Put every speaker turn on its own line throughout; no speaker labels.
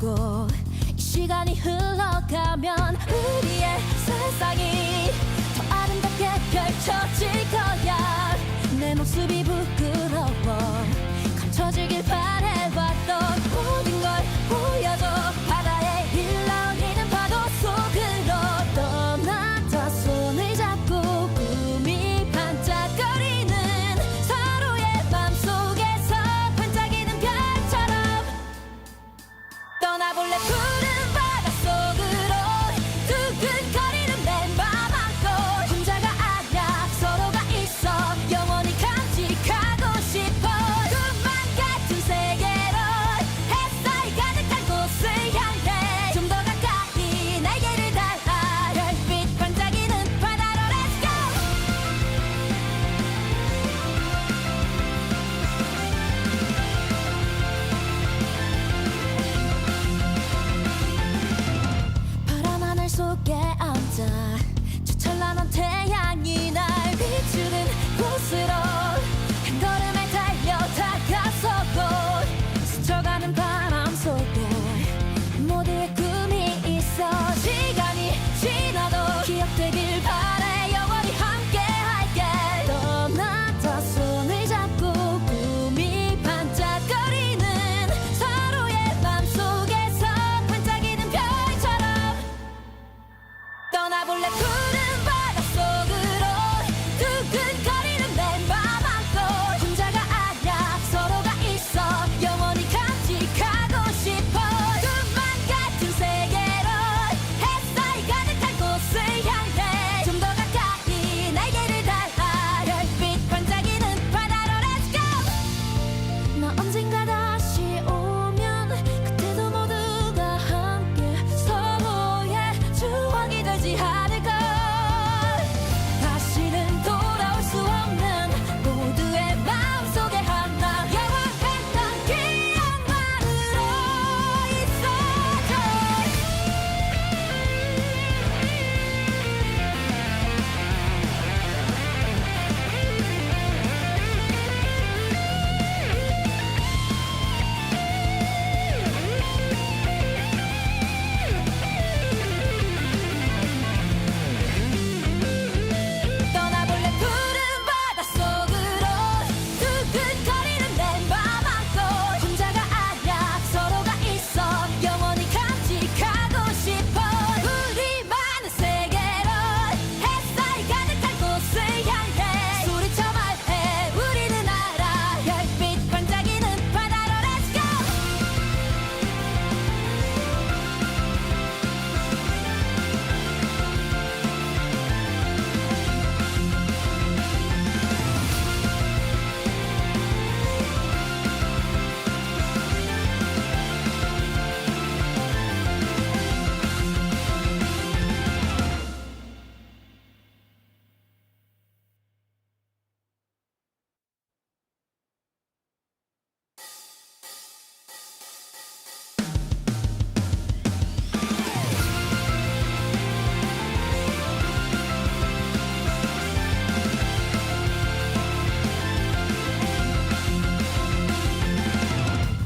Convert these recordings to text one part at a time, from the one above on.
가고 이 시간이 흘러가면 우리의 세상이 더 아름답게 펼쳐질 거야. 내 모습이 부끄러워 감춰지길 바래왔던 모든 걸 보여줘. 바다에 흘러있는 파도 속으로 떠나자. 손을 잡고 꿈이 반짝거리는 서로의 맘속에서 반짝이는 별처럼 떠나볼래. 푸른 바닷속으로 두근거리는 내 맘 안고 혼자가 아냐 서로가 있어 영원히 간직하고 싶어. 꿈만 같은 세계로 햇살이 가득한 곳을 향해 좀 더 가까이 날개를 달아 별빛 반짝이는 바다로 Let's go. 파란 하늘 속에 앉아 저 찬란한 태양이 날 비추는 곳으로 한 걸음에 달려 다가서고 스쳐가는 바람 속에 모두의 꿈이 있어. 시간이 지나도 기억되길 바래. 영원히 함께 할게. 떠나자. 손을 잡고 꿈이 반짝거리는 서로의 맘속에서 반짝이는 별처럼 떠나볼래. 푸른 바닷속으로 두근거리는 내 맘 안고 혼자가 아냐 서로가 있어 영원히 간직하고 싶어. 꿈만 같은 세계로 햇살이 가득한 곳을 향해 좀 더 가까이 날개를 달아 별빛 반짝이는 바다로 Let's go. 나 언젠가 다시 오면 그때도 모두가 함께 서로의 추억이 되지 않을까. 다시는 돌아올 수 없는 모두의 마음속에 하나 영원했던 기억만으로 있어줘. 떠나볼래. 푸른 바닷속으로 두근거리는 내 맘 안고 혼자가 아냐 서로가 있어 영원히 간직하고 싶어. 우리만의 세계로 햇살이 가득한 곳을 향해 소리쳐 말해. 우리는 알아 별빛 반짝이는 바다로 Let's go.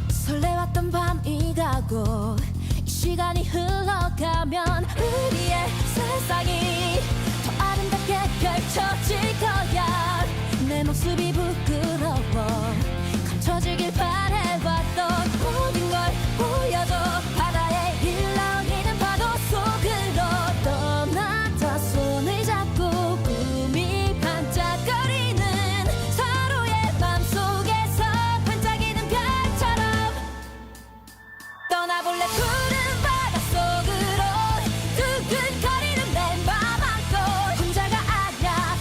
설레왔던 밤이 가고 이 시간이 흘러가면 우리의 세상이 더 아름답게 펼쳐질 거야. 내 모습이 부끄러워 감춰지길 바래왔던 모든 걸 보여줘. 바다에 흘러있는 파도 속으로 떠나자. 손을 잡고 꿈이 반짝거리는 서로의 맘속에서 반짝이는 별처럼 떠나볼래. 푸른 바닷속으로 두근거리는 내 맘 안고 혼자가 아냐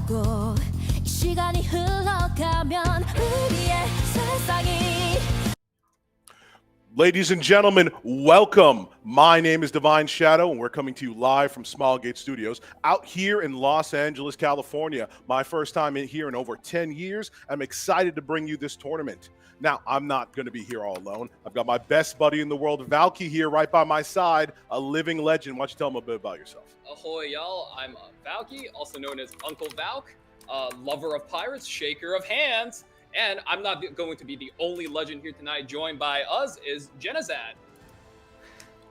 밤이라고 이 시간이 흘러가면 우리의 세상이.
Ladies and gentlemen, welcome. My name is Divine Shadow, and we're coming to you live from Smilegate Studios out here in Los Angeles, California. My first time in here in over 10 years. I'm excited to bring you this tournament. Now, I'm not going to be here all alone. I've got my best buddy in the world, Valky, here right by my side, a living legend. Why don't you tell him a bit about yourself?
Ahoy, y'all. I'm Valky, also known as Uncle Valk, lover of pirates, shaker of hands. And I'm not going to be the only legend here tonight. Joined by us is Jenazad.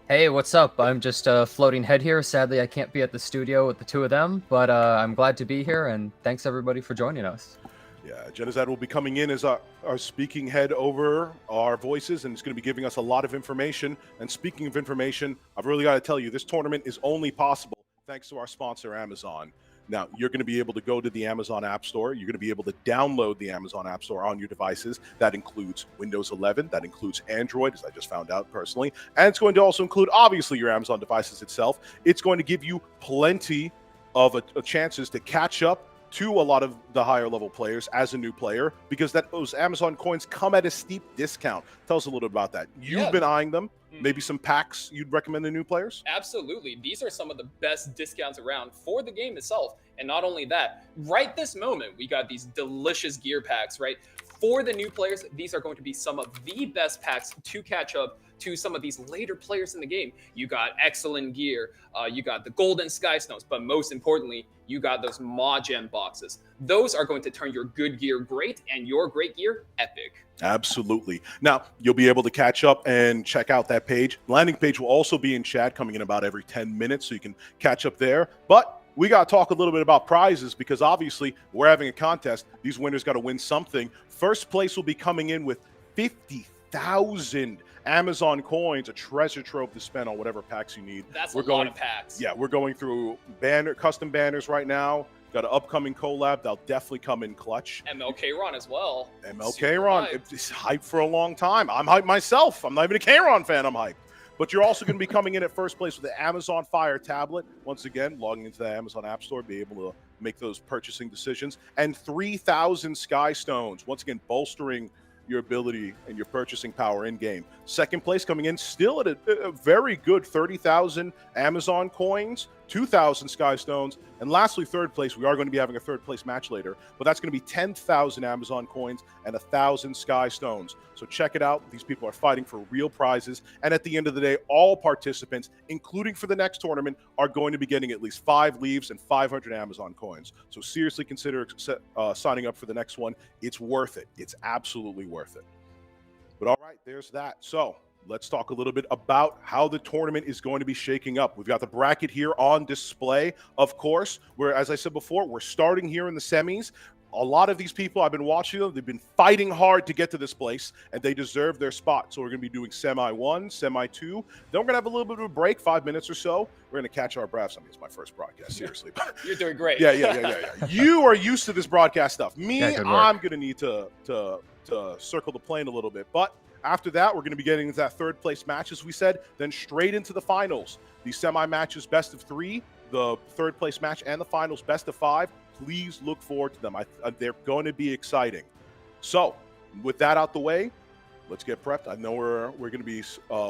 Hey, what's up? I'm just a floating head here. Sadly, I can't be at the studio with the two of them, but I'm glad to be here, and thanks everybody for joining us.
Yeah, Jenazad will be coming in as our speaking head over our voices, and it's going to be giving us a lot of information. And speaking of information, I've really got to tell you, this tournament is only possible thanks to our sponsor, Amazon. Now, you're going to be able to go to the Amazon Appstore. You're going to be able to download the Amazon Appstore on your devices. That includes Windows 11. That includes Android, as I just found out personally. And it's going to also include, obviously, your Amazon devices itself. It's going to give you plenty of chances to catch up to a lot of the higher level players as a new player, because those Amazon coins come at a steep discount. Tell us a little bit about that. You've been eyeing them. Maybe some packs you'd recommend to new players?
Absolutely. These are some of the best discounts around for the game itself. And not only that, right this moment, we got these delicious gear packs, right? For the new players, these are going to be some of the best packs to catch up to some of these later players in the game. You got excellent gear, you got the golden sky stones, but most importantly, you got those mod gem boxes. Those are going to turn your good gear great and your great gear epic.
Absolutely. Now, you'll be able to catch up and check out that page. Landing page will also be in chat, coming in about every 10 minutes, so you can catch up there. But we got to talk a little bit about prizes, because obviously we're having a contest. These winners got to win something. First place will be coming in with 50,000 Amazon coins, a treasure trove to spend on whatever packs you need.
That's a lot of packs.
Yeah, we're going through custom banners right now. Got an upcoming collab that'll definitely come in clutch.
MLK Ron as well.
MLK Ron, it's hyped for a long time. I'm hyped myself. I'm not even a K-Ron fan. I'm hyped. But you're also going to be coming in at first place with the Amazon Fire tablet. Once again, logging into the Amazon App Store, be able to make those purchasing decisions. And 3,000 Sky Stones, once again, bolstering your ability and your purchasing power in game. Second place coming in still at a very good 30,000 Amazon coins, 2,000 Sky Stones, and lastly, third place. We are going to be having a third place match later, but that's going to be 10,000 Amazon coins and 1,000 Sky Stones. So check it out. These people are fighting for real prizes, and at the end of the day, all participants, including for the next tournament, are going to be getting at least 5 leaves and 500 Amazon coins. So seriously consider signing up for the next one. It's worth it. It's absolutely worth it. But all right, there's that. So let's talk a little bit about how the tournament is going to be shaking up. We've got the bracket here on display, of course, where, as I said before, we're starting here in the semis. A lot of these people, I've been watching them. They've been fighting hard to get to this place, and they deserve their spot. So we're going to be doing Semi 1, Semi 2. Then we're going to have a little bit of a break, 5 minutes or so. We're going to catch our breaths. I mean, it's my first broadcast, seriously.
You're doing great.
Yeah. You are used to this broadcast stuff. Me, I'm going to need to circle the plane a little bit. But after that, we're going to be getting into that third place match, as we said, then straight into the finals. The semi matches, best of 3, the third place match, and the finals, best of 5. Please look forward to them. They're going to be exciting. So with that out the way, let's get prepped. I know we're going to be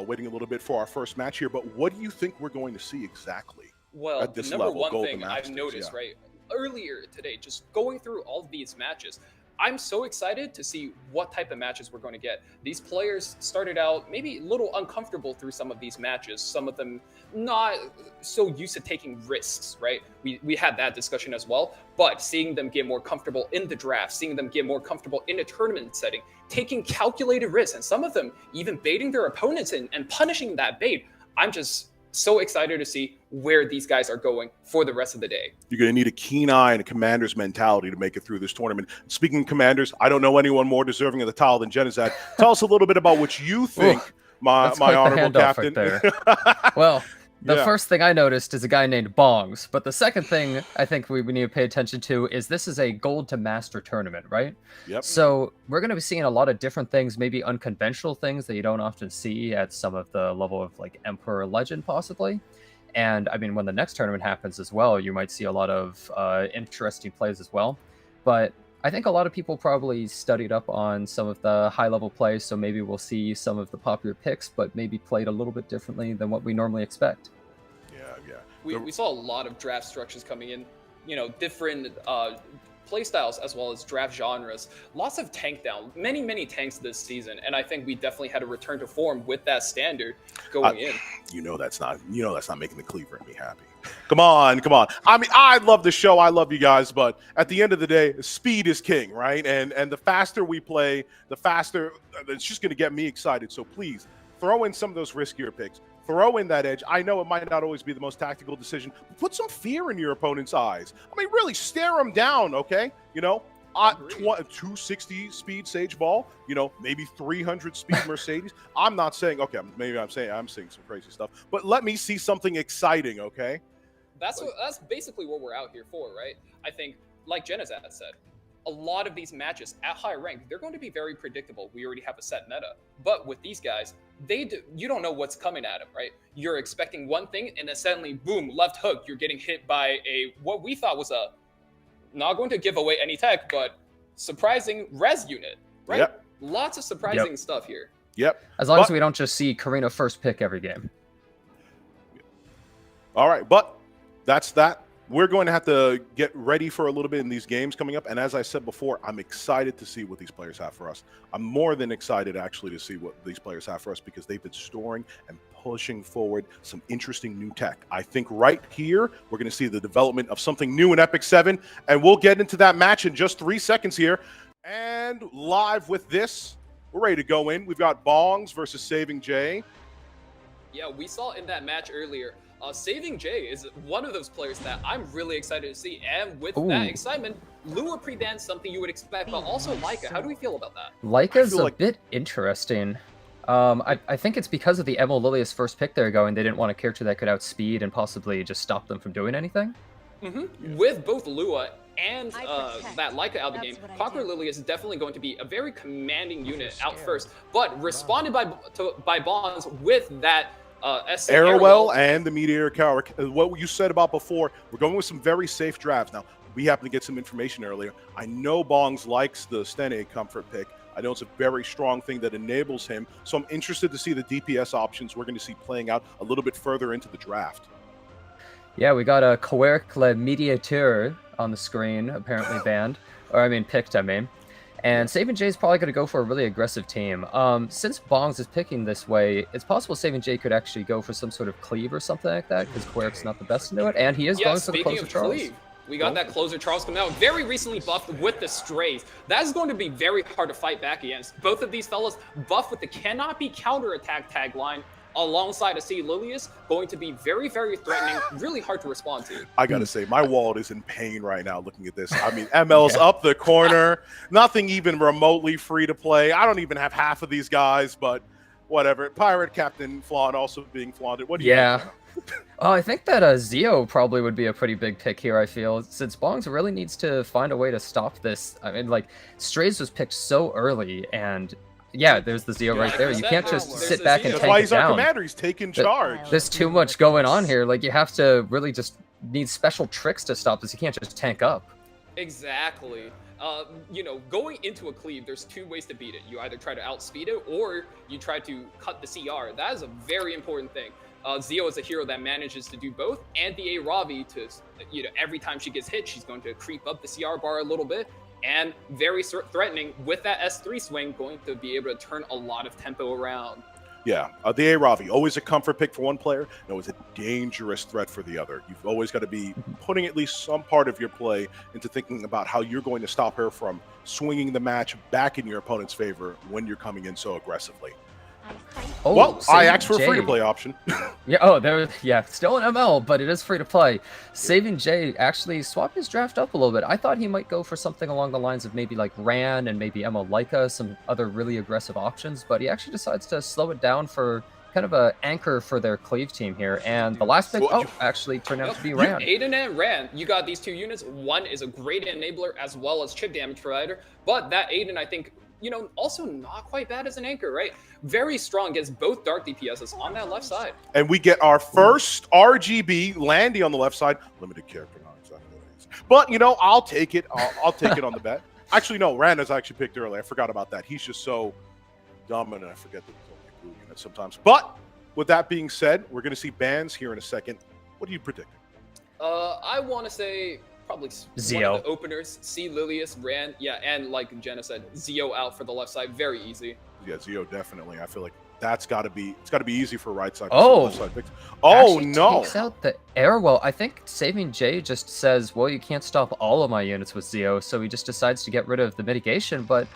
waiting a little bit for our first match here, but what do you think we're going to see exactly?
Well,
at this
number
level,
one thing I've noticed, right, earlier today, just going through all of these matches, I'm so excited to see what type of matches we're going to get. These players started out maybe a little uncomfortable through some of these matches, some of them not so used to taking risks, right? We had that discussion as well, but seeing them get more comfortable in the draft, seeing them get more comfortable in a tournament setting, taking calculated risks, and some of them even baiting their opponents and punishing that bait. I'm just so excited to see where these guys are going for the rest of the day.
You're going to need a keen eye and a commander's mentality to make it through this tournament. Speaking of commanders, I don't know anyone more deserving of the title than Jenazad. Tell us a little bit about what you think, my honorable captain.
Right there. Well, the first thing I noticed is a guy named Bongs, but the second thing I think we need to pay attention to is this is a gold to master tournament, right?
Yep.
So we're going to be seeing a lot of different things, maybe unconventional things that you don't often see at some of the level of like Emperor Legend possibly. And I mean, when the next tournament happens as well, you might see a lot of interesting plays as well. But I think a lot of people probably studied up on some of the high-level plays, so maybe we'll see some of the popular picks, but maybe played a little bit differently than what we normally expect.
We saw a lot of draft structures coming in, different play styles as well as draft genres. Lots of tank down, many tanks this season, and I think we definitely had a return to form with that standard going in.
That's not making the Cleaver and me happy. Come on. I mean, I love the show. I love you guys, but at the end of the day, speed is king, right? And the faster we play, the faster it's just going to get me excited. So please throw in some of those riskier picks. Throw in that edge. I know it might not always be the most tactical decision, but put some fear in your opponent's eyes. I mean, really stare them down, okay? 260 speed Sage Ball, maybe 300 speed Mercedes. I'm not saying, okay, maybe I'm saying some crazy stuff, but let me see something exciting, okay?
That's basically what we're out here for, right? I think, like Jenazad said, a lot of these matches at high rank, they're going to be very predictable. We already have a set meta. But with these guys, you don't know what's coming at them, right? You're expecting one thing, and then suddenly, boom, left hook, you're getting hit by what we thought was not going to give away any tech, but surprising res unit, right?
Yep.
Lots of surprising stuff here.
Yep.
As long as we don't just see Karina first pick every game.
All right, but that's that. We're going to have to get ready for a little bit in these games coming up. And as I said before, I'm excited to see what these players have for us. I'm more than excited, actually, to see what these players have for us because they've been storing and pushing forward some interesting new tech. I think right here, we're going to see the development of something new in Epic 7. And we'll get into that match in just 3 seconds here. And live with this, we're ready to go in. We've got Bongs versus Saving Jay.
Yeah, we saw in that match earlier, Saving Jay is one of those players that I'm really excited to see. And with that excitement, Lua pre-banned something you would expect, but also Leica. How do we feel about that?
Leica's a bit interesting. I think it's because of the Emil Lilius first pick they're going. They didn't want a character that could outspeed and possibly just stop them from doing anything.
With both Lua and that Leica out of the game, Conqueror Lilius is definitely going to be a very commanding unit out first, but responded by Bonds with that
Arrowell and the Meteor Tower. What you said about before, we're going with some very safe drafts. Now, we happen to get some information earlier. I know Bongs likes the Stene comfort pick. I know it's a very strong thing that enables him. So I'm interested to see the DPS options we're going to see playing out a little bit further into the draft.
Yeah, we got a Coerc Le Mediateur on the screen, apparently banned. Picked, And Saving Jay is probably going to go for a really aggressive team. Since Bongs is picking this way, it's possible Saving Jay could actually go for some sort of cleave or something like that, because Queric's not the best to do it, and he is going for the Closer Charles.
Cleave, we got that Closer Charles coming out, very recently buffed with the Strays. That is going to be very hard to fight back against. Both of these fellas buffed with the cannot be counterattack tagline, alongside a C. Lilius, going to be very threatening, really hard to respond to.
I gotta say, my wallet is in pain right now looking at this. I mean, ML's up the corner, nothing even remotely free to play. I don't even have half of these guys, but whatever. Pirate Captain Flawn also being flaunted. What do you think?
Oh, I think that Zio probably would be a pretty big pick here, I feel, since Bongs really needs to find a way to stop this. I mean, Strays was picked so early, and yeah, there's the Zio right there. You can't just sit back and tank it down.
That's why he's our commander. He's taking charge.
There's too much going on here. You have to really just need special tricks to stop this. You can't just tank up.
Exactly. Going into a cleave, there's 2 ways to beat it. You either try to outspeed it, or you try to cut the CR. That is a very important thing. Zio is a hero that manages to do both, and the Ravi to, every time she gets hit, she's going to creep up the CR bar a little bit. And very threatening with that S3 swing, going to be able to turn a lot of tempo around.
Yeah, the Ravi, always a comfort pick for one player, and always a dangerous threat for the other. You've always got to be putting at least some part of your play into thinking about how you're going to stop her from swinging the match back in your opponent's favor when you're coming in so aggressively.
Oh,
well, I asked for a free-to-play option.
Still an ML, but it is free-to-play. Saving Jay actually swapped his draft up a little bit. I thought he might go for something along the lines of maybe like Ran and maybe ML Leica, some other really aggressive options, but he actually decides to slow it down for kind of an anchor for their cleave team here. And the last pick, actually turned out to be Ran.
Aiden and Ran, you got these 2 units. One is a great enabler as well as chip damage provider, but that Aiden, I think, you know, also not quite bad as an anchor, right? Very strong, gets both dark DPSs on that left side.
And we get our first RGB Landy on the left side. Limited character, not exactly what it is. But, you know, I'll take it. I'll take it on the bet. Actually, no, Randa's actually picked early. I forgot about that. He's just so dominant. I forget that he's only a blue unit sometimes. But with that being said, we're going to see bans here in a second. What do you predict?
I want to say probably
Zio.
one of the openers. See Lilius, Rand, yeah, and like Jenna said, Zio out for the left side, very easy.
Yeah, Zio definitely. I feel like it's got to be easy for right side.
Oh.
Left side picks. Oh
Actually
no!
Takes out the Airwell. I think Saving Jay just says, "Well, you can't stop all of my units with Zio," so he just decides to get rid of the mitigation. But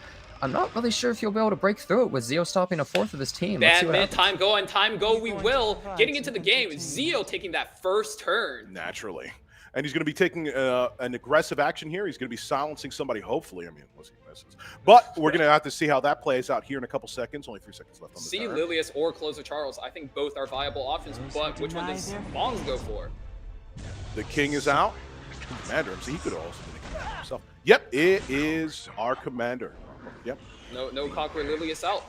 I'm not really sure if he'll be able to break through it with Zio stopping a fourth of his team. Let's see what
Batman,
happens.
time go and time go. We will getting into the game. Zio taking that first turn.
Naturally. And he's going to be taking an aggressive action here. He's going to be silencing somebody, hopefully. I mean, unless he misses. But we're going to have to see how that plays out here in a couple seconds. Only 3 seconds left on the
See
turn.
Lilius or Closer Charles. I think both are viable options, but which one does bongs go for?
The king is out. Commander, he could have also been a commander himself. Yep, it is our commander. Yep.
No Conqueror Lilius out.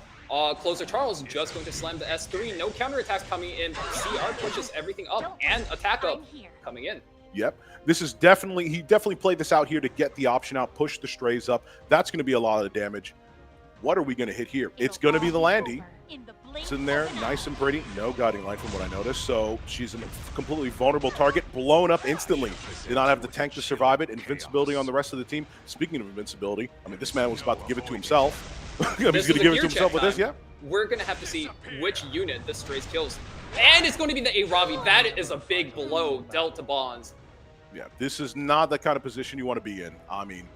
Closer Charles just going to slam the S3. No counterattacks coming in. CR pushes everything up and attack up coming in.
Yep. This is definitely, he definitely played this out here to get the option out, push the strays up. That's going to be a lot of the damage. What are we going to hit here? It's going to be the Landy. Sitting there, nice and pretty. No guiding light from what I noticed. So she's a completely vulnerable target, blown up instantly. Did not have the tank to survive it. Invincibility on the rest of the team. Speaking of invincibility, I mean, this man was about to give it to himself. He's going to give it to himself with this, yeah?
We're going to have to see which unit this strays kills. And it's going to be the A-Ravi. That is a big blow dealt to Bonds.
Yeah, this is not the kind of position you want to be in. I mean,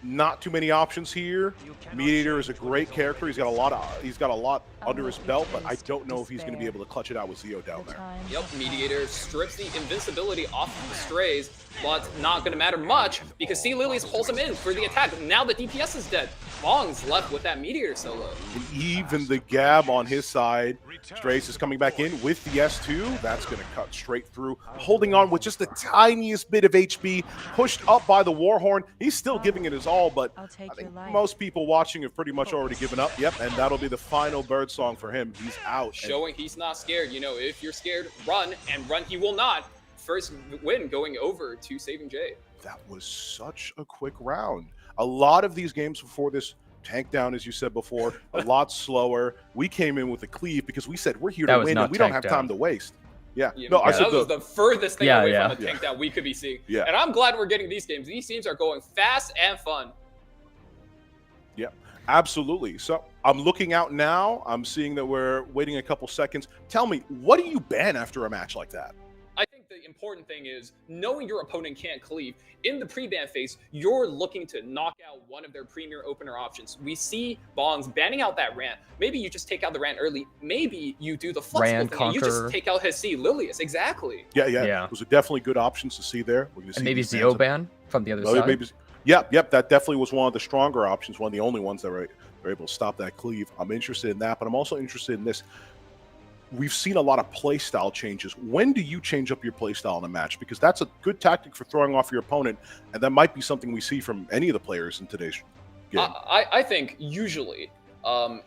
not too many options here. Mediator is a great character. He's got a lot under his belt, but I don't know if he's going to be able to clutch it out with Zio down there.
Yep, Mediator strips the invincibility off of the strays, but not going to matter much because C. Lilius pulls him in for the attack. Now the DPS is dead. Bongs left with that Meteor solo.
And even the Gab on his side. Strays is coming back in with the S2. That's going to cut straight through. Holding on with just the tiniest bit of HP. Pushed up by the Warhorn. He's still giving it his all, but I think most people watching have pretty much already given up. Yep, and that'll be the final bird song for him. He's out.
Showing he's not scared. You know, if you're scared, run, and run he will not. First win going over to Saving Jay.
That was such a quick round. A lot of these games before this tank down, as you said before, a lot slower. We came in with a cleave because we said we're here to win and we don't have time to waste. Yeah. No, I said
that was the furthest thing away from the tank down we could be seeing.
Yeah.
And I'm glad we're getting these games. These teams are going fast and fun.
Yeah, absolutely. So I'm looking out now. I'm seeing that we're waiting a couple seconds. Tell me, what do you ban after a match like that?
I think the important thing is knowing your opponent can't cleave. In the pre-ban phase, you're looking to knock out one of their premier opener options. We see Bongs banning out that Rant. Maybe you just take out the Rant early. Maybe you do the flexible thing and you just take out his C. Lilius. Exactly.
Yeah. Those are definitely good options to see there. We're gonna see
and maybe Zio ban from the other side.
Maybe, yep. That definitely was one of the stronger options. One of the only ones that were able to stop that cleave. I'm interested in that, but I'm also interested in this. We've seen a lot of playstyle changes. When do you change up your playstyle in a match? Because that's a good tactic for throwing off your opponent, and that might be something we see from any of the players in today's game.
I think usually,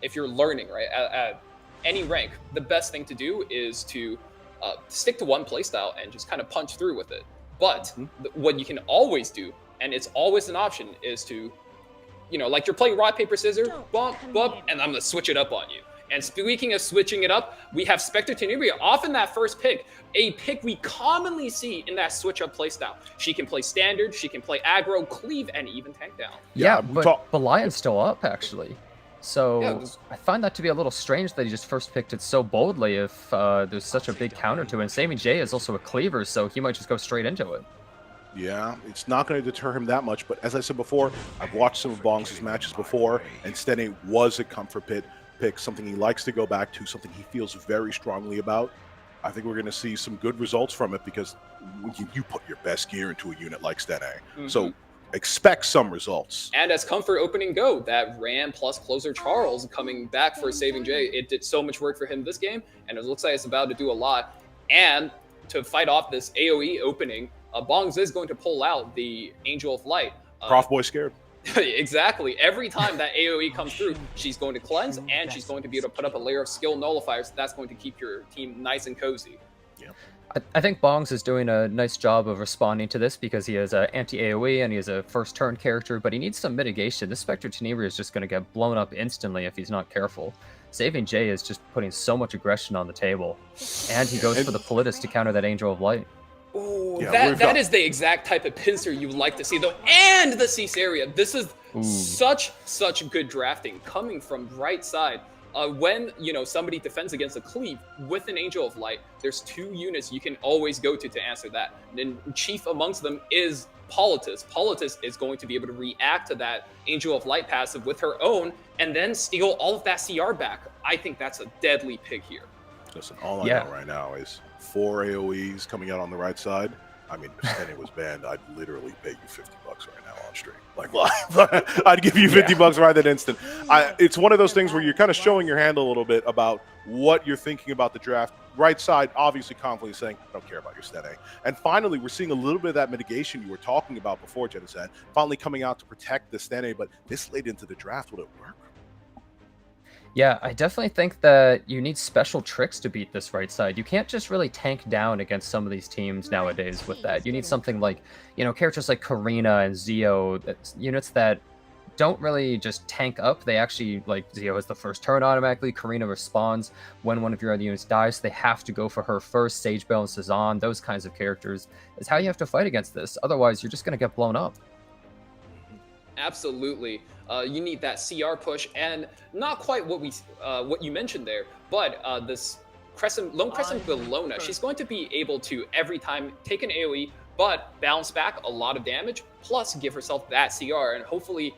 if you're learning right at any rank, the best thing to do is to stick to one playstyle and just kind of punch through with it. But what you can always do, and it's always an option, is to, you know, like you're playing rock, paper, scissors, bump, and I'm gonna switch it up on you. And speaking of switching it up, we have Spectre Tenebria often that first pick, a pick we commonly see in that switch up playstyle. She can play standard, she can play aggro, cleave, and even tank down.
Yeah, but Belion's still up actually. So I find that to be a little strange that he just first picked it so boldly if there's such a big counter to it. And Saving Jay is also a cleaver, so he might just go straight into it.
Yeah, it's not going to deter him that much. But as I said before, I've watched some of Bongs' matches before, and Stene was a comfort pick, something he likes to go back to, something he feels very strongly about. I think we're going to see some good results from it because you put your best gear into a unit like Stene. So expect some results.
And as comfort opening go, that Ram plus Closer Charles coming back for Saving Jay, it did so much work for him this game, and it looks like it's about to do a lot. And to fight off this AoE opening, Bongs is going to pull out the Angel of Light.
Prof Boy scared.
Exactly. Every time that AoE comes through, she's going to cleanse, and she's going to be able to put up a layer of skill nullifiers. That's going to keep your team nice and cozy.
I think Bongs is doing a nice job of responding to this because he has an anti-AoE and he has a first turn character, but he needs some mitigation. This Spectre Tenebria is just going to get blown up instantly if he's not careful. Saving Jay is just putting so much aggression on the table, and he goes for the Politis to counter that Angel of Light.
Oh, that is the exact type of pincer you would like to see, though. And the Caesarea. This is such good drafting coming from right side. When somebody defends against a cleave with an Angel of Light, there's 2 units you can always go to answer that. And then chief amongst them is Politis. Politis is going to be able to react to that Angel of Light passive with her own, and then steal all of that CR back. I think that's a deadly pick here.
Listen, all I know right now is 4 AoEs coming out on the right side. I mean, if Stenny was banned, I'd literally pay you $50 right now on stream. Like, live. I'd give you $50 right that instant. It's one of those things where you're kind of showing your hand a little bit about what you're thinking about the draft. Right side, obviously confidently saying, I don't care about your Stenny. And finally, we're seeing a little bit of that mitigation you were talking about before, Jenazad, finally coming out to protect the Stenny. But this late into the draft, would it work?
Yeah, I definitely think that you need special tricks to beat this right side. You can't just really tank down against some of these teams nowadays with that. You need something like, characters like Karina and Zio, units that don't really just tank up. They actually, like, Zio has the first turn automatically. Karina responds when one of your other units dies. So they have to go for her first. Sage Bell and Cezanne, those kinds of characters is how you have to fight against this. Otherwise, you're just going to get blown up.
Absolutely. You need that CR push, and not quite what you mentioned there, but this Lone Crescent Bellona, she's going to be able to every time take an AoE, but bounce back a lot of damage, plus give herself that CR, and hopefully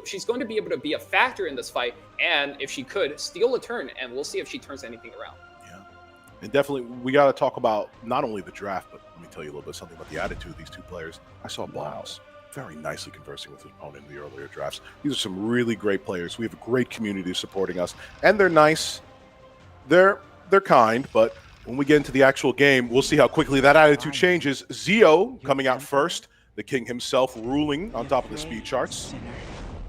she's going to be able to be a factor in this fight, and if she could, steal a turn, and we'll see if she turns anything around.
Yeah, and definitely we got to talk about not only the draft, but let me tell you a little bit something about the attitude of these 2 players. I saw Bongs very nicely conversing with his opponent in the earlier drafts. These are some really great players. We have a great community supporting us, and they're nice. They're kind, but when we get into the actual game, we'll see how quickly that attitude changes. Zio coming out first, the king himself ruling on top of the speed charts.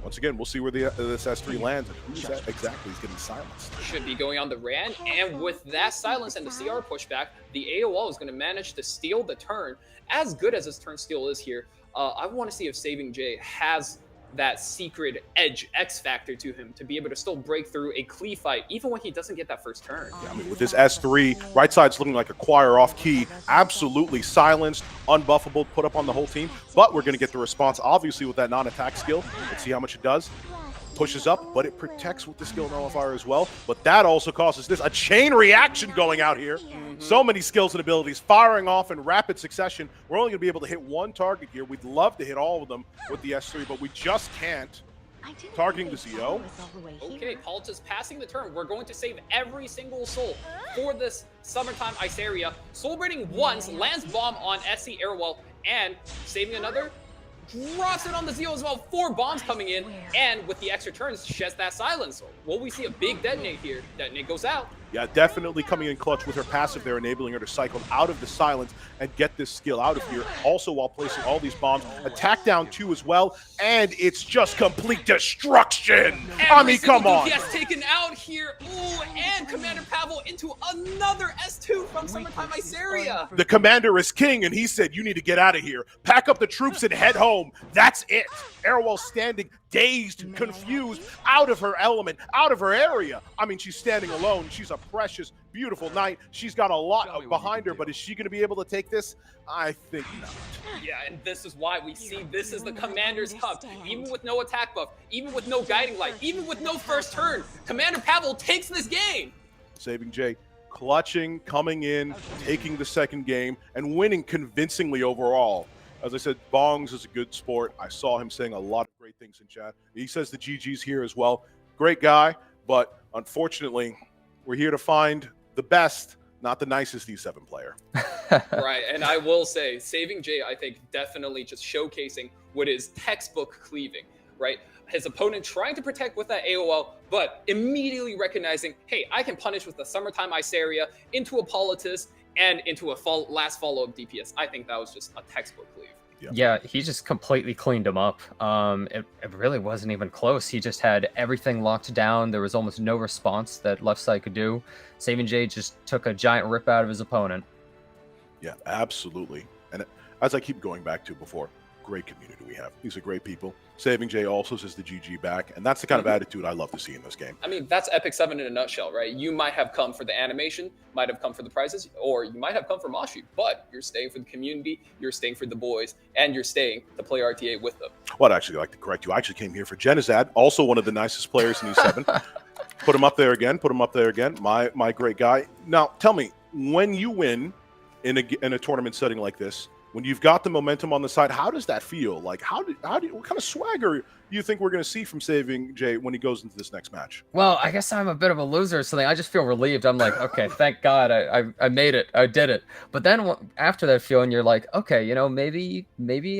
Once again, we'll see where this S3 lands and who's that exactly is getting silenced.
Should be going on the Ran, and with that silence and the CR pushback, the AOL is going to manage to steal the turn. As good as this turn steal is here, I want to see if Saving Jay has that secret edge, X factor to him to be able to still break through a cleave fight, even when he doesn't get that first turn.
Yeah, I mean, with this S3, right side's looking like a choir off key, absolutely silenced, unbuffable, put up on the whole team. But we're going to get the response, obviously, with that non-attack skill. Let's see how much it does. Pushes up, but it protects with the skill nullifier as well. But that also causes this a chain reaction going out here. So many skills and abilities firing off in rapid succession. We're only going to be able to hit 1 target here. We'd love to hit all of them with the S3, but we just can't. Targeting the Zio.
Okay, Politis passing the turn. We're going to save every single soul for this Summertime Iceria. Soul Braiding once, lands bomb on SC Airwell, and saving another. Drops it on the Zio as well. 4 bombs coming in, and with the extra turns, sheds that silence. Will we see a big detonate here? Detonate goes out.
Yeah, definitely coming in clutch with her passive there, enabling her to cycle out of the silence and get this skill out of here. Also, while placing all these bombs, attack down 2 as well, and it's just complete destruction. I mean, come on.
Yes, taken out here. Ooh, and Commander Pavel into another S2 from Summertime Iceria.
The commander is king, and he said, you need to get out of here. Pack up the troops and head home. That's it. Airwell standing dazed, confused, out of her element, out of her area. I mean, she's standing alone. She's a precious, beautiful knight. She's got a lot behind her, but is she going to be able to take this? I think not.
Yeah, and this is why we see this is the Commander's Cup. Even with no attack buff, even with no guiding light, even with no first turn, Commander Pavel takes this game.
Saving Jay, clutching, coming in, taking the second game, and winning convincingly overall. As I said, Bongs is a good sport. I saw him saying a lot of great things in chat. He says the GG's here as well. Great guy, but unfortunately, we're here to find the best, not the nicest E7 player.
Right, and I will say, Saving Jay, I think, definitely just showcasing what is textbook cleaving, right? His opponent trying to protect with that AOL, but immediately recognizing, hey, I can punish with the Summertime Iceria into a Politis and into a last follow-up DPS. I think that was just a textbook cleave.
Yeah, he just completely cleaned him up. It really wasn't even close. He just had everything locked down. There was almost no response that left side could do. Saving Jay just took a giant rip out of his opponent.
Yeah, absolutely. And as I keep going back to before, great community we have. These are great people. Saving Jay also says the GG back, and that's the kind of attitude I love to see in this game.
I mean, that's Epic 7 in a nutshell, right? You might have come for the animation, might have come for the prizes, or you might have come for Moshi, but you're staying for the community, you're staying for the boys, and you're staying to play RTA with them.
Well, I'd actually like to correct you. I actually came here for Jenazad, also one of the nicest players in E7. Put him up there again. Put him up there again. My great guy. Now, tell me, when you win in a tournament setting like this, when you've got the momentum on the side, how does that feel? Like, what kind of swagger do you think we're going to see from Saving Jay when he goes into this next match?
Well, I guess I'm a bit of a loser or something. I just feel relieved. I'm like, okay, thank God I made it. I did it. But then after that feeling, you're like, okay, you know, maybe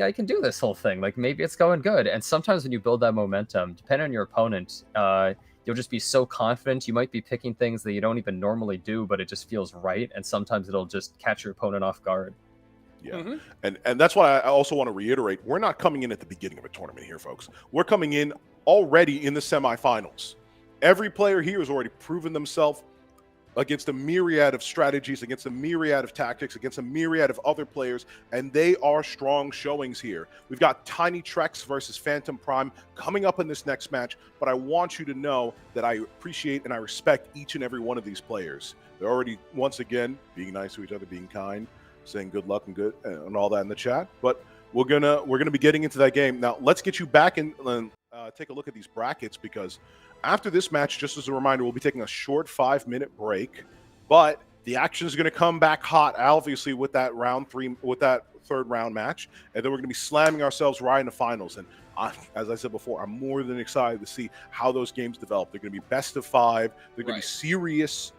I can do this whole thing. Like, maybe it's going good. And sometimes when you build that momentum, depending on your opponent, you'll just be so confident. You might be picking things that you don't even normally do, but it just feels right. And sometimes it'll just catch your opponent off guard.
Yeah, and that's why I also want to reiterate, we're not coming in at the beginning of a tournament here, folks. We're coming in already in the semifinals. Every player here has already proven themselves against a myriad of strategies, against a myriad of tactics, against a myriad of other players, and they are strong showings here. We've got Tiny Trex versus Phantom Prime coming up in this next match, but I want you to know that I appreciate and I respect each and every one of these players. They're already, once again, being nice to each other, being kind, saying good luck and good and all that in the chat. But we're gonna be getting into that game now. Let's get you back and take a look at these brackets, because after this match, just as a reminder, we'll be taking a short 5-minute break, but the action is going to come back hot, obviously, with that third round match, and then we're going to be slamming ourselves right in the finals. And as I said before, I'm more than excited to see how those games develop. They're going to be best of 5. They're going to be serious.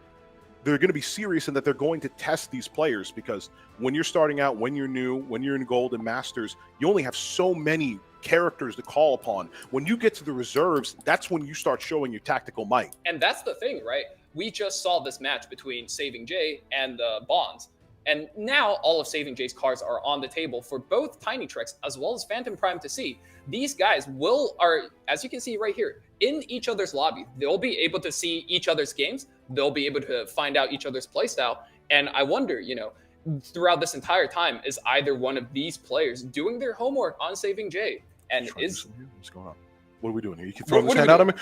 They're going to be serious in that they're going to test these players, because when you're starting out, when you're new, when you're in Gold and Masters, you only have so many characters to call upon. When you get to the reserves, that's when you start showing your tactical might.
And that's the thing, right? We just saw this match between Saving Jay and the Bonds. And now all of Saving Jay's cards are on the table for both Tiny Trex as well as Phantom Prime to see. These guys are, as you can see right here, in each other's lobby. They'll be able to see each other's games. They'll be able to find out each other's playstyle. And I wonder, you know, throughout this entire time, is either one of these players doing their homework on Saving Jay? And
what's going on? What are we doing here? You can throw this hand out of me?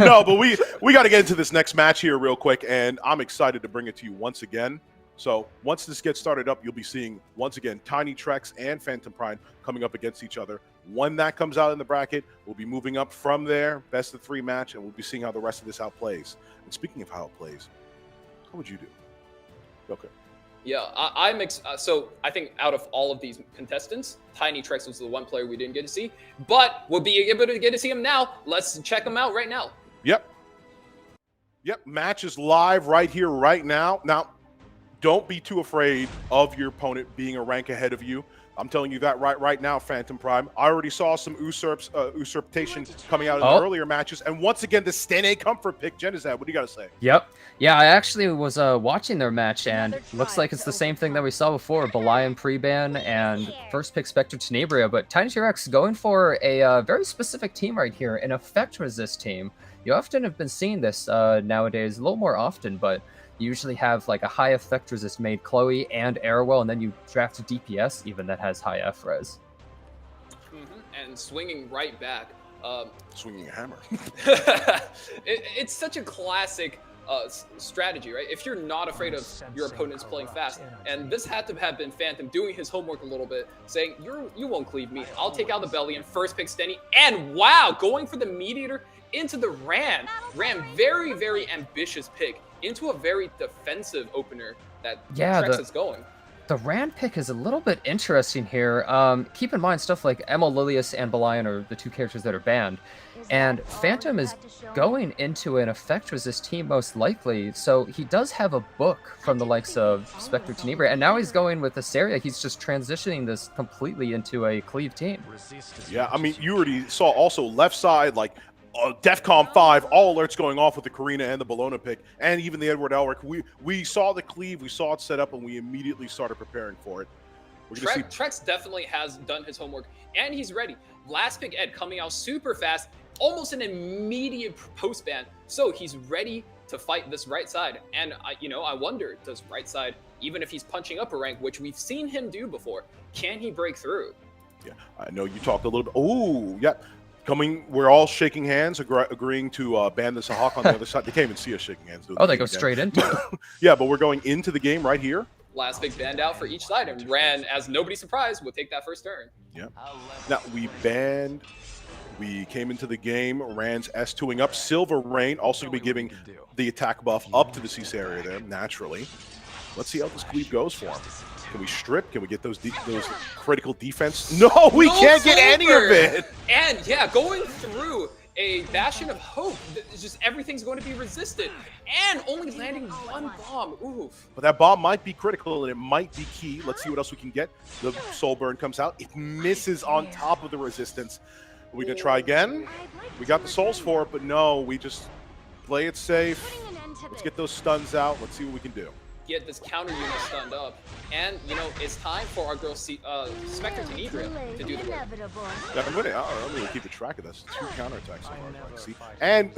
No, but we got to get into this next match here real quick, and I'm excited to bring it to you once again. So once this gets started up, you'll be seeing, once again, Tiny Trex and Phantom Prime coming up against each other. When that comes out in the bracket, we'll be moving up from there, best of 3 match, and we'll be seeing how the rest of this outplays. And speaking of how it plays, how would you do? Okay.
Yeah, so I think out of all of these contestants, Tiny Trex was the one player we didn't get to see, but we'll be able to get to see him now. Let's check him out right now.
Yep, match is live right here, right now. Now, don't be too afraid of your opponent being a rank ahead of you. I'm telling you that right now, Phantom Prime. I already saw some usurpation coming out in the earlier matches. And once again, the Stene Comfort pick, Jenazad, what do you got to say?
Yep. Yeah, I actually was watching their match, and looks like it's the same thing that we saw before. Belian pre-ban and first pick Spectre Tenebria, but Tiny T-Rex going for a very specific team right here, an effect resist team. You often have been seeing this nowadays, a little more often, but you usually have like a high effect resist made Chloe and Arrowell, and then you draft a DPS even that has high F-res.
And swinging right back.
Swinging a hammer.
It's such a classic strategy, right? If you're not afraid of your opponents playing fast, and this had to have been Phantom doing his homework a little bit, saying, you won't cleave me. I'll take out the Belly and first pick Steny, and wow, going for the Mediator into the Ran. Very, very ambitious pick into a very defensive opener that Trex is going.
The Ran pick is a little bit interesting here. Keep in mind, stuff like Emma Lilius and Belian are the 2 characters that are banned. And Phantom is going into an effect resist team most likely, so he does have a book from the likes of Spectre Tenebria, and now he's going with Asteria. He's just transitioning this completely into a cleave team.
Yeah, I mean, you already saw also left side, like, DEFCON 5, all alerts going off with the Karina and the Bologna pick, and even the Edward Elric. We saw the cleave, we saw it set up, and we immediately started preparing for it. We're gonna see
Trex definitely has done his homework, and he's ready. Last pick Ed coming out super fast, almost an immediate post ban. So he's ready to fight this right side. And I wonder, does right side, even if he's punching up a rank, which we've seen him do before, can he break through?
Yeah, I know you talked a little bit. Oh, yeah. We're all shaking hands, agreeing to ban the Sahawk on the other side. They can't even see us shaking hands.
Oh, they go straight into it.
Yeah, but we're going into the game right here.
Last pick banned out for each side, and Ran, as nobody surprised, would take that first turn.
Yeah. Now, we came into the game, Rand's S2ing up. Silver Rain also going to be giving the attack buff up to the CC area there, naturally. Let's see how this cleave goes for him. Can we strip? Can we get those critical defense? No, we can't get any of it!
And yeah, going through a Bastion of Hope, just everything's going to be resisted. And only landing one bomb. Oof.
But that bomb might be critical, and it might be key. Let's see what else we can get. The Soul Burn comes out. It misses on top of the resistance. Are we going to try again? We got the souls for it, but no, we just play it safe. Let's get those stuns out. Let's see what we can do.
Get this counter unit stunned up. And, it's time for our girl Spectre Tenebria to do the work.
Yeah, I'm going to keep a track of this. 2 counterattacks so far. See? And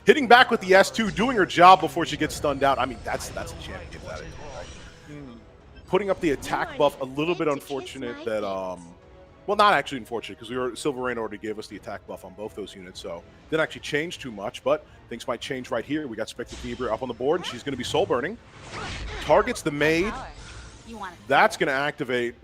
hitting back with the S2, doing her job before she gets stunned out. I mean, that's a champion. That is, right? Putting up the attack buff, a little bit unfortunate that... Well, not actually unfortunate, because Silver Rain already gave us the attack buff on both those units, so didn't actually change too much, but things might change right here. We got Spectre Tenebria up on the board, and she's going to be soul burning. Targets the Maid. That's going to activate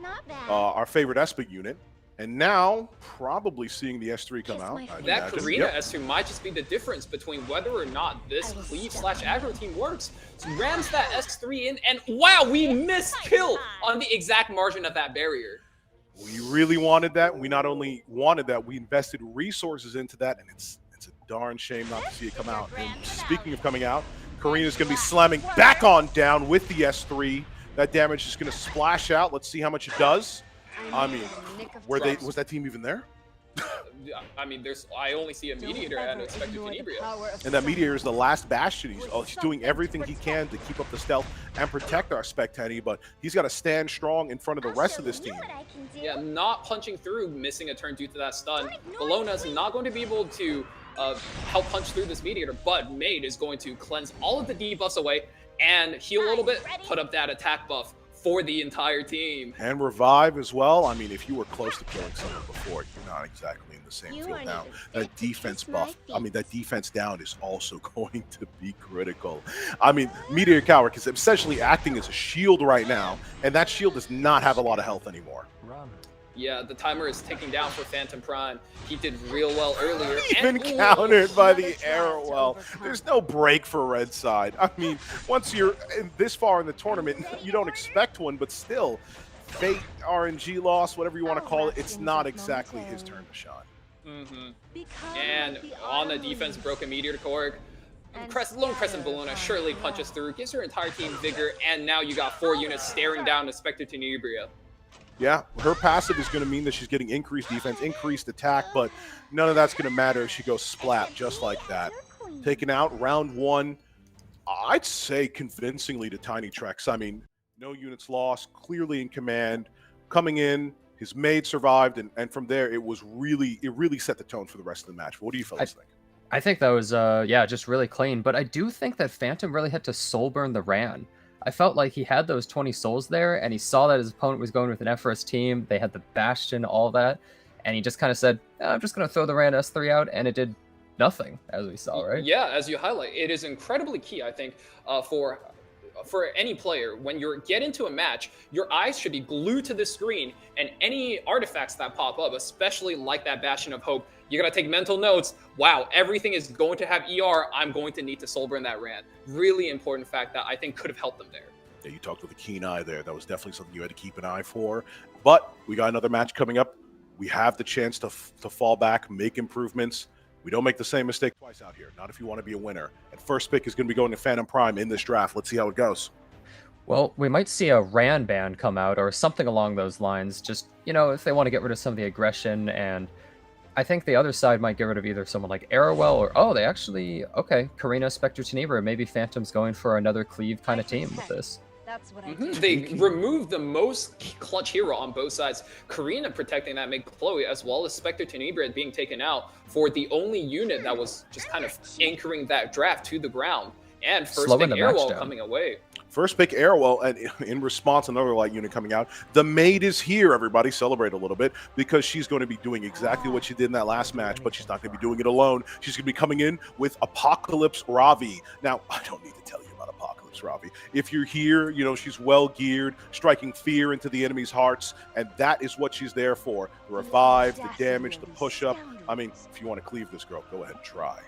our favorite Espa unit. And now, probably seeing the S3 come out.
That Karina S2 might just be the difference between whether or not this cleave/aggro team works. So rams that S3 in, and wow, we missed kill on the exact margin of that barrier.
We really wanted that. We not only wanted that, we invested resources into that, and it's a darn shame not to see it come out. And speaking of coming out, Karina's going to be slamming back on down with the S3. That damage is going to splash out. Let's see how much it does. I mean, was that team even there?
I mean, I only see a Mediator and a Spectre Tenebria.
And that Mediator is the last Bastion. He's doing everything he can to keep up the stealth and protect our Spectani, but he's got to stand strong in front of the rest of this team.
Yeah, not punching through, missing a turn due to that stun. Bellona's not going to be able to help punch through this Mediator, but Maid is going to cleanse all of the debuffs away and heal a little bit, put up that attack buff for the entire team.
And revive as well. I mean, if you were close to killing someone before, you're not exactly in the same field now. That defense buff, that defense down is also going to be critical. I mean, Meteor Coward is essentially acting as a shield right now, and that shield does not have a lot of health anymore.
Yeah, the timer is ticking down for Phantom Prime. He did real well earlier.
Even countered by the arrow. Well, there's no break for Red Side. I mean, once you're this far in the tournament, you don't expect one, but still, Fate, RNG loss, whatever you want to call it, it's not exactly his turn to shine.
And on the defense, Broken Meteor to Korg. Lone Crescent Bellona surely punches through, gives her entire team vigor, and now you got 4 units staring down to Spectre Tenebria.
Yeah, her passive is going to mean that she's getting increased defense, increased attack, but none of that's going to matter if she goes splat just like that. Taken out, round 1, I'd say convincingly to Tiny Trex. I mean, no units lost, clearly in command, coming in, his Maid survived, and from there it really set the tone for the rest of the match. What do you fellas think?
I think that was, just really clean, but I do think that Phantom really had to soul burn the Ran. I felt like he had those 20 souls there, and he saw that his opponent was going with an FRS team. They had the Bastion, all that, and he just kind of said, I'm just going to throw the Ran S3 out, and it did nothing, as we saw, right?
Yeah, as you highlight, it is incredibly key, I think, for any player. When you get into a match, your eyes should be glued to the screen, and any artifacts that pop up, especially like that Bastion of Hope, you gotta take mental notes. Wow, everything is going to have ER. I'm going to need to soul burn that Ran. Really important fact that I think could have helped them there.
Yeah, you talked with a keen eye there. That was definitely something you had to keep an eye for. But we got another match coming up. We have the chance to fall back, make improvements. We don't make the same mistake twice out here. Not if you want to be a winner. And first pick is going to be going to Phantom Prime in this draft. Let's see how it goes.
Well, we might see a Ran ban come out or something along those lines. Just, if they want to get rid of some of the aggression, and I think the other side might get rid of either someone like Arrowwell or, they actually, okay, Karina, Spectre, Tenebria. Maybe Phantom's going for another cleave kind of team with this.
That's what I do.
They removed the most clutch hero on both sides. Karina protecting that mid Chloe, as well as Spectre Tenebria being taken out for the only unit that was just kind of anchoring that draft to the ground. And first
Slowing
pick
the match
Airwell
down.
coming away.
First pick Airwell, and in response, another light unit coming out. The maid is here, everybody. Celebrate a little bit, because she's going to be doing exactly what she did in that last match, but she's not going to be doing it alone. She's going to be coming in with Apocalypse Ravi. Now, I don't need to tell you about Apocalypse Ravi. If you're here, you know, she's well geared, striking fear into the enemy's hearts, and that is what she's there for. The revive, the damage, the push-up. I mean, if you want to cleave this girl, go ahead and try.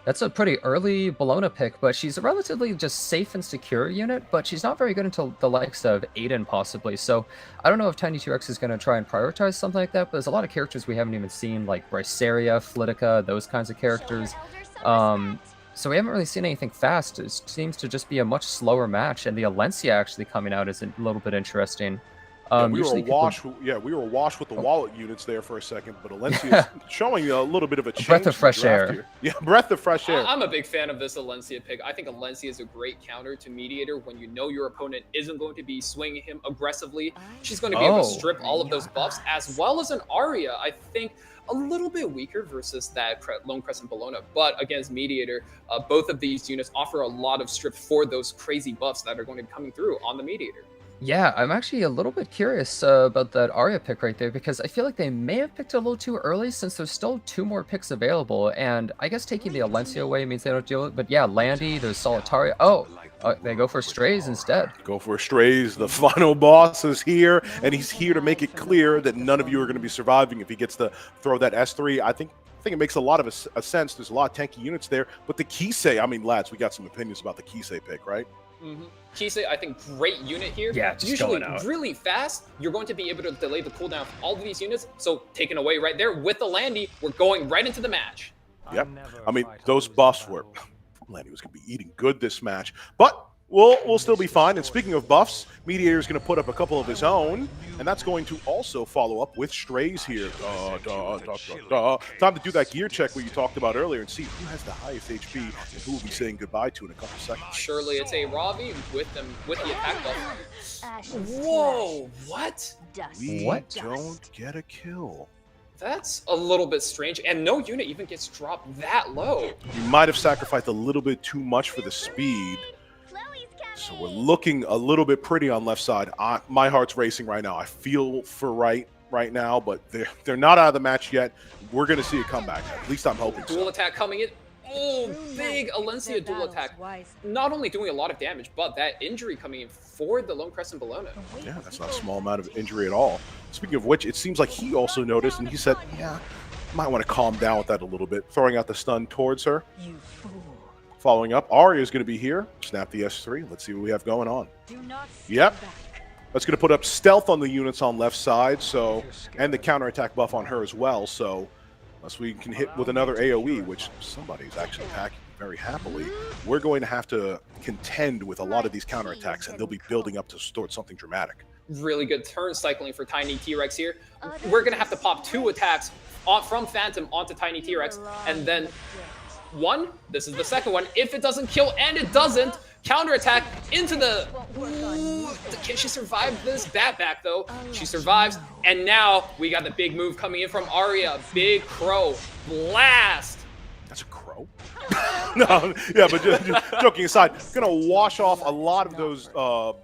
That's a pretty early Bologna pick, but she's a relatively just safe and secure unit, but she's not very good until the likes of Aiden, possibly. So I don't know if Tiny T-Rex is going to try and prioritize something like that, but there's a lot of characters we haven't even seen, like Bryceria, Flitica, those kinds of characters. So we haven't really seen anything fast. It seems to just be a much slower match, and the Alencia actually coming out is a little bit interesting.
We were awash with the wallet units there for a second, but Alencia is showing a little bit of a change.
Breath of fresh air.
Here. Yeah, breath of fresh air.
I'm a big fan of this Alencia pick. I think Alencia is a great counter to Mediator when you know your opponent isn't going to be swinging him aggressively. She's going to be able to strip all of those buffs, as well as an Arya. I think a little bit weaker versus that Lone Crescent Bologna, but against Mediator, both of these units offer a lot of strip for those crazy buffs that are going to be coming through on the Mediator.
Yeah, I'm actually a little bit curious about that Arya pick right there, because I feel like they may have picked it a little too early, since there's still 2 more picks available, and I guess taking the Alencia away means they don't deal with it. But yeah, Landy, there's Solitaria. They go for Strays instead.
Go for Strays. The final boss is here, and he's here to make it clear that none of you are going to be surviving if he gets to throw that S3. I think it makes a lot of a sense. There's a lot of tanky units there, but the Kisei, I mean, lads, we got some opinions about the Kisei pick, right?
Kisei, I think, great unit here.
Yeah, just
usually
going out.
really fast. You're going to be able to delay the cooldown of all of these units. So taken away right there with the Landy, we're going right into the match.
Yep. I mean, those buffs were... Landy was going to be eating good this match, but we'll still be fine. And speaking of buffs, Mediator is going to put up a couple of his own, and that's going to also follow up with Strays here. Time to do that gear check we talked about earlier and see who has the highest HP and who will be saying goodbye to in a couple seconds.
Surely it's a Ravi with the attack buff. Whoa, what?
We don't get a kill.
That's a little bit strange, and no unit even gets dropped that low.
You might have sacrificed a little bit too much for the speed. So we're looking a little bit pretty on left side. My heart's racing right now. I feel for right now, but they're not out of the match yet. We're going to see a comeback. At least I'm hoping so.
Dual attack coming in. Oh, big Alencia dual attack. Not only doing a lot of damage, but that injury coming in for the Lone Crescent Bologna.
Yeah, that's not a small amount of injury at all. Speaking of which, it seems like he also noticed, and he said, yeah, might want to calm down with that a little bit. Throwing out the stun towards her. You fool. Following up, Arya is going to be here. Snap the S3. Let's see what we have going on. Yep. That's going to put up stealth on the units on left side, so, and the counterattack buff on her as well. So unless we can hit with another AoE, which somebody's actually attacking very happily, we're going to have to contend with a lot of these counterattacks, and they'll be building up to start something dramatic.
Really good turn cycling for Tiny T-Rex here. We're going to have to pop 2 attacks from Phantom onto Tiny T-Rex, and then this is the second one. If it doesn't kill, and it doesn't, counterattack into the... Can she survive this? Bat back, though. She survives, and now we got the big move coming in from Arya. Big Crow. Blast!
That's a crow? No, yeah, but just joking aside, gonna wash off a lot of those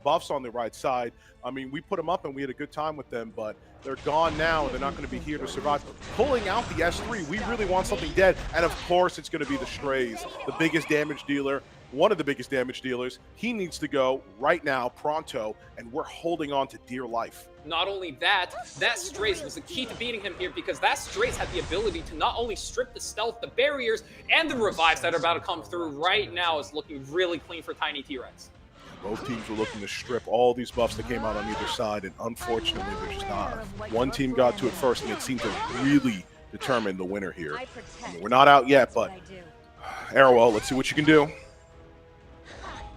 buffs on the right side. I mean, we put them up and we had a good time with them, but they're gone now and they're not going to be here to survive. Pulling out the S3, we really want something dead, and of course it's going to be the Strays, the biggest damage dealer, one of the biggest damage dealers. He needs to go right now, pronto, and we're holding on to dear life.
Not only that Strays was the key to beating him here, because that Strays had the ability to not only strip the stealth, the barriers, and the revives that are about to come through right now. Is looking really clean for Tiny T-Rex.
Both teams were looking to strip all these buffs that came out on either side, and unfortunately, there's just not. One team got to it first, and it seemed to really determine the winner here. I mean, we're not out yet, but Arrow, let's see what you can do.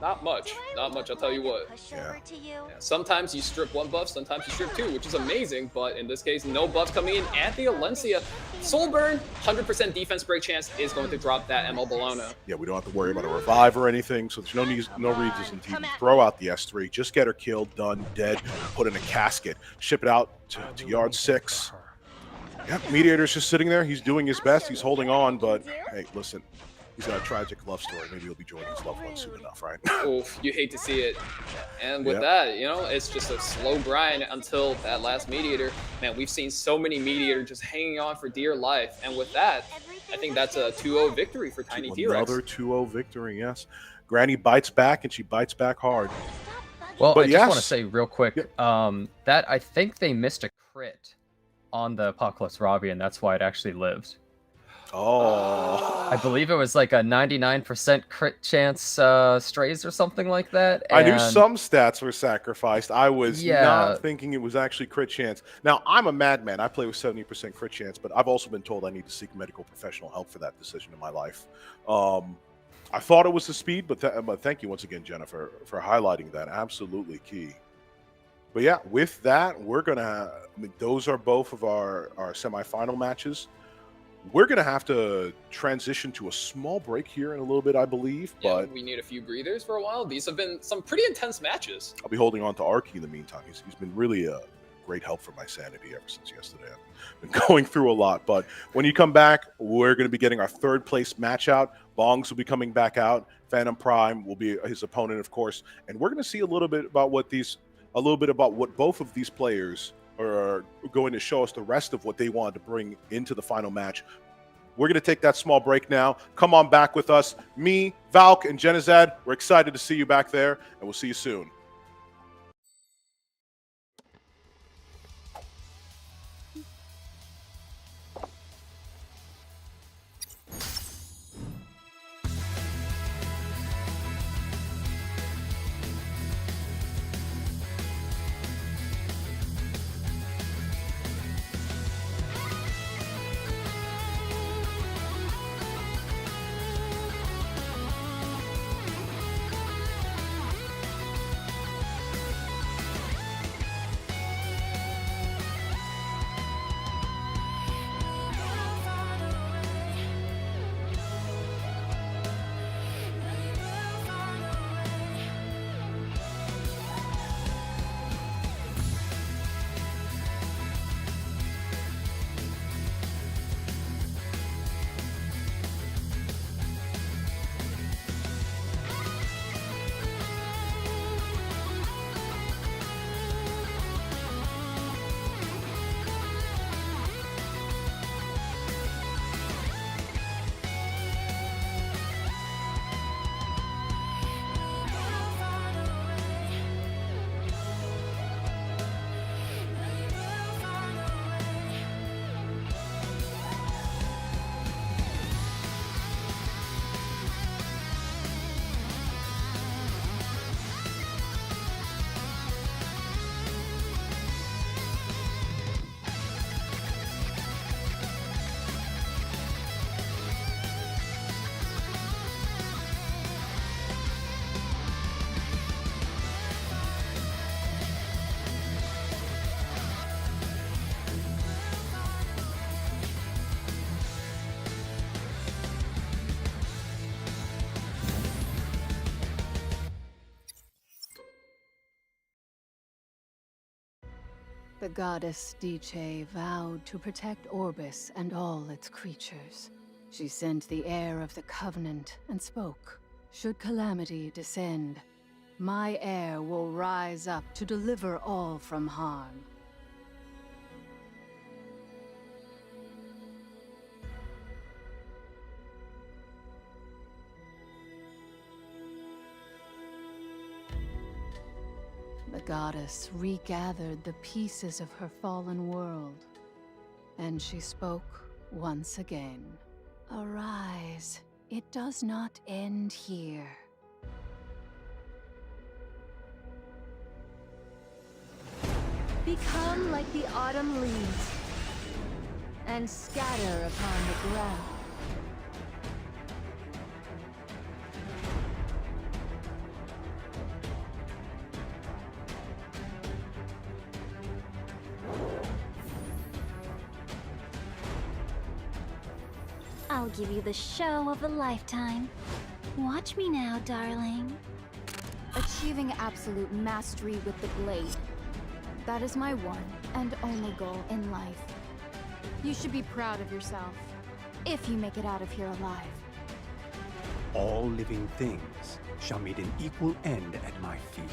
Not much. Not much, I'll tell you what.
Yeah.
Yeah, sometimes you strip one buff, sometimes you strip two, which is amazing, but in this case, no buffs coming in. At the Alencia, Soul Burn, 100% defense break chance is going to drop that ML Bologna.
Yeah, we don't have to worry about a revive or anything, so there's no reason to even throw out the S3. Just get her killed, done, dead, put in a casket, ship it out to yard 6. Yeah, Mediator's just sitting there. He's doing his best. He's holding on, but hey, listen, he's got a tragic love story. Maybe he'll be joining his loved one soon enough, right?
Oof, you hate to see it. And with that, you know, it's just a slow grind until that last Mediator. Man, we've seen so many Mediator just hanging on for dear life. And with that, I think that's a 2-0 victory for Tiny T-Rex.
Another 2-0 victory, yes. Granny bites back, and she bites back hard.
Well,
But
I just
yes.
want to say real quick that I think they missed a crit on the Apocalypse Robbie, and that's why it actually lived.
Oh.
I believe it was like a 99% crit chance strays or something like that.
I knew
and-
some stats were sacrificed. I was
Yeah.
not thinking it was actually crit chance. Now, I'm a madman. I play with 70% crit chance, but I've also been told I need to seek medical professional help for that decision in my life. I thought it was the speed, but thank you once again, Jennifer, for highlighting that. Absolutely key. But yeah, with that, we're going to, I mean, those are both of our semifinal matches. We're going to have to transition to a small break here in a little bit, I believe.
Yeah,
But
we need a few breathers for a while. These have been some pretty intense matches.
I'll be holding on to Arky in the meantime. He's been really a great help for my sanity ever since yesterday. I've been going through a lot. But when you come back, we're going to be getting our third place match out. Bongs will be coming back out. Phantom Prime will be his opponent, of course. And we're going to see a little bit about what both of these players are going to show us the rest of what they wanted to bring into the final match. We're going to take that small break now. Come on back with us. Me, Valk, and Jenazad, we're excited to see you back there, and we'll see you soon.
The goddess Diche vowed to protect Orbis and all its creatures. She sent the heir of the Covenant and spoke. Should calamity descend, my heir will rise up to deliver all from harm. The goddess regathered the pieces of her fallen world, and she spoke once again. Arise, it does not end here.
Become like the autumn leaves and scatter upon the ground.
I'll give you the show of a lifetime. Watch me now, darling.
Achieving absolute mastery with the blade. That is my one and only goal in life. You should be proud of yourself, if you make it out of here alive.
All living things shall meet an equal end at my feet.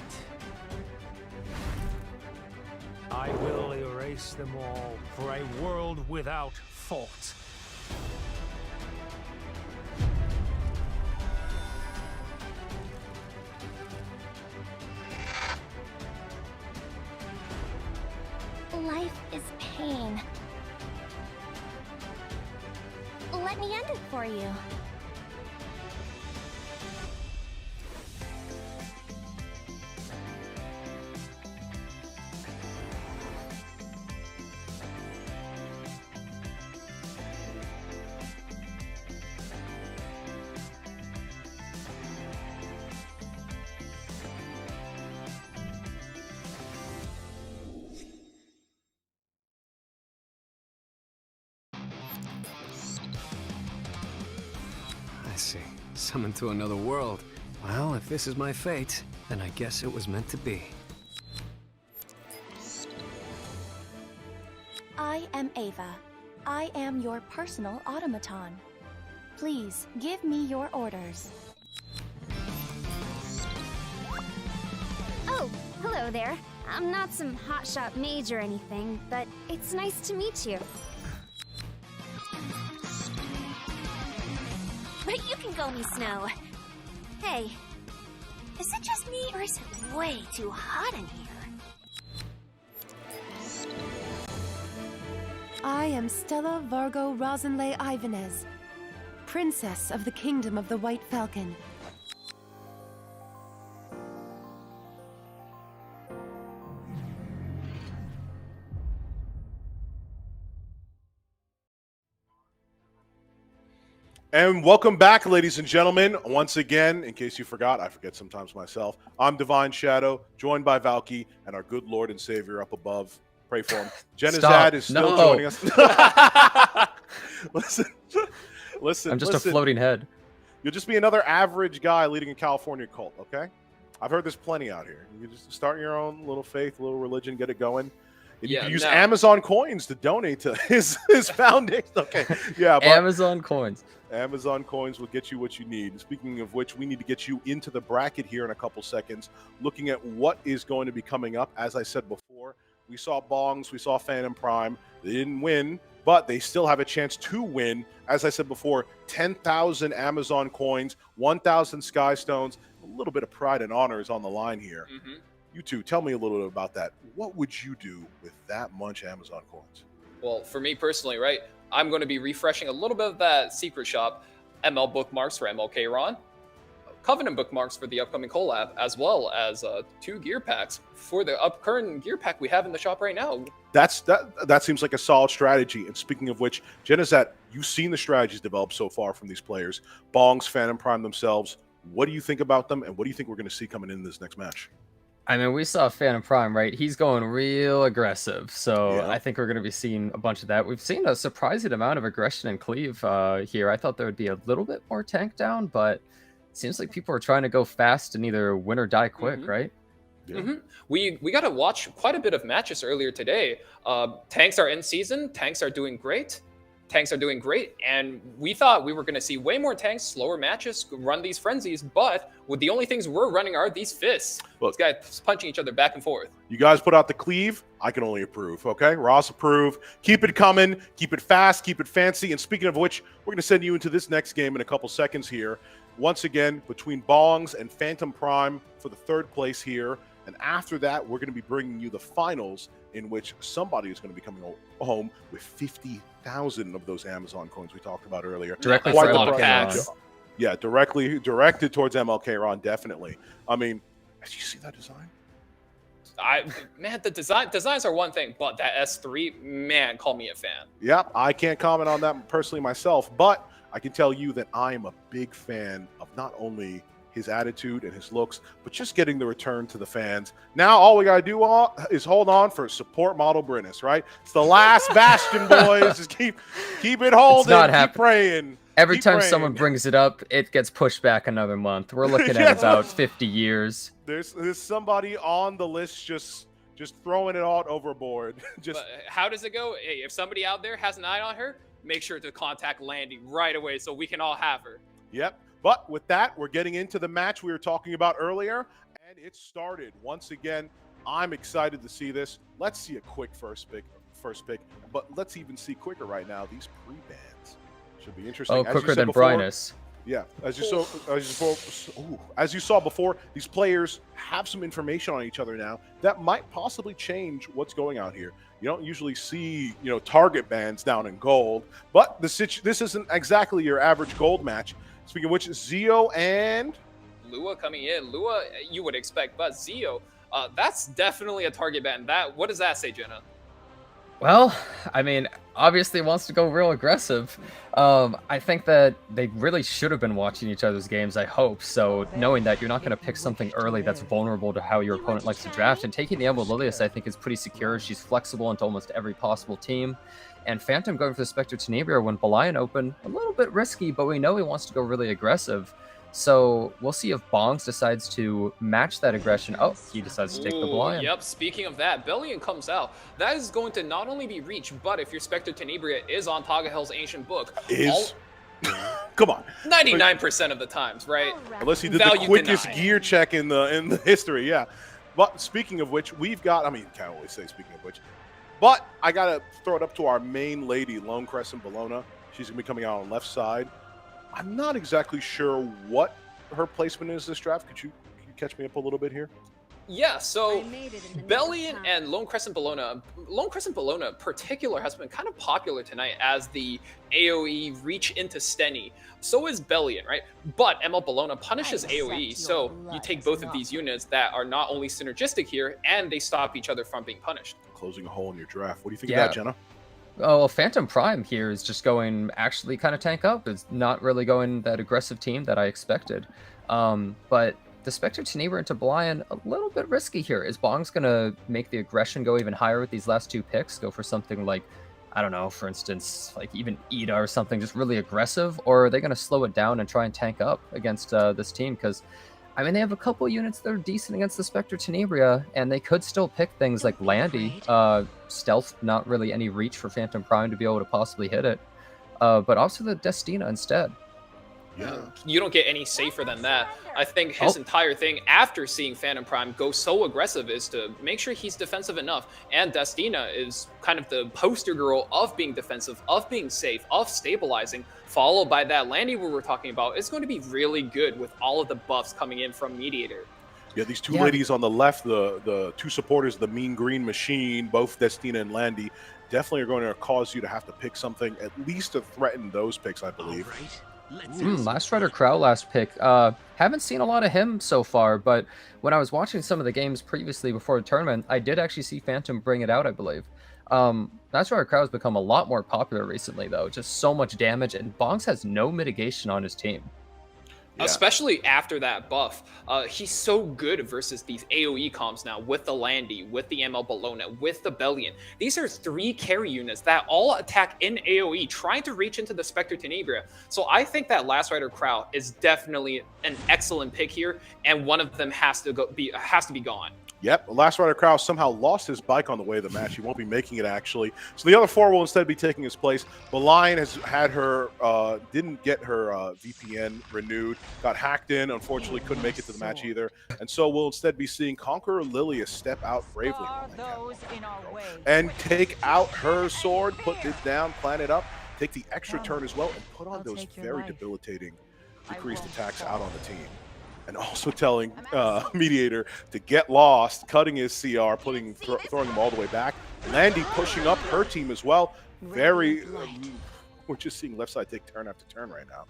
I will erase them all for a world without fault.
Life is pain. Let me end it for you.
I see. Summoned to another world. Well, if this is my fate, then I guess it was meant to be.
I am Ava. I am your personal automaton. Please, give me your orders.
Oh, hello there. I'm not some hotshot mage or anything, but it's nice to meet you.
But you can go me, Snow. Hey, is it just me or is it way too hot in here?
I am Stella Vargo Rosenley Ivanez, Princess of the Kingdom of the White Falcon.
And welcome back, ladies and gentlemen. Once again, in case you forgot, I forget sometimes myself, I'm Divine Shadow, joined by Valky and our good Lord and Savior up above. Pray for him. Jenazad is still joining us. listen.
I'm just a floating head.
You'll just be another average guy leading a California cult, okay? I've heard there's plenty out here. You can just start your own little faith, little religion, get it going. And you can use Amazon coins to donate to his foundation. Okay, yeah. But
Amazon coins.
Amazon coins will get you what you need. Speaking of which, we need to get you into the bracket here in a couple seconds, looking at what is going to be coming up. As I said before, we saw Bongs, we saw Phantom Prime. They didn't win, but they still have a chance to win. As I said before, 10,000 Amazon coins, 1,000 Sky Stones, a little bit of pride and honor is on the line here. You two, tell me a little bit about that. What would you do with that much Amazon coins?
Well, for me personally, right, I'm going to be refreshing a little bit of that secret shop, ML bookmarks for MLK Ron, Covenant bookmarks for the upcoming collab, as well as 2 gear packs for the current gear pack we have in the shop right now.
That seems like a solid strategy. And speaking of which, Jenazad, you've seen the strategies developed so far from these players. Bongs, Phantom Prime themselves. What do you think about them, and what do you think we're going to see coming in this next match?
I mean, we saw Phantom Prime, right? He's going real aggressive. So
Yeah.
I think we're going to be seeing a bunch of that. We've seen a surprising amount of aggression and cleave here. I thought there would be a little bit more tank down, but it seems like people are trying to go fast and either win or die quick, right?
Yeah.
We got to watch quite a bit of matches earlier today. Tanks are in season. Tanks are doing great. And we thought we were going to see way more tanks, slower matches, run these frenzies, but with the only things we're running are these fists.
Look,
these guys punching each other back and forth.
You guys put out the cleave. I can only approve, okay? Ross approve. Keep it coming. Keep it fast. Keep it fancy. And speaking of which, we're going to send you into this next game in a couple seconds here. Once again, between Bongs and Phantom Prime for the 3rd place here. And after that, we're going to be bringing you the finals in which somebody is going to be coming home with 50,000 of those Amazon coins we talked about earlier.
Directly
Quite
for
the
MLK
prize.
Ron.
Yeah, directed towards MLK Ron, definitely. I mean, did you see that design?
Man, the designs are one thing, but that S3, man, call me a fan.
Yeah, I can't comment on that personally myself, but I can tell you that I am a big fan of not only his attitude and his looks, but just getting the return to the fans. Now, all we got to do is hold on for support model Brennis, right? It's the last bastion, boys. Just keep it holding, keep praying.
Every
Keep
time
praying.
someone brings it up, it gets pushed back another month. We're looking at about 50 years.
There's somebody on the list just throwing it out overboard. Just
But how does it go? Hey, if somebody out there has an eye on her, make sure to contact Landy right away so we can all have her.
Yep. But with that, we're getting into the match we were talking about earlier, and it started. Once again, I'm excited to see this. Let's see a quick first pick. But let's even see quicker right now. These pre-bans should be interesting.
Oh,
As you
quicker
said
than
before,
Brynus.
Yeah, as you saw before, these players have some information on each other now that might possibly change what's going on here. You don't usually see, target bans down in gold, but this isn't exactly your average gold match. Speaking of which, Zio and
Lua coming in. Lua, you would expect, but Zio, that's definitely a target ban. What does that say, Jenna?
Well, I mean, obviously wants to go real aggressive. I think that they really should have been watching each other's games, I hope. So knowing that you're not going to pick something early that's vulnerable to how your opponent likes to draft, and taking the Emerald Lilius, I think, is pretty secure. She's flexible into almost every possible team. And Phantom going for the Spectre Tenebria when Belian open, a little bit risky, but we know he wants to go really aggressive. So we'll see if Bongs decides to match that aggression. Oh, he decides to take the Belian.
Yep, speaking of that, Belian comes out. That is going to not only be reach, but if your Spectre Tenebria is on Tagahel's Ancient Book.
Come on.
99% of the times, right?
Unless he did
Value
the quickest
denied.
gear check in the history, yeah. But speaking of which, we've got, can't always say speaking of which, but I got to throw it up to our main lady, Lone Crescent Bologna. She's going to be coming out on the left side. I'm not exactly sure what her placement is this draft. Could you catch me up a little bit here?
Yeah, so Belian and Lone Crescent Bologna in particular has been kind of popular tonight as the AoE reach into Steny. So is Belian, right? But ML Bologna punishes AoE, so you take both of these units that are not only synergistic here, and they stop each other from being punished.
Closing a hole in your draft. What do you think of that, Jenna?
Oh, well, Phantom Prime here is just going actually kind of tank up. It's not really going that aggressive team that I expected. But the Spectre Tenebria into Belian, a little bit risky here. Is Bongs going to make the aggression go even higher with these last two picks? Go for something like, I don't know, for instance, like even Ida or something, just really aggressive? Or are they going to slow it down and try and tank up against this team? Because, they have a couple units that are decent against the Spectre Tenebria, and they could still pick things like Landy. Stealth, not really any reach for Phantom Prime to be able to possibly hit it. But also the Destina instead.
Yeah.
You don't get any safer than that. I think his entire thing after seeing Phantom Prime go so aggressive is to make sure he's defensive enough. And Destina is kind of the poster girl of being defensive, of being safe, of stabilizing, followed by that Landy we were talking about. It's going to be really good with all of the buffs coming in from Mediator.
Yeah, these two ladies on the left, the two supporters, the Mean Green Machine, both Destina and Landy, definitely are going to cause you to have to pick something, at least to threaten those picks, I believe.
Last Rider Crow last pick. Haven't seen a lot of him so far, but when I was watching some of the games previously before the tournament, I did actually see Phantom bring it out, I believe. Last Rider Crow has become a lot more popular recently, though. Just so much damage, and Bongs has no mitigation on his team.
Yeah. Especially after that buff. He's so good versus these AoE comps now with the Landy, with the ML Bologna, with the Belian. These are 3 carry units that all attack in AoE, trying to reach into the Spectre Tenebria. So I think that Last Rider Crow is definitely an excellent pick here, and one of them has to be gone.
Yep, Last Rider Krause somehow lost his bike on the way of the match. He won't be making it, actually. So the other 4 will instead be taking his place. Belian has had her, didn't get her VPN renewed, got hacked in, unfortunately couldn't make it to the match either. And so we'll instead be seeing Conqueror Lilius step out bravely and take out her sword, put it down, plant it up, take the extra turn as well, and put on those very debilitating decreased attacks out on the team. And also telling Mediator to get lost, cutting his CR, throwing him all the way back. Landy pushing up her team as well. Very, we're just seeing left side take turn after turn right now.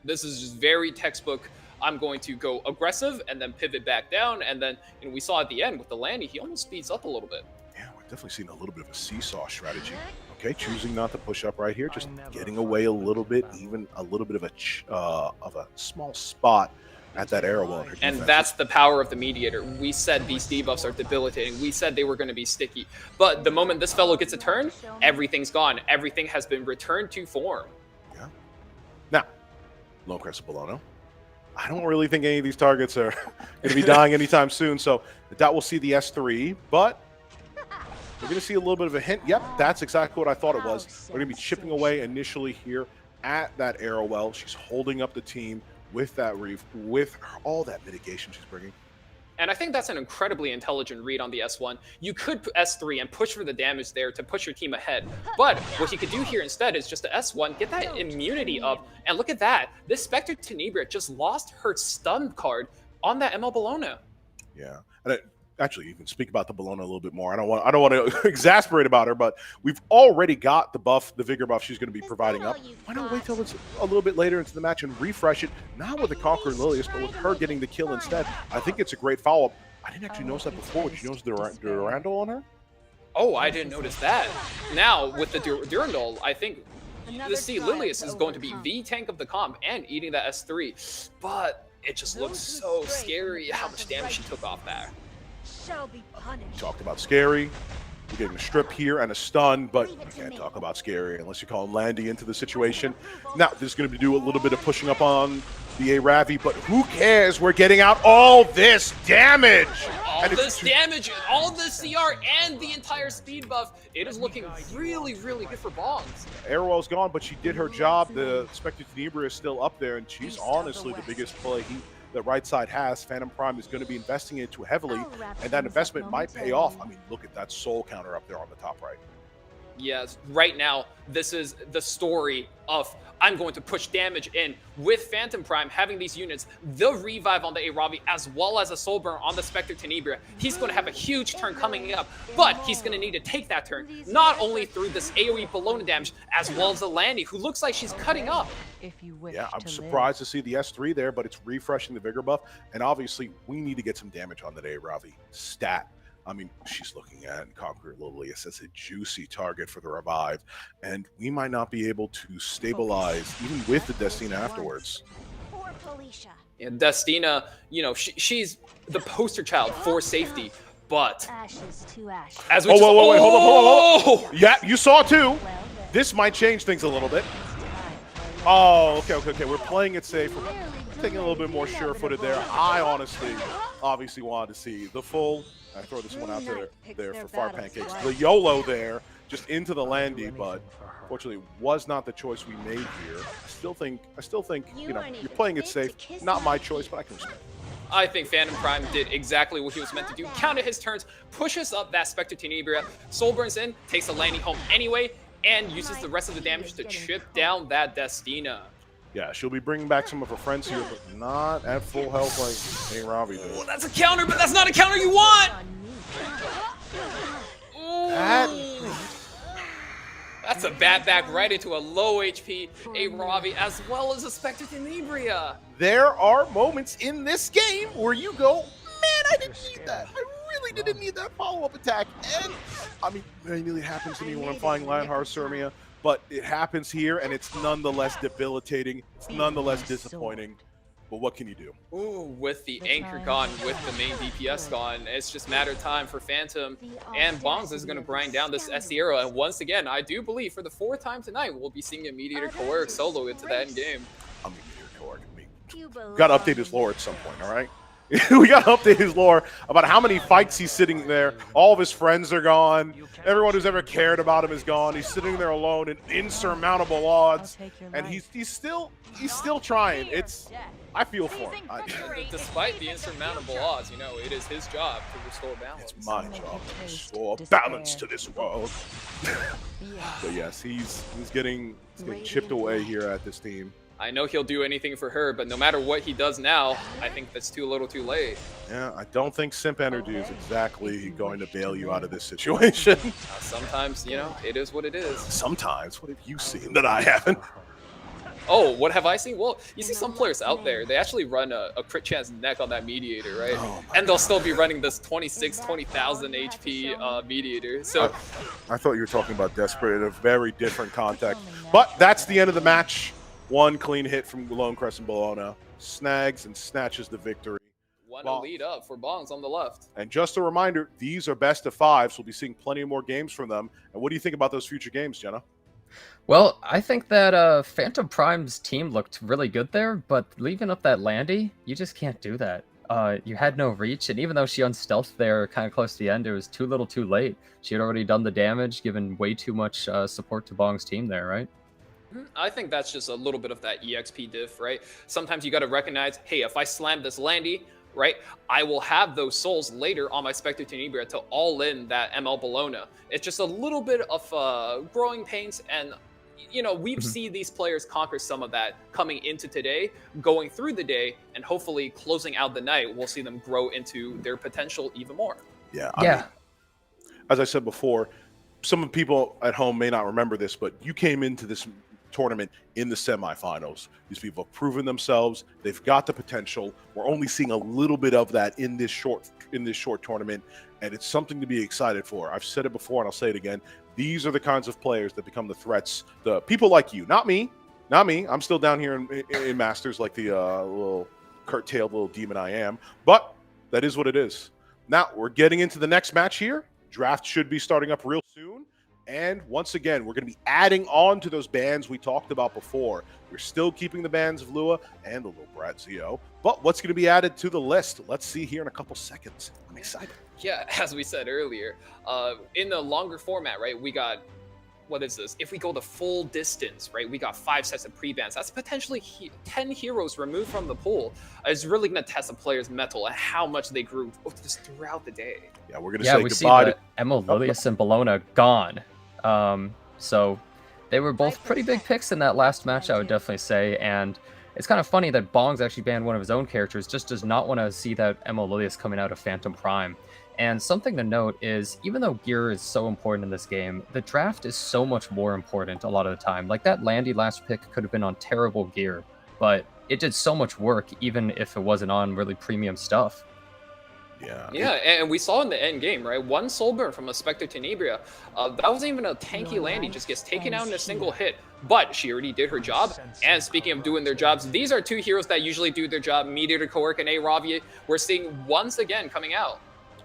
This is just very textbook. I'm going to go aggressive and then pivot back down. And then we saw at the end with the Landy, he almost speeds up a little bit.
Yeah, we're definitely seeing a little bit of a seesaw strategy. Okay, choosing not to push up right here, just getting away a little bit, even a little bit of a small spot at that arrow on her defense.
And that's the power of the Mediator. We said these debuffs are debilitating. We said they were going to be sticky. But the moment this fellow gets a turn, everything's gone. Everything has been returned to form.
Yeah. Now, Lone Crest Bologna. I don't really think any of these targets are going to be dying anytime soon, so that will see the S3, but we're going to see a little bit of a hint. Yep, that's exactly what I thought it was. We're going to be chipping away initially here at that arrow well. She's holding up the team with that reef, with all that mitigation she's bringing.
And I think that's an incredibly intelligent read on the S1. You could S3 and push for the damage there to push your team ahead. But what he could do here instead is just the S1, get that immunity up. And look at that. This Spectre Tenebria just lost her stun card on that ML Bologna.
Yeah. And actually, you can speak about the Bologna a little bit more. I don't want to exasperate about her, but we've already got the buff, the vigor buff she's going to be providing up. Why not wait till it's a little bit later into the match and refresh it? Not with the Conqueror Lilius, but with her getting the kill instead. I think it's a great follow-up. I didn't actually notice that before. Did you notice the Durandal on her?
Oh, I didn't notice that. Now, with the Durandal, I think the Lilius is going to be the tank of the comp and eating that S3. But it just looks so scary how much damage she took off there.
Shall be punished.
Talked about scary. We're getting a strip here and a stun, but you can't talk about scary unless you call Landy into the situation. Now, this is going to do a little bit of pushing up on the Aravi, but who cares? We're getting out all this damage.
All this damage, all this CR, and the entire speed buff. It is looking really, really good for bongs.
Arrowell's gone, but she did her job. The Spectre Tenebria is still up there, and she's honestly the biggest play the right side has. Phantom Prime is going to be investing into heavily, and that investment might pay off. I mean, look at that soul counter up there on the top right.
Yes, right now, this is the story of I'm going to push damage in with Phantom Prime having these units, the revive on the Aravi, as well as a soul burn on the Spectre Tenebria. He's going to have a huge turn coming up, but he's going to need to take that turn, not only through this AoE Bologna damage, as well as the Landy, who looks like she's cutting up.
Yeah, I'm surprised to see the S3 there, but it's refreshing the vigor buff, and obviously we need to get some damage on that Aravi stat. I mean, she's looking at Conqueror Lilius as a juicy target for the revive, and we might not be able to stabilize even with the Destina afterwards.
And Destina, you know, she's the poster child for safety, but as we
hold on. Yeah, you saw too. This might change things a little bit. Oh, okay. We're playing it safe. We're taking a little bit more sure-footed there. I obviously wanted to see the full. I throw this one out there for Fire Pancakes. The YOLO there, just into the Landy, but fortunately was not the choice we made here. I still think, you know, you're playing it safe. Not my choice, but I can respect it.
I think Phantom Prime did exactly what he was meant to do. Counted his turns, pushes up that Spectre Tenebria, soul burns in, takes the Landy home anyway, and uses the rest of the damage to chip down that Destina.
Yeah, she'll be bringing back some of her friends here, but not at full health like Ravi did.
Oh, that's a counter, but that's not a counter you want! That's a bat back right into a low HP Ravi, as well as a Spectre Tenebria.
There are moments in this game where you go, man, I didn't need that. I really didn't need that follow-up attack. And, I mean, it happens to me when I'm playing Lionheart Sirmia. But it happens here, and it's nonetheless debilitating. It's nonetheless disappointing. But what can you do?
Ooh, with the anchor gone, with the main DPS gone, it's just a matter of time for Phantom. And bongs is going to grind down this Sierra. And once again, I do believe for the 4th time tonight, we'll be seeing a Mediator Coerc solo into that end game.
I mean, Mediator Coerc. Got to update his lore at some point, all right? We got to update his lore about how many fights he's sitting there. All of his friends are gone. Everyone who's ever cared about him is gone. He's sitting there alone in insurmountable odds, and he's still trying. I feel for him.
Despite the insurmountable odds, you know, it is his job to restore balance.
It's my job to restore balance to this world. But yes, he's getting chipped away here at this team.
I know he'll do anything for her, but no matter what he does now, I think that's too little too late.
Yeah, I don't think Simp Energy is exactly going to bail you out of this situation.
Sometimes, you know, it is what it is.
Sometimes. What have you seen that I haven't?
Oh, what have I seen? Well, you see some players out there, they actually run a crit chance neck on that Mediator, right?
Oh
and they'll still be running this 20,000 HP Mediator. So
I thought you were talking about Desperate in a very different context. But that's the end of the match. One clean hit from Lone Crest and Bologna. Snags and snatches the victory.
One to lead up for bongs on the left.
And just a reminder, these are best of 5s. We'll be seeing plenty more games from them. And what do you think about those future games, Jenna?
Well, I think that Phantom Prime's team looked really good there, but leaving up that Landy, you just can't do that. You had no reach, and even though she unstealthed there kind of close to the end, it was too little too late. She had already done the damage, given way too much support to Bong's team there, right?
I think that's just a little bit of that EXP diff, right? Sometimes you got to recognize, hey, if I slam this Landy, right, I will have those souls later on my Spectre Tenebria to all in that ML Bologna. It's just a little bit of growing pains, and you know, we've seen these players conquer some of that coming into today, going through the day, and hopefully closing out the night, we'll see them grow into their potential even more.
Yeah. I mean, as I said before, some of the people at home may not remember this, but you came into this tournament in the semifinals. These people have proven themselves. They've got the potential. We're only seeing a little bit of that in this short tournament, and it's something to be excited for. I've said it before, and I'll say it again. These are the kinds of players that become the threats. The people like you, not me. I'm still down here in Masters like the little curtailed little demon I am. But that is what it is. Now we're getting into the next match here. Draft should be starting up real soon. And once again, we're going to be adding on to those bans we talked about before. We're still keeping the bans of Lua and the little brat Zio. But what's going to be added to the list? Let's see here in a couple seconds. I'm excited.
Yeah, as we said earlier, in the longer format, right, we got, what is this? If we go the full distance, right, we got 5 sets of pre-bans. That's potentially 10 heroes removed from the pool. It's really going to test a player's mettle and how much they grew just throughout the day.
Yeah, we're going to say goodbye to
Emma Lilius and Bologna gone. So they were both pretty big picks in that last match, I would definitely say. And it's kind of funny that Bongs actually banned one of his own characters, just does not want to see that Emma Lilius coming out of Phantom Prime. And something to note is, even though gear is so important in this game, the draft is so much more important a lot of the time. Like that Landy last pick could have been on terrible gear, but it did so much work, even if it wasn't on really premium stuff.
Yeah, and we saw in the end game, right? One soul burn from a Spectre Tenebria. That wasn't even a tanky Landy, just gets taken out in a single hit. But she already did her job. And speaking of doing their jobs, these are 2 heroes that usually do their job. Meteor, Kork, and Aravia, we're seeing once again coming out.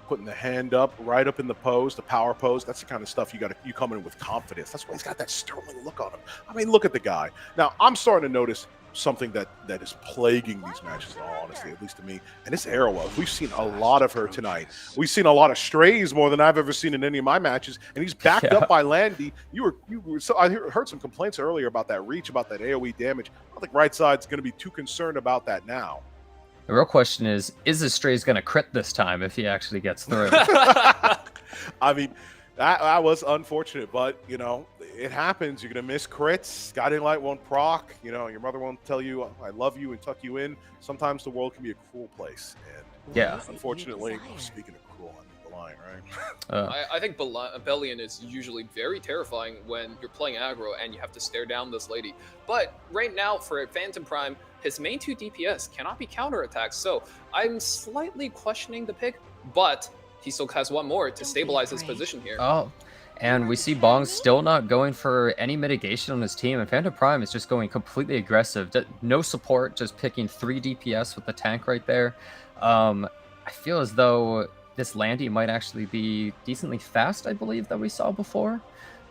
Putting the hand up, right up in the pose, the power pose. That's the kind of stuff you come in with confidence. That's why he's got that sterling look on him. I mean, look at the guy. Now, I'm starting to notice something that is plaguing these matches, in all honesty, at least to me, and it's Arrowa. We've seen a lot of her tonight. We've seen a lot of strays, more than I've ever seen in any of my matches, and he's backed up by Landy. I heard some complaints earlier about that reach, about that AoE damage. I don't think Right Side's going to be too concerned about that now.
The real question is the Strays going to crit this time if he actually gets through?
I mean, that was unfortunate, but, you know, it happens. You're going to miss crits. Guiding Light won't proc. You know, your mother won't tell you, I love you, and tuck you in. Sometimes the world can be a cruel place. And
yeah,
unfortunately, speaking of cruel, I'm the line, right?
I think Bellion is usually very terrifying when you're playing aggro and you have to stare down this lady. But right now, for Phantom Prime, his main 2 DPS cannot be counterattacked. So I'm slightly questioning the pick, but he still has one more to stabilize his position here.
Oh, and we see Bong still not going for any mitigation on his team, and Phantom Prime is just going completely aggressive. No support, just picking 3 DPS with the tank right there. I feel as though this Landy might actually be decently fast, I believe, that we saw before,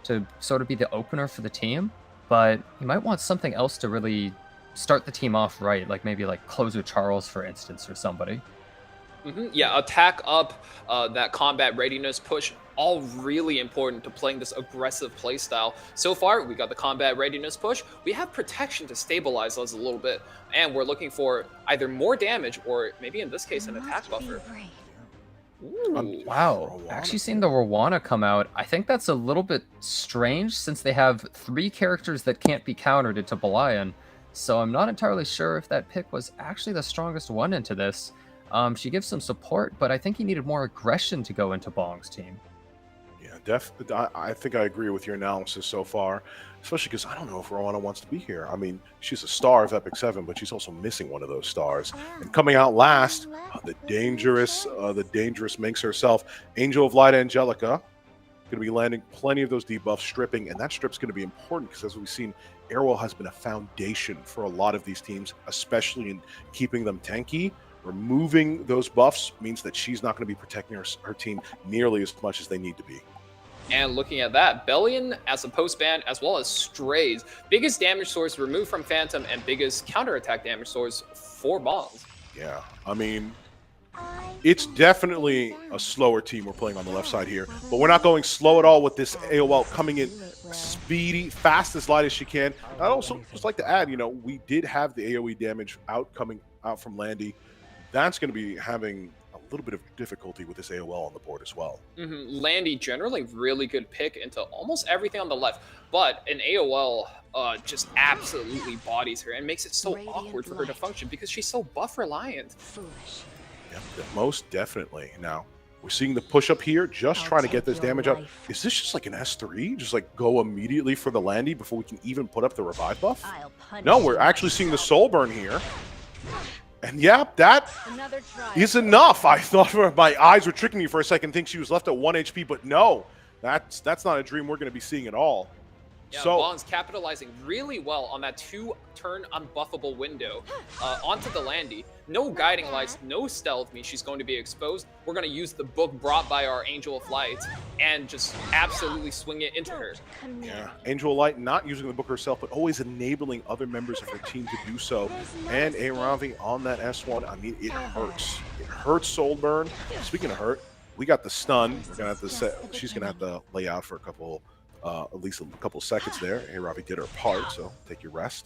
to sort of be the opener for the team. But you might want something else to really start the team off right, like maybe like Closer Charles, for instance, or somebody.
Yeah, attack up, that combat readiness push, all really important to playing this aggressive playstyle. So far, we got the combat readiness push. We have protection to stabilize us a little bit, and we're looking for either more damage or maybe in this case an attack buffer.
Ooh, wow, actually seeing the Rwana come out, I think that's a little bit strange since they have 3 characters that can't be countered into Belian. So I'm not entirely sure if that pick was actually the strongest one into this. She gives some support, but I think he needed more aggression to go into Bong's team.
Yeah, I think I agree with your analysis so far, especially because I don't know if Rwana wants to be here. I mean, she's a star of Epic 7, but she's also missing one of those stars. And coming out last, the dangerous Minx herself, Angel of Light Angelica, going to be landing plenty of those debuffs, stripping, and that strip's going to be important because, as we've seen, Arrow has been a foundation for a lot of these teams, especially in keeping them tanky. Removing those buffs means that she's not going to be protecting her team nearly as much as they need to be.
And looking at that, Bellion as a post-ban, as well as Strays. Biggest damage source removed from Phantom and biggest counterattack damage source for bongs.
Yeah, I mean, it's definitely a slower team we're playing on the left side here, but we're not going slow at all with this AOL coming in speedy, fast as light as she can. I'd also just like to add, you know, we did have the AoE damage coming out from Landy. That's going to be having a little bit of difficulty with this AOL on the board as well.
Landy, generally really good pick into almost everything on the left, but an AOL just absolutely bodies her and makes it so awkward for her to function because she's so buff reliant.
Yeah, most definitely. Now, we're seeing the push up here, just trying to get this damage up. Is this just like an S3? Just like go immediately for the Landy before we can even put up the revive buff? No, we're actually seeing the soul burn here. And yeah, that is enough. I thought my eyes were tricking me for a second, think she was left at 1 HP, but no, that's not a dream we're going to be seeing at all.
Yeah,
so
bongs capitalizing really well on that 2-turn unbuffable window onto the Landy. No guiding lights, no stealth means she's going to be exposed. We're going to use the book brought by our Angel of Light and just absolutely swing it into her.
Yeah, Angel of Light not using the book herself, but always enabling other members of her team to do so. And A Ravi on that S1, I mean, it hurts. It hurts soul burn. Speaking of hurt, we got the stun. We're gonna have to she's going to have to lay out for a couple at least a couple seconds there. Hey, Ravi did her part, so take your rest.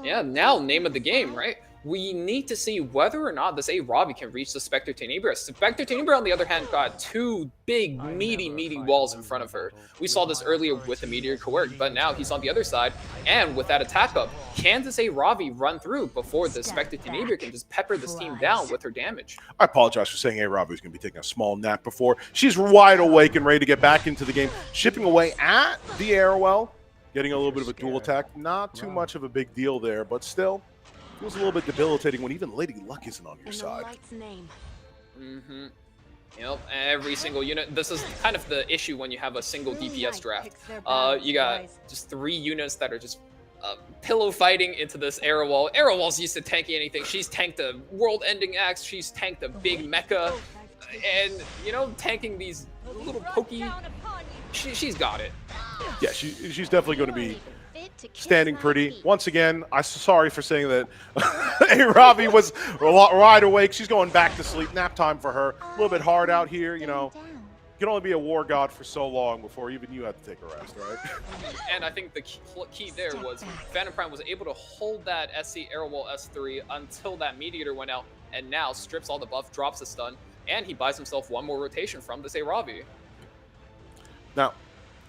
Yeah, now name of the game, right? We need to see whether or not this A-Ravi can reach the Spectre Tenebria. Spectre Tenebria, on the other hand, got two big, meaty walls in front of her. We saw this earlier with the Meteor Coerc, but now he's on the other side, and with that attack up, can this A-Ravi run through before the Spectre Tenebria can just pepper this team down with her damage?
I apologize for saying A-Ravi was going to be taking a small nap before. She's wide awake and ready to get back into the game. Shipping away at the Arrowell, getting a little bit of a dual attack. Not too much of a big deal there, but still, feels a little bit debilitating when even Lady Luck isn't on your side.
Yep, every single unit. This is kind of the issue when you have a single DPS draft. You got just 3 units that are just pillow fighting into this Arrowwall. Arrowwall's used to tanking anything. She's tanked a world-ending axe. She's tanked a big mecha. And, you know, tanking these little pokey... She's got it.
Yeah, she's definitely going to be standing pretty. Once again, I'm sorry for saying that A-Ravi was wide awake. She's going back to sleep. Nap time for her. A little bit hard out here, you know. You can only be a war god for so long before even you have to take a rest, right?
And I think the key there was Phantom Prime was able to hold that SC Arrowwall S3 until that Meteor went out, and now strips all the buff, drops the stun, and he buys himself one more rotation from this A-Ravi.
Now,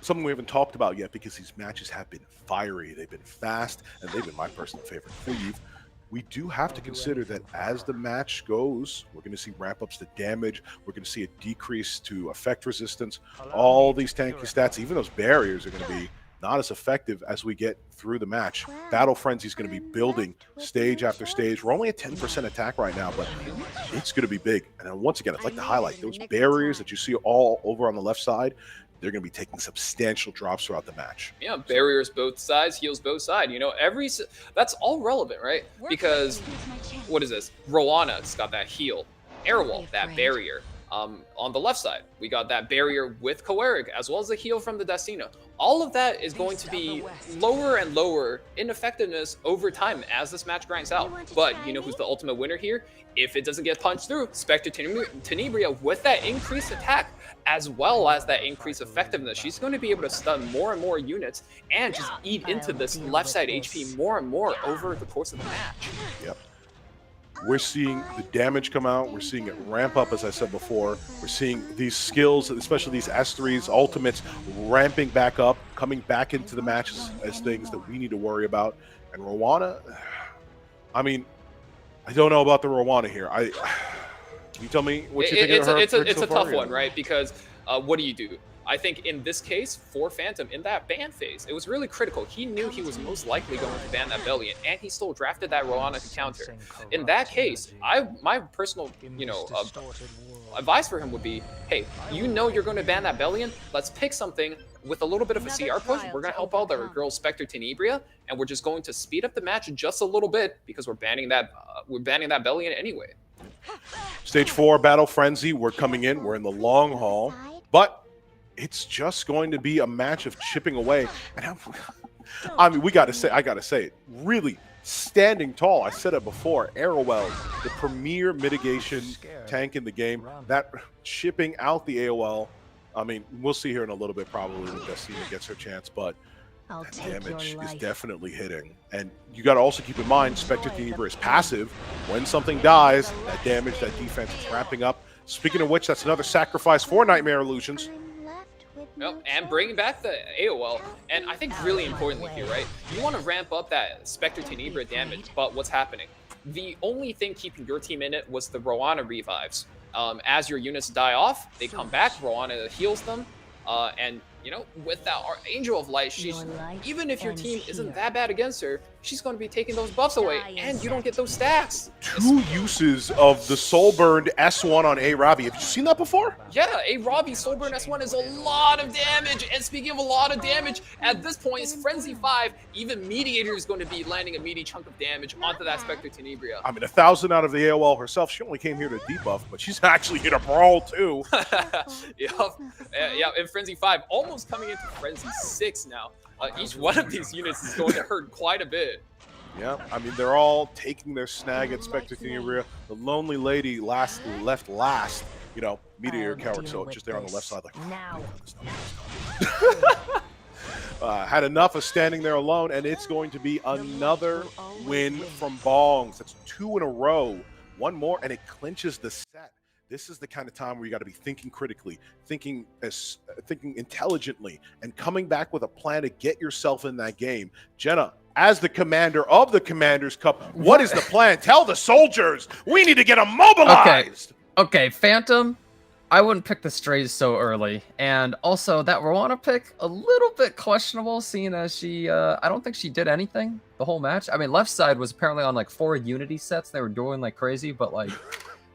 something we haven't talked about yet, because these matches have been fiery, they've been fast, and they've been my personal favorite. We do have to consider that as the match goes, we're going to see ramp-ups to damage, we're going to see a decrease to effect resistance. All these tanky stats, even those barriers, are going to be not as effective as we get through the match. Battle Frenzy is going to be building stage after stage. We're only at 10% attack right now, but it's going to be big. And then once again, I'd like to highlight those barriers that you see all over on the left side. They're going to be taking substantial drops throughout the match.
Yeah, barriers both sides, heals both sides. You know, that's all relevant, right? Because, what is this? Roana's got that heal. Arrowwall, that barrier. On the left side, we got that barrier with Coeric, as well as the heal from the Destina. All of that is going to be lower and lower in effectiveness over time as this match grinds out. But you know who's the ultimate winner here? If it doesn't get punched through, Spectre Tenebria with that increased attack, as well as that increased effectiveness, she's going to be able to stun more and more units and just eat into this left side HP more and more over the course of the match.
Yep. We're seeing the damage come out. We're seeing it ramp up, as I said before. We're seeing these skills, especially these S3s, ultimates, ramping back up, coming back into the matches as things that we need to worry about. And Roana, I mean, I don't know about the Roana here. You tell me what you think of her.
It's a tough one, right? Because what do? I think in this case, for Phantom, in that ban phase, it was really critical. He knew he was most likely going to ban that Bellion, and he still drafted that Roana to counter. In that case, my personal, advice for him would be, hey, you know you're going to ban that Bellion. Let's pick something with a little bit of a CR push. We're going to help out our girl Spectre Tenebria, and we're just going to speed up the match just a little bit because we're banning that Bellion anyway.
Stage 4, Battle Frenzy. We're coming in. We're in the long haul, but it's just going to be a match of chipping away. And I mean, I gotta say it, really standing tall. I said it before, Arrowell, the premier mitigation tank in the game, that chipping out the AOL. I mean, we'll see here in a little bit probably when Destiny gets her chance, but that damage is definitely hitting. And you got to also keep in mind, Spectre Tenebra is passive. When something dies, that damage, that defense is ramping up. Speaking of which, that's another sacrifice for Nightmare Illusions.
Yep, and bringing back the AOL, and I think really importantly here, right? You want to ramp up that Spectre Tenebra damage, but what's happening? The only thing keeping your team in it was the Roana revives. As your units die off, they come back, Roana heals them, and you know, with that Angel of Light, she's, even if your team isn't that bad against her, she's going to be taking those buffs away, and you don't get those stacks.
2 uses of the Soul Burned S1 on A. Robbie. Have you seen that before?
Yeah, A. Robbie Soul Burn S1 is a lot of damage, and speaking of a lot of damage, at this point, it's Frenzy 5, even Mediator is going to be landing a meaty chunk of damage onto that Spectre Tenebria.
I mean, 1,000 out of the AOL herself. She only came here to debuff, but she's actually hit a brawl too.
Yeah, and Frenzy 5 almost coming into Frenzy 6 now. Each one of these units is going to hurt quite a bit.
Yeah, I mean, they're all taking their snag at Spectre Tenebria. The Lonely Lady left last, you know, Meteor Coward, so just there on the left side, like, had enough of standing there alone, and it's going to be another win from Bongs. That's 2 in a row. One more, and it clinches the set. This is the kind of time where you got to be thinking critically, thinking intelligently, and coming back with a plan to get yourself in that game. Jenna, as the commander of the Commander's Cup, what is the plan? Tell the soldiers we need to get them mobilized.
Okay, Phantom, I wouldn't pick the Strays so early, and also that Roana pick a little bit questionable, seeing as she, I don't think she did anything the whole match. I mean, left side was apparently on like 4 Unity sets. They were doing like crazy, but like.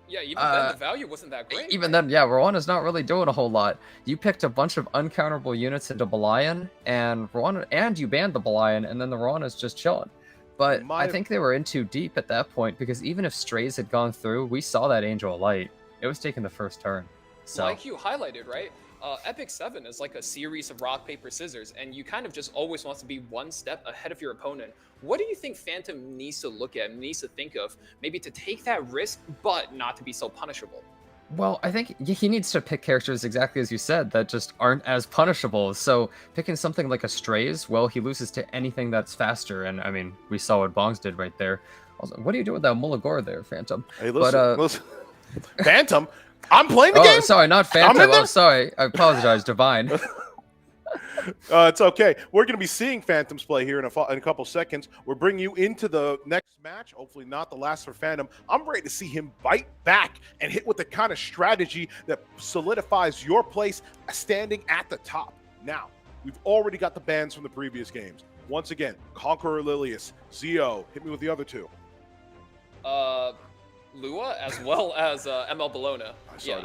Yeah, even then the value wasn't that great.
Even then, yeah, Roana's not really doing a whole lot. You picked a bunch of uncounterable units into Belian, and you banned the Belian, and then the Roana's just chilling. But I think they were in too deep at that point, because even if Strays had gone through, we saw that Angel of Light. It was taking the first turn. So.
Like you highlighted, right? Epic 7 is like a series of rock, paper, scissors, and you kind of just always want to be one step ahead of your opponent. What do you think Phantom needs to look at, needs to think of, maybe to take that risk, but not to be so punishable?
Well, I think he needs to pick characters exactly as you said that just aren't as punishable. So picking something like a Strays, well, he loses to anything that's faster, and I mean, we saw what Bongs did right there. Also, what do you do with that Mulligore there, Phantom?
Hey, listen. Phantom? I'm playing the game?
Oh, sorry, not Phantom. Oh, sorry. I apologize, Divine.
It's okay. We're going to be seeing Phantoms play here in a couple seconds. We're bringing you into the next match, hopefully not the last for Phantom. I'm ready to see him bite back and hit with the kind of strategy that solidifies your place standing at the top. Now, we've already got the bans from the previous games. Once again, Conqueror Lilius, Zio, hit me with the other 2.
Lua, as well as ML Bologna.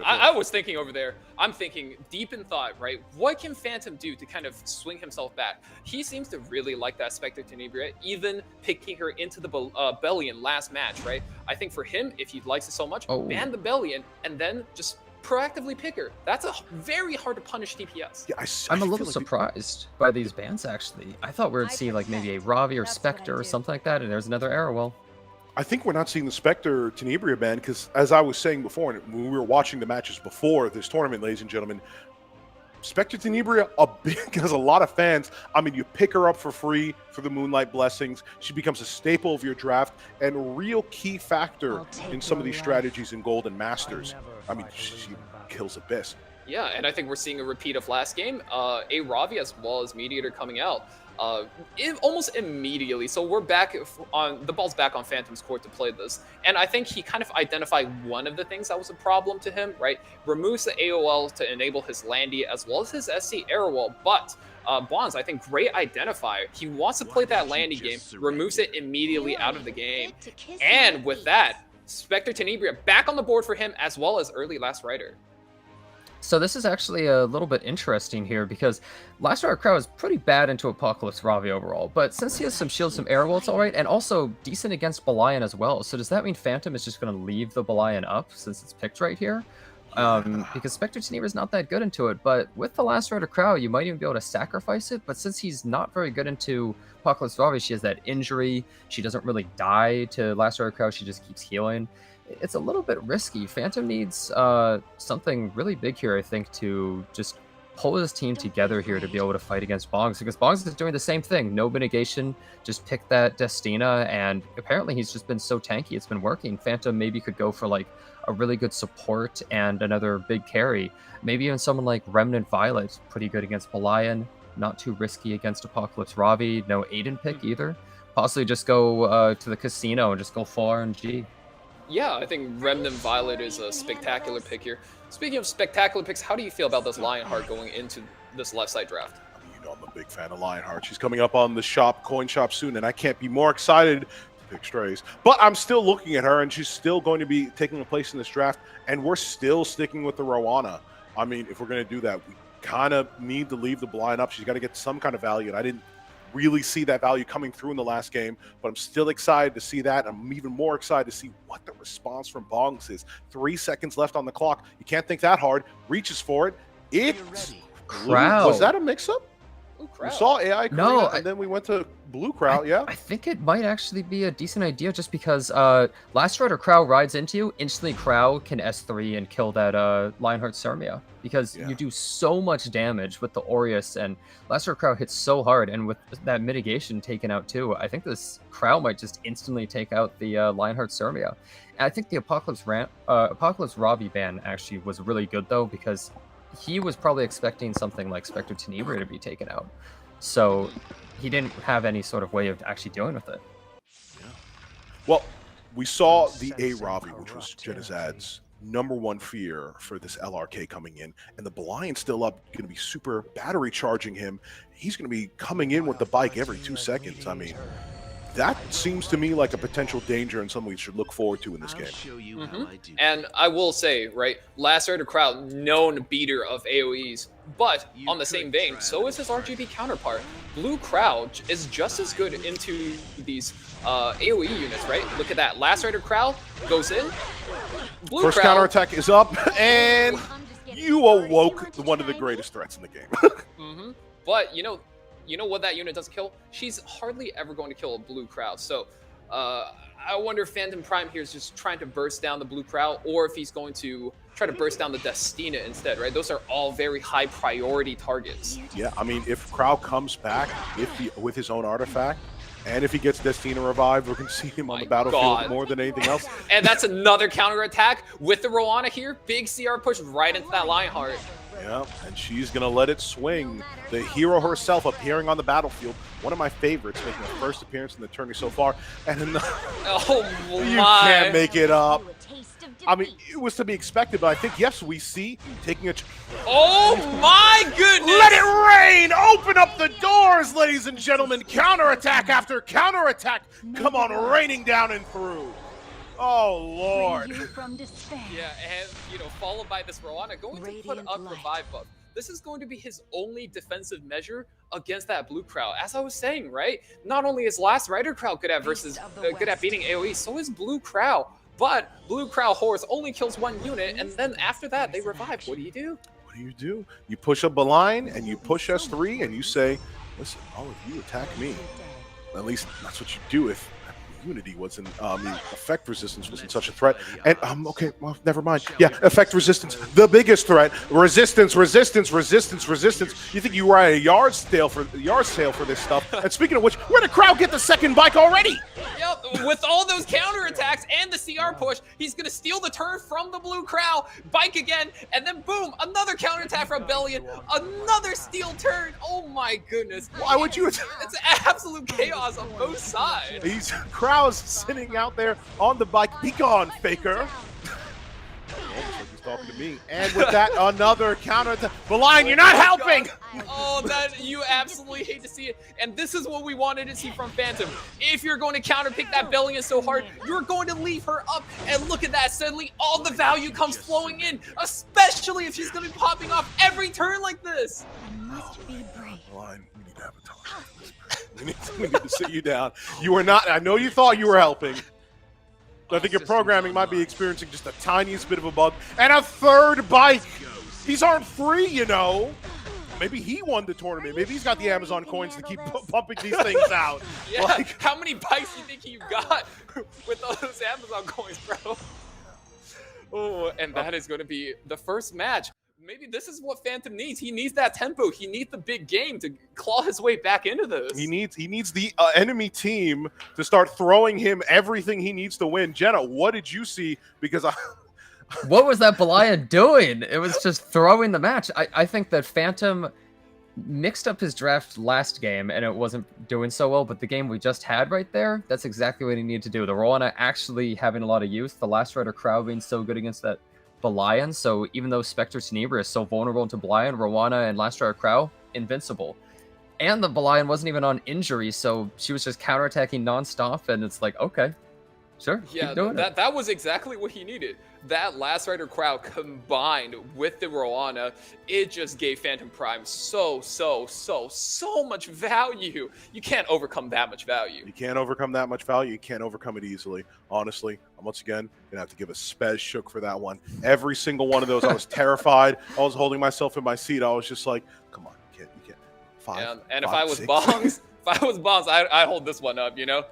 I was thinking over there, I'm thinking deep in thought, right? What can Phantom do to kind of swing himself back? He seems to really like that Spectre Tenebria, even picking her into the Bellion last match, right? I think for him, if he likes it so much, ban the Bellion and then just proactively pick her. That's a very hard to punish DPS.
Yeah,
I'm a little surprised by these bans, actually. I thought we would see like maybe a Ravi or Spectre or something like that, and there's another Arrowell.
I think we're not seeing the Spectre Tenebria ban because, as I was saying before, and when we were watching the matches before this tournament, ladies and gentlemen, Spectre Tenebria has a lot of fans. I mean, you pick her up for free for the Moonlight Blessings. She becomes a staple of your draft and a real key factor in some of these strategies in Golden Masters. I mean, she kills Abyss.
Yeah, and I think we're seeing a repeat of last game. A Ravi as well as Mediator coming out. Almost immediately. So we're back on the ball's back on Phantom's court to play this, and I think he kind of identified one of the things that was a problem to him. Right, removes the AOL to enable his Landy as well as his SC Arrowell, but Bonds, I think, great identifier. He wants to play that Landy game, removes it immediately out of the game, and with that, Spectre Tenebria back on the board for him as well as early Last Rider.
So this is actually a little bit interesting here because Last Rider Crow is pretty bad into Apocalypse Ravi overall, but since he has some shields, some Arrowell, it's alright, and also decent against Belian as well. So does that mean Phantom is just going to leave the Belian up since it's picked right here? because Spectre Tenebra is not that good into it. But with the Last Rider Crow, you might even be able to sacrifice it. But since he's not very good into Apocalypse Ravi, she has that injury. She doesn't really die to Last Rider Crow. She just keeps healing. It's a little bit risky. Phantom needs something really big here, I think, to just pull his team together here to be able to fight against Bongs, because Bongs is doing the same thing. No mitigation, just pick that Destina, and apparently he's just been so tanky, it's been working. Phantom maybe could go for like a really good support and another big carry. Maybe even someone like Remnant Violet, pretty good against Belian, not too risky against Apocalypse Ravi, no Aiden pick either. Possibly just go to the casino and just go full RNG.
Yeah, I think Remnant Violet is a spectacular pick here. Speaking of spectacular picks, how do you feel about this Lionheart going into this left side draft?
I mean, you know, I'm a big fan of Lionheart. She's coming up on the coin shop soon, and I can't be more excited to pick strays. But I'm still looking at her, and she's still going to be taking a place in this draft, and we're still sticking with the Rowana. I mean, if we're going to do that, we kind of need to leave the blind up. She's got to get some kind of value, and I didn't really see that value coming through in the last game, but I'm still excited to see that. I'm even more excited to see what the response from Bongs is. 3 seconds left on the clock. You can't think that hard. Reaches for it. It's
Crow.
Was that a mix-up? We saw AI Korea, and then we went to Blue Crow, yeah?
I think it might actually be a decent idea just because Last Rider Crow rides into you, instantly Crow can S3 and kill that Lionheart Sarmia, because you do so much damage with the Aureus, and Last Rider Crow hits so hard, and with that mitigation taken out too, I think this Crow might just instantly take out the Lionheart Sarmia. And I think the Apocalypse Ravi ban actually was really good though, because he was probably expecting something like Spectre Tenebra to be taken out. So he didn't have any sort of way of actually dealing with it.
Yeah. Well, we saw the A-Ravi, which was Jenazad's #1 fear for this LRK coming in, and the Belian's still up, going to be super battery charging him. He's going to be coming in with the bike every 2 seconds. I mean, that seems to me like a potential danger and something we should look forward to in this game.
And I will say, right, Last Rider Crow, known beater of AoEs, but on the same vein, so is his RGB counterpart. Blue Crow is just as good into these AoE units, right? Look at that. Last Rider Crow goes in. Blue
First
Crow,
counterattack is up, and you awoke one of the greatest threats in the game.
But you know what that unit doesn't kill? She's hardly ever going to kill a Blue Crow. So I wonder if Phantom Prime here is just trying to burst down the Blue Crow, or if he's going to try to burst down the Destina instead, right? Those are all very high priority targets.
Yeah, I mean, if Crow comes back with his own artifact, and if he gets Destina revived, we're going to see him on the battlefield more than anything else.
And that's another counterattack with the Rowana here. Big CR push right into that Lionheart.
Yeah, and she's going to let it swing. The hero herself appearing on the battlefield. One of my favorites, making her first appearance in the tourney so far. And then you can't make it up. I mean, it was to be expected, but I think, yes, we see taking a...
Oh my goodness!
Let it rain! Open up the doors, ladies and gentlemen! Counterattack after counterattack! Come on, raining down and through. Oh, Lord.
Yeah, and, followed by this Rowana going to put up Revive buff. This is going to be his only defensive measure against that Blue Crow. As I was saying, right? Not only is Last Rider Crow good at beating AoE, so is Blue Crow. But Blue Crow Horse only kills 1 unit, and then after that, they revive. What do you do?
What do you do? You push up a line, and you push S3, and you say, listen, all of you attack me. At least that's what you do if Unity wasn't, effect resistance wasn't such a threat. And, okay, well, never mind. Yeah, effect resistance, the biggest threat. Resistance. You think you were at a yard sale for this stuff. And speaking of which, where did Crow get the second bike already?
Yep, with all those counterattacks and the CR push, he's going to steal the turn from the Blue Crow, bike again, and then boom, another counterattack from Rebellion, another steal turn. Oh my goodness.
Why would you?
It's absolute chaos on both sides.
Crow's sitting out there on the bike. Be gone, Faker. He's talking to me. And with that, another counter attack. Belian, you're not helping!
Oh, that you absolutely hate to see it. And this is what we wanted to see from Phantom. If you're going to counterpick that Bellion so hard, you're going to leave her up. And look at that. Suddenly, all the value comes flowing in, especially if she's going to be popping off every turn like this.
Must be brave. Belian, we need to have a talk. We need to sit you down. You were not. I know you thought you were helping. I think your programming might be experiencing just the tiniest bit of a bug. And a third bike! These aren't free, you know. Maybe he won the tournament. Maybe he's got the Amazon coins to keep pumping these things out.
Yeah,
Like,
how many bikes do you think you got with all those Amazon coins, bro? Oh, and that is going to be the first match. Maybe this is what Phantom needs. He needs that tempo. He needs the big game to claw his way back into this.
He needs the enemy team to start throwing him everything he needs to win. Jenna, what did you see? Because
What was that Belian doing? It was just throwing the match. I think that Phantom mixed up his draft last game and it wasn't doing so well, but the game we just had right there, that's exactly what he needed to do. The Rowana actually having a lot of use, the Last Rider crowd being so good against that Belian, so even though Spectre Tenebria is so vulnerable to Belian, Rowana and Last Rider crowd, invincible. And the Belian wasn't even on injury, so she was just counterattacking nonstop, and it's like, okay, sure,
Yeah,
keep doing it.
that was exactly what he needed. That Last Rider crowd combined with the Rowana, it just gave Phantom Prime so much value. You can't overcome that much value.
you can't overcome that much value. You can't overcome it easily. Honestly, I'm once again going to have to give a spez shook for that one. Every single one of those, I was terrified. I was holding myself in my seat. I was just like, come on, you can't. Five,
And if
five,
I was
six.
bongs, I'd hold this one up, you know?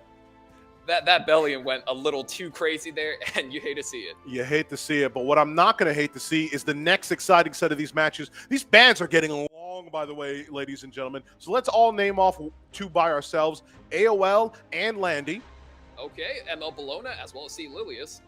That Bellion went a little too crazy there, and you hate to see it.
You hate to see it, but what I'm not going to hate to see is the next exciting set of these matches. These bands are getting long, by the way, ladies and gentlemen. So let's all name off two by ourselves, AOL and Landy.
Okay, ML Bologna as well as C. Lilius.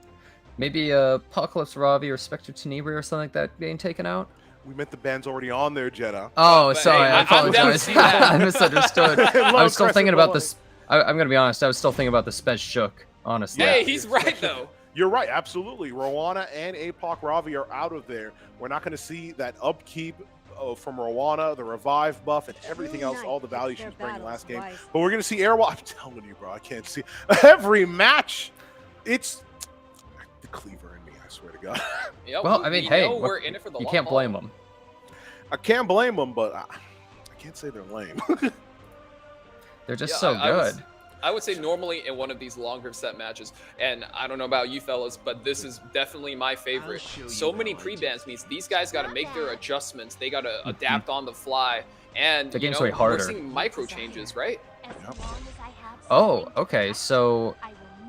Maybe Apocalypse Ravi or Spectre Tenebria or something like that being taken out.
We meant the band's already on there, Jenna.
Oh,
But,
sorry,
hey,
I
I'm down to
apologize.
see that.
I misunderstood. I was still
Crescent
thinking about
Below.
this. I'm gonna be honest. I was still thinking about the Spez Shook. Honestly.
Hey, he's right, though.
You're right, absolutely. Rowana and Apoc Ravi are out of there. We're not going to see that upkeep from Rowana, the revive buff, and everything else, all the value she was bringing last game. But we're going to see Airwall. I'm telling you, bro, I can't see. Every match, it's the cleaver in me, I swear to God.
Yeah,
Well, I mean,
we
hey,
know
what-
we're in it for the
you
long
can't
haul.
blame them.
I can't blame them, but I can't say they're lame.
They're just
Yeah,
so
I was-
good.
I would say normally in one of these longer set matches, and I don't know about you fellas, but this is definitely my favorite. So many pre-bans means these guys got to make their adjustments. They got to adapt on the fly, and
The game's
you know,
way harder.
we're seeing micro changes, right?
Oh, okay. So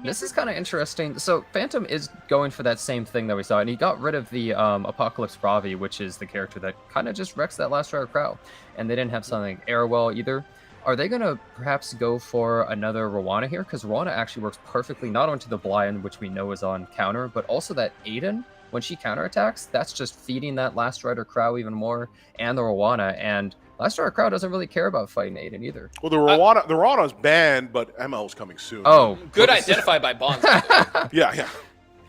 this is kind of interesting. So Phantom is going for that same thing that we saw, and he got rid of the Apocalypse Ravi, which is the character that kind of just wrecks that Last Rider crowd. And they didn't have something like Airwell either. Are they going to perhaps go for another Rowana here? Because Rowana actually works perfectly, not onto the Blind, which we know is on counter, but also that Aiden, when she counterattacks, that's just feeding that Last Rider crowd even more, and the Rowana. And Last Rider crowd doesn't really care about fighting Aiden either.
Well, the Rowana's banned, but ML's coming soon.
Oh.
Good identified by Bonds.
Yeah.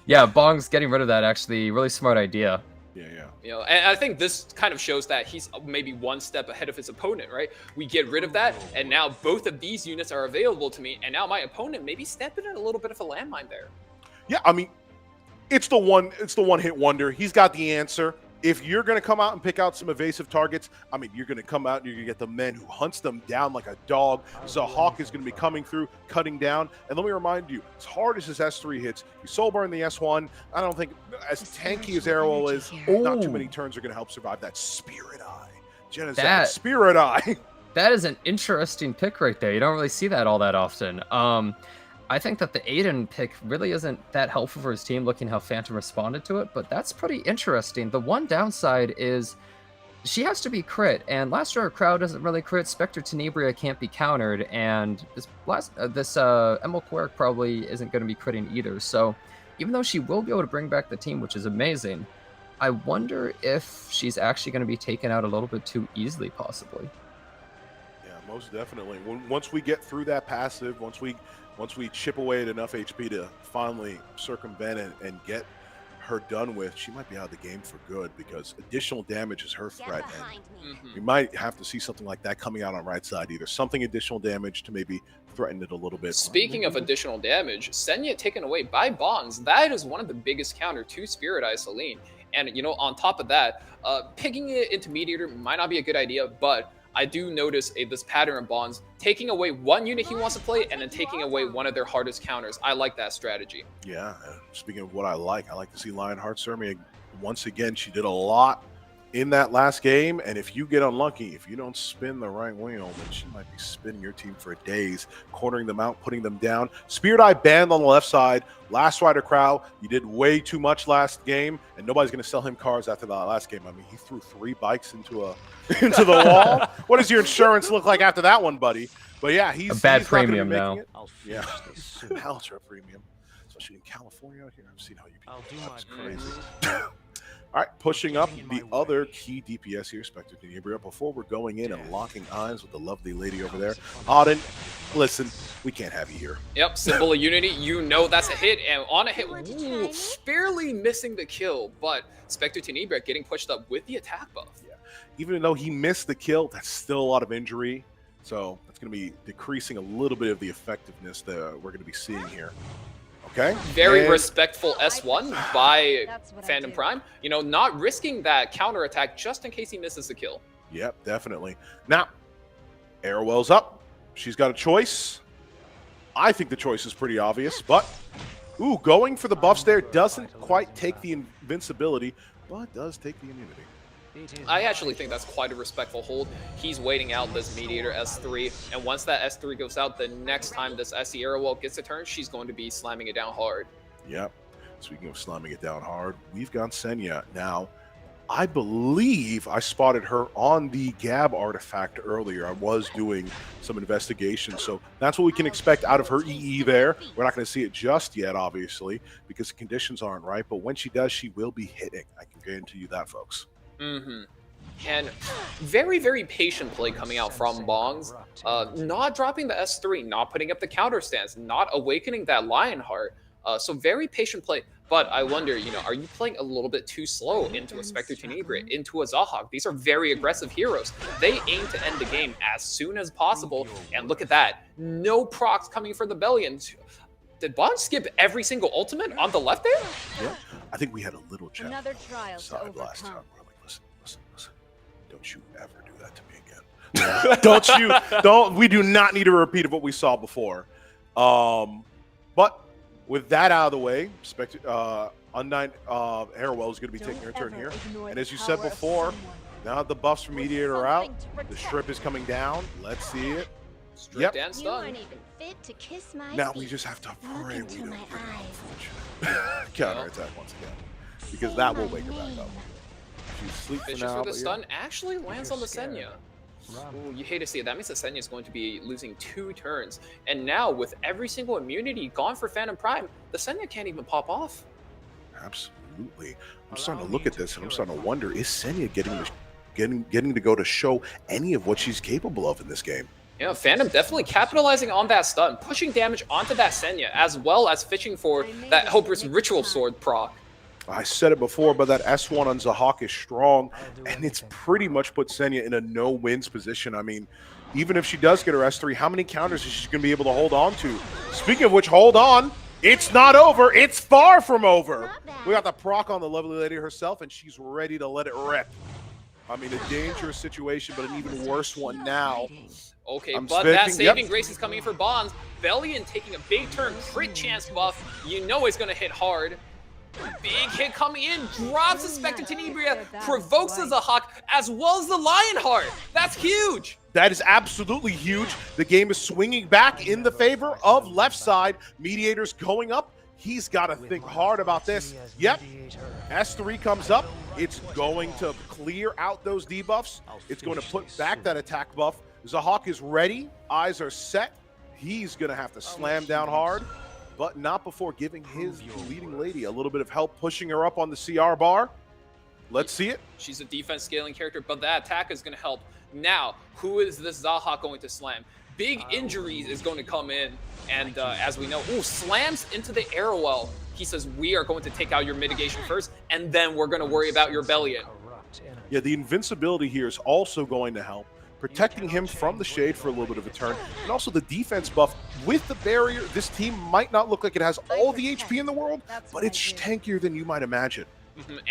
Yeah, Bong's getting rid of that, actually. Really smart idea.
Yeah.
You know, and I think this kind of shows that he's maybe one step ahead of his opponent, right? We get rid of that, and now both of these units are available to me, and now my opponent maybe stepping in a little bit of a landmine there.
Yeah, I mean, it's the one hit wonder. He's got the answer. If you're going to come out and pick out some evasive targets, I mean, you're going to come out and you're going to get the men who hunts them down like a dog. Zahawk is going to be coming through, cutting down. And let me remind you, as hard as his S3 hits, you soul burn the S1. I don't think, as tanky as Arrow is, not too many turns are going to help survive that Spirit Eye. Jenazad, Spirit Eye.
That is an interesting pick right there. You don't really see that all that often. I think that the Aiden pick really isn't that helpful for his team, looking how Phantom responded to it, but that's pretty interesting. The one downside is she has to be crit, and Last Rider crowd doesn't really crit. Spectre Tenebria can't be countered, and this Emil Quirk probably isn't going to be critting either. So even though she will be able to bring back the team, which is amazing, I wonder if she's actually going to be taken out a little bit too easily, possibly.
Yeah, most definitely. Once we get through that passive, once we chip away at enough HP to finally circumvent it and get her done with, she might be out of the game for good, because additional damage is her threat. And we might have to see something like that coming out on right side, either something additional damage to maybe threaten it a little bit.
Speaking of additional damage, Senya taken away by Bongs, that is one of the biggest counter to Spirit Eye Celine. And, you know, on top of that, picking it into Mediator might not be a good idea, but I do notice this pattern of Bonds, taking away one unit he wants to play and then taking away one of their hardest counters. I like that strategy.
Yeah, speaking of what I like to see Lionheart Sermia once again. She did a lot in that last game, and if you get unlucky, if you don't spin the right wheel, then she might be spinning your team for days, cornering them out, putting them down. Spirit Eye banned on the left side. Last Rider Crow, you did way too much last game, and nobody's going to sell him cars after that last game. I mean, he threw 3 bikes into the wall. What does your insurance look like after that one, buddy? But yeah, he's
a bad
he's not gonna be
premium
making
now.
it. Yeah, ultra premium, especially in California out here. I've seen how you people. That's crazy. All right, pushing up the other key DPS here, Spectre Tenebria. Before we're going in and locking eyes with the lovely lady over there, Auden, listen, we can't have you here.
Yep, Symbol of Unity, you know that's a hit, and on a hit, ooh, barely missing the kill, but Spectre Tenebria getting pushed up with the attack buff.
Yeah, even though he missed the kill, that's still a lot of injury, so that's going to be decreasing a little bit of the effectiveness that we're going to be seeing here. Okay.
Very respectful S1 by Phantom Prime. You know, not risking that counter attack just in case he misses the kill.
Yep, definitely. Now, Arrowell's up. She's got a choice. I think the choice is pretty obvious, but ooh, going for the buffs there doesn't quite take the invincibility, but does take the immunity.
I actually think that's quite a respectful hold. He's waiting out this Mediator S3, and once that S3 goes out, the next time this SE Arrowell gets a turn, she's going to be slamming it down hard.
Yep. Speaking of slamming it down hard, we've got Senya. Now, I believe I spotted her on the Gab artifact earlier. I was doing some investigation, so that's what we can expect out of her EE there. We're not going to see it just yet, obviously, because the conditions aren't right, but when she does, she will be hitting. I can guarantee you that, folks.
And very, very patient play coming out from Bongs. Not dropping the S3, not putting up the counter stance, not awakening that Lionheart. So very patient play. But I wonder, you know, are you playing a little bit too slow into a Spectre Tenebria, into a Zahhak? These are very aggressive heroes. They aim to end the game as soon as possible. And look at that. No procs coming for the Bellion. Did Bond skip every single ultimate on the left there?
Yeah. I think we had a little chat.
Another trial to overcome.
Last time. We're like, listen. Don't you ever do that to me again. We do not need a repeat of what we saw before. But with that out of the way, Undyne Arrowell is going to be taking her turn here. And as you said before, now that the buffs from Mediator are out, the strip is coming down. Let's see it.
Stripped and stunned.
Now we just have to pray we don't counter attack once again, because that will wake her back up. She's asleep for now.
For the stun actually lands on the Senya. Ooh, you hate to see it. That means the Senya is going to be losing 2 turns. And now, with every single immunity gone for Phantom Prime, the Senya can't even pop off.
Absolutely. I'm starting to look at this and I'm starting to wonder, is Senya getting to go to show any of what she's capable of in this game?
Yeah, Phantom definitely capitalizing on that stun, pushing damage onto that Senya, as well as fishing for that Hopeless Ritual Sword proc.
I said it before, but that S1 on Zahhak is strong, and it's pretty much put Senya in a no-wins position. I mean, even if she does get her S3, how many counters is she going to be able to hold on to? Speaking of which, hold on. It's not over. It's far from over. We got the proc on the lovely lady herself, and she's ready to let it rip. I mean, a dangerous situation, but an even worse one now.
Okay, but that saving grace is coming in for Bonds. Bellion taking a big turn, crit chance buff. You know it's going to hit hard. Big hit coming in, drops the Spectre Tenebria, provokes the Zahhak, as well as the Lionheart. That's huge.
That is absolutely huge. The game is swinging back in the favor of left side. Mediator's going up. He's got to think hard about this. Yep, S3 comes up. It's going to clear out those debuffs. It's going to put back that attack buff. Zahhak is ready. Eyes are set. He's going to have to slam down hard, but not before giving his leading lady a little bit of help, pushing her up on the CR bar. Let's see it.
She's a defense scaling character, but that attack is going to help. Now, who is this Zahhak going to slam? Big injuries is going to come in, and as we know, slams into the Arrowell. He says, we are going to take out your mitigation first, and then we're going to worry about your Bellion.
Yeah, the invincibility here is also going to help, protecting him from the shade for a little bit of a turn, and also the defense buff with the barrier. This team might not look like it has all the HP in the world, but it's tankier than you might imagine.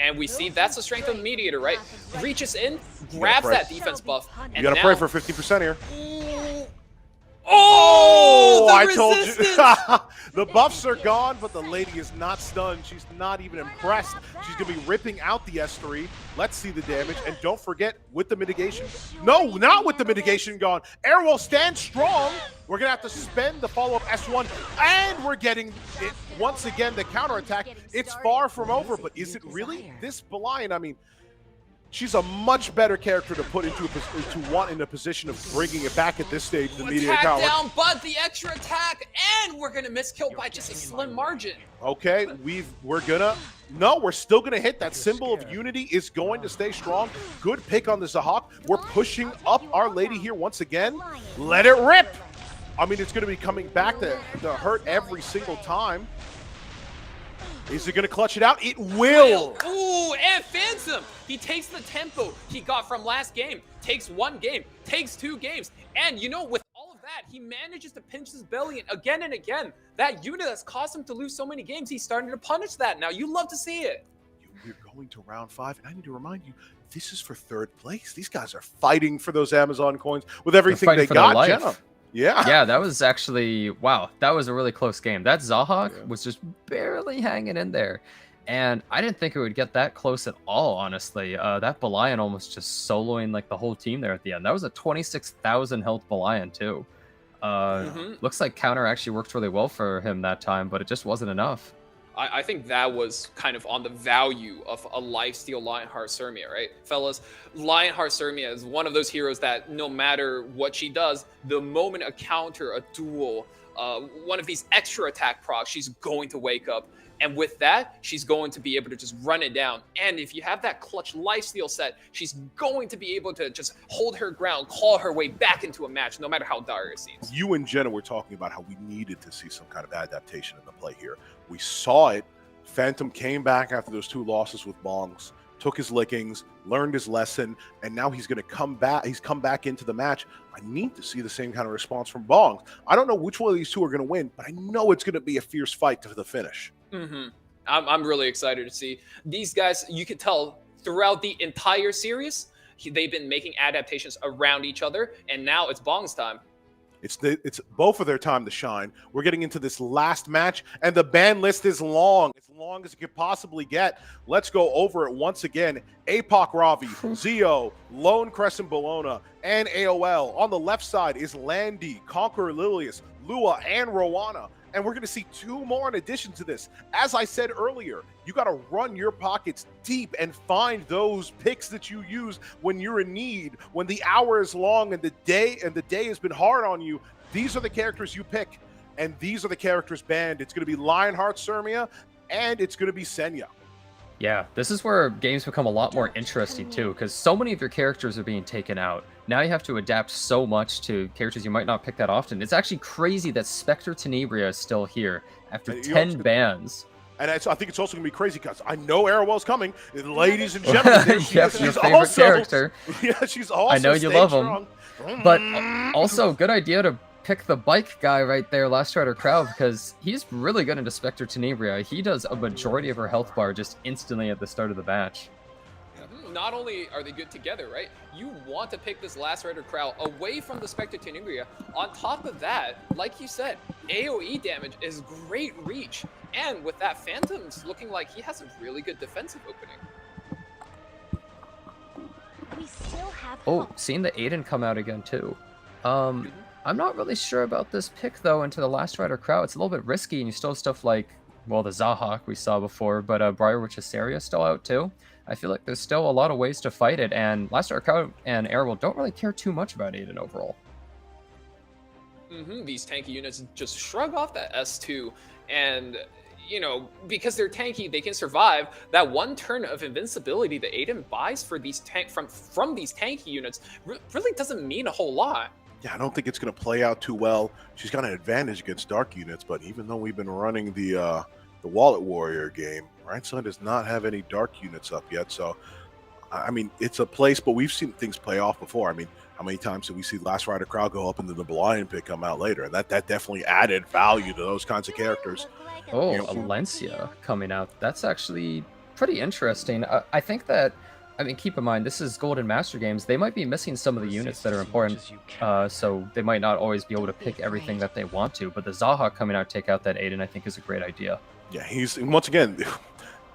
And we see that's the strength of the Mediator, right? Reaches in, grabs that defense buff, and
You gotta
now...
pray for 50% here.
Oh, the
I
resistance!
told you. The buffs are gone, but the lady is not stunned. She's not even impressed. She's going to be ripping out the S3. Let's see the damage. And don't forget, with the mitigation. No, not with the mitigation gone. Airwell stands strong. We're going to have to spend the follow-up S1. And we're getting it once again, the counterattack. It's far from over, but is it really? This Belian, I mean, she's a much better character to put into a position of bringing it back at this stage. The media
attack
tower.
down, but the extra attack, and we're gonna miss kill by just a slim margin.
Okay, we're still gonna hit. That symbol of unity is going to stay strong. Good pick on the Zahhak. We're pushing up Our Lady here once again. Let it rip. I mean, it's gonna be coming back to hurt every single time. Is it going to clutch it out? It will!
Ooh, and Phantom! He takes the tempo he got from last game, takes one game, takes 2 games, and you know, with all of that, he manages to pinch his belly again and again. That unit that's caused him to lose so many games, he's starting to punish that now. You love to see it.
We're going to round 5, and I need to remind you, this is for 3rd place. These guys are fighting for those Amazon coins with everything they got, Jenna.
Yeah, that was actually, wow, that was a really close game. That Zahhak was just barely hanging in there. And I didn't think it would get that close at all, honestly. That Belian almost just soloing like the whole team there at the end. That was a 26,000 health Belian too. Looks like counter actually worked really well for him that time, but it just wasn't enough.
I think that was kind of on the value of a lifesteal Lionheart Sirmia, right? Fellas, Lionheart Sirmia is one of those heroes that no matter what she does, the moment a counter, a duel, one of these extra attack procs, she's going to wake up. And with that, she's going to be able to just run it down. And if you have that clutch lifesteal set, she's going to be able to just hold her ground, claw her way back into a match, no matter how dire it seems.
You and Jenna were talking about how we needed to see some kind of adaptation in the play here. We saw it. Phantom came back after those 2 losses with bongs, took his lickings, learned his lesson, and now he's going to come back. He's come back into the match. I need to see the same kind of response from bongs. I don't know which one of these 2 are going to win, but I know it's going to be a fierce fight to the finish.
I'm really excited to see these guys. You could tell throughout the entire series, they've been making adaptations around each other, and now it's Bong's time.
It's both of their time to shine. We're getting into this last match, and the ban list is long as it could possibly get. Let's go over it once again. Apoc Ravi, Zio, Lone Crescent Bologna, and AOL. On the left side is Landy, Conqueror Lilius, Lua, and Rowana. And we're going to see 2 more in addition to this. As I said earlier, you got to run your pockets deep and find those picks that you use when you're in need, when the hour is long and the day has been hard on you. These are the characters you pick, and these are the characters banned. It's going to be Lionheart Sirmia, and it's going to be Senya.
Yeah, this is where games become a lot more interesting too, because so many of your characters are being taken out. Now you have to adapt so much to characters you might not pick that often. It's actually crazy that Spectre Tenebria is still here after 10 bans.
And I think it's also going to be crazy because I know Arrowell's coming. Ladies and gentlemen,
yep, your favorite character.
Yeah, she's also
I know you love
strong.
him. But also, good idea to pick the bike guy right there, Last Rider Crowd, because he's really good into Spectre Tenebria. He does a majority of her health bar just instantly at the start of the match.
Not only are they good together, right? You want to pick this Last Rider Crowd away from the Spectre Tenebria. On top of that, like you said, AoE damage is great reach. And with that, Phantom's looking like he has a really good defensive opening.
We still have
Seeing the Aiden come out again too. I'm not really sure about this pick though into the Last Rider Crowd. It's a little bit risky, and you still have stuff like, well, the Zahhak we saw before, but Briarwitch Asteria still out too. I feel like there's still a lot of ways to fight it, and Last Rider Crowd and Airwell don't really care too much about Aiden overall.
These tanky units just shrug off that S2, and you know, because they're tanky, they can survive. That 1 turn of invincibility that Aiden buys for these from these tanky units really doesn't mean a whole lot.
Yeah, I don't think it's going to play out too well. She's got an advantage against dark units, but even though we've been running the Wallet Warrior game, right side does not have any dark units up yet. So, I mean, it's a place, but we've seen things play off before. I mean, how many times did we see Last Rider Crowd go up and then the Belian pick come out later? And that definitely added value to those kinds of characters.
Oh, Alencia coming out. That's actually pretty interesting. I think that, I mean, keep in mind, this is Golden Master Games. They might be missing some of the units that are important, so they might not always be able to pick everything that they want to. But the Zaha coming out to take out that Aiden, I think, is a great idea.
Yeah, he's, once again,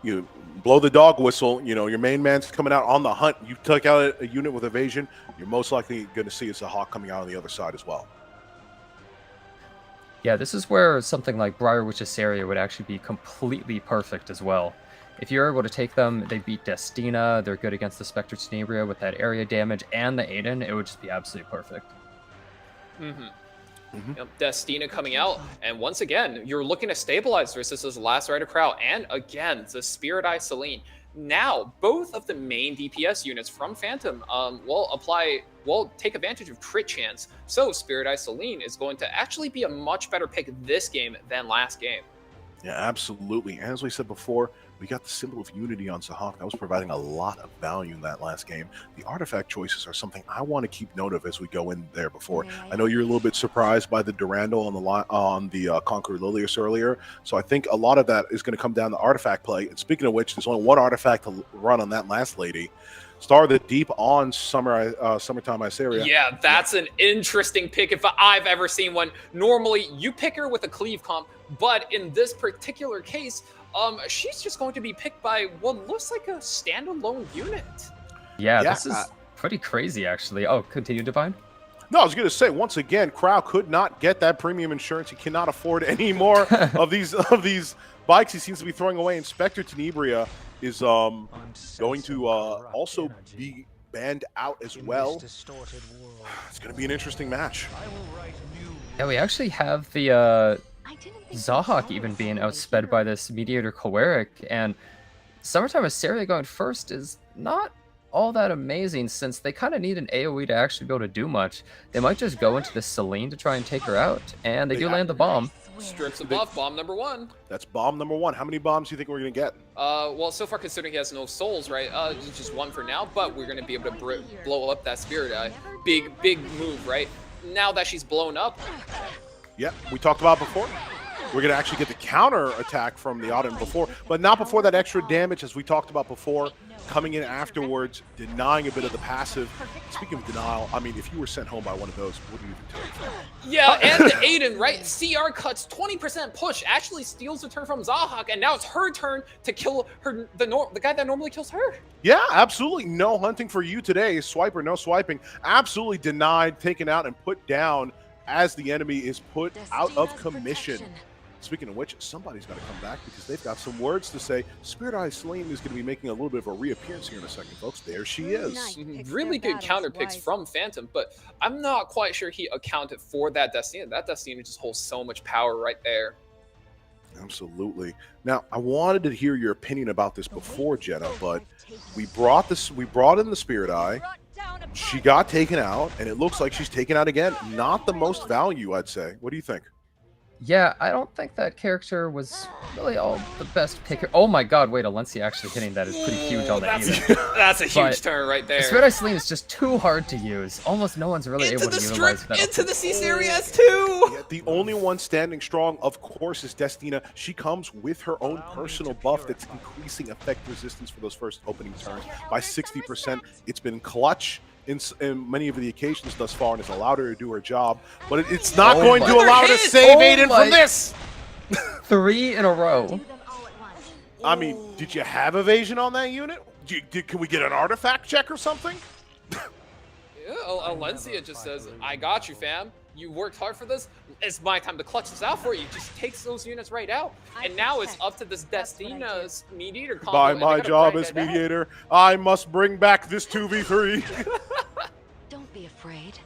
you blow the dog whistle, you know, your main man's coming out on the hunt. You took out a unit with evasion, you're most likely going to see it's a Hawk coming out on the other side as well.
Yeah, this is where something like Briar Witch's area would actually be completely perfect as well. If you're able to take them, they beat Destina, they're good against the Spectre Tenebria with that area damage and the Aiden, it would just be absolutely perfect.
Yep, Destina coming out, and once again, you're looking to stabilize versus this Last Rider crowd, and again, the Spirit Eye Celine. Now, both of the main DPS units from Phantom will take advantage of crit chance, so Spirit Eye Celine is going to actually be a much better pick this game than last game.
Yeah, absolutely. As we said before, we got the Symbol of Unity on Sahak. That was providing a lot of value in that last game. The artifact choices are something I want to keep note of as we go in there before. I know you're a little bit surprised by the Durandal on the Conqueror Lilius earlier, so I think a lot of that is going to come down to artifact play. And speaking of which, there's only one artifact to run on that last lady. Star of the Deep on Summertime Iceria.
Yeah, that's an interesting pick if I've ever seen one. Normally, you pick her with a cleave comp, but in this particular case, she's just going to be picked by what looks like a standalone unit.
Yeah, this is pretty crazy, actually. Oh, continue, Divine?
No, I was going to say, once again, Crow could not get that premium insurance. He cannot afford any more of these bikes he seems to be throwing away. And Spectre Tenebria is going to also be banned out as well. It's going to be an interesting match.
Yeah, we actually have the Zahak even being outsped by this Mediator Choleric, and Summertime Iceria going first is not all that amazing since they kind of need an AoE to actually be able to do much. They might just go into the Celine to try and take her out, and they do land the bomb.
Strips of buff, bomb number 1.
That's bomb number 1. How many bombs do you think we're going to get?
Well, so far considering he has no souls, right? It's just 1 for now, but we're going to be able to blow up that Spirit Eye. Big move, right? Now that she's blown up.
Yeah, we talked about before. We're going to actually get the counter attack from the Auden before, but not before that extra damage, as we talked about before, coming in afterwards, denying a bit of the passive. Speaking of denial, I mean, if you were sent home by one of those, what do you even tell you?
Yeah, and the Aiden, right? CR cuts 20% push, actually steals the turn from Zahak, and now it's her turn to kill her, the guy that normally kills her.
Yeah, absolutely. No hunting for you today. Swiper, no swiping. Absolutely denied, taken out, and put down as the enemy is put out of commission. Speaking of which, somebody's got to come back because they've got some words to say. Spirit Eye Celine is going to be making a little bit of a reappearance here in a second, folks. There she is.
Really good counter picks from Phantom, but I'm not quite sure he accounted for that Destina. That Destina just holds so much power right there.
Absolutely. Now, I wanted to hear your opinion about this before, Jenna, but we brought in the Spirit Eye. She got taken out, and it looks like she's taken out again. Not the most value, I'd say. What do you think?
Yeah, I don't think that character was really all the best picker. Oh my god, wait, Alencia actually hitting that is pretty huge on that unit.
That's a huge turn right there.
Spirit Eye Celine is just too hard to use. Almost no one's really able to utilize that.
Into the Cease areas too!
Yeah, the only one standing strong, of course, is Destina. She comes with her own personal buff that's increasing effect resistance for those first opening turns by 60%. It's been clutch in many of the occasions thus far and has allowed her to do her job, but it's not going to allow her to save Aiden from this.
3 in a row.
I mean, did you have evasion on that unit? Can we get an artifact check or something?
Yeah, Alencia just says, I got you, fam. You worked hard for this. It's my time to clutch this out for you. Just takes those units right out. And now it's up to this Destina's Mediator combo.
By my job as Mediator, I must bring back this 2v3.
Don't be afraid.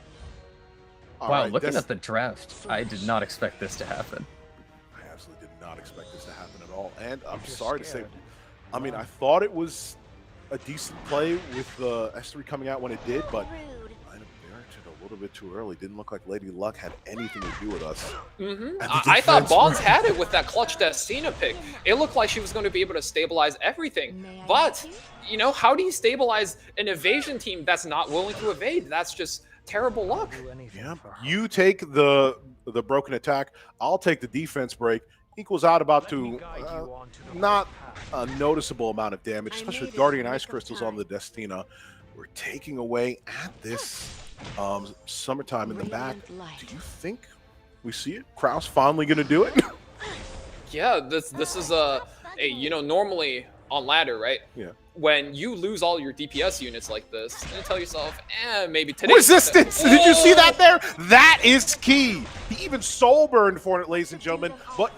Wow, looking at the draft, I did not expect this to happen.
I absolutely did not expect this to happen at all. And I'm sorry to say, I mean, I thought it was a decent play with the S3 coming out when it did, but a little bit too early. Didn't look like Lady Luck had anything to do with us.
I thought Bongs had it with that clutch Destina pick. It looked like she was going to be able to stabilize everything. But, you know, how do you stabilize an evasion team that's not willing to evade? That's just terrible luck.
Yeah. You take the broken attack. I'll take the defense break. equals out about to not a noticeable amount of damage, especially with Guardian Ice Crystals on the Destina. We're taking away at this summertime in the back. Do you think we see it? Kraus finally going to do it?
Yeah, this is normally on ladder, right?
Yeah.
When you lose all your DPS units like this, you tell yourself, maybe today.
Resistance! Did you see that there? That is key. He even soul burned for it, ladies and gentlemen. But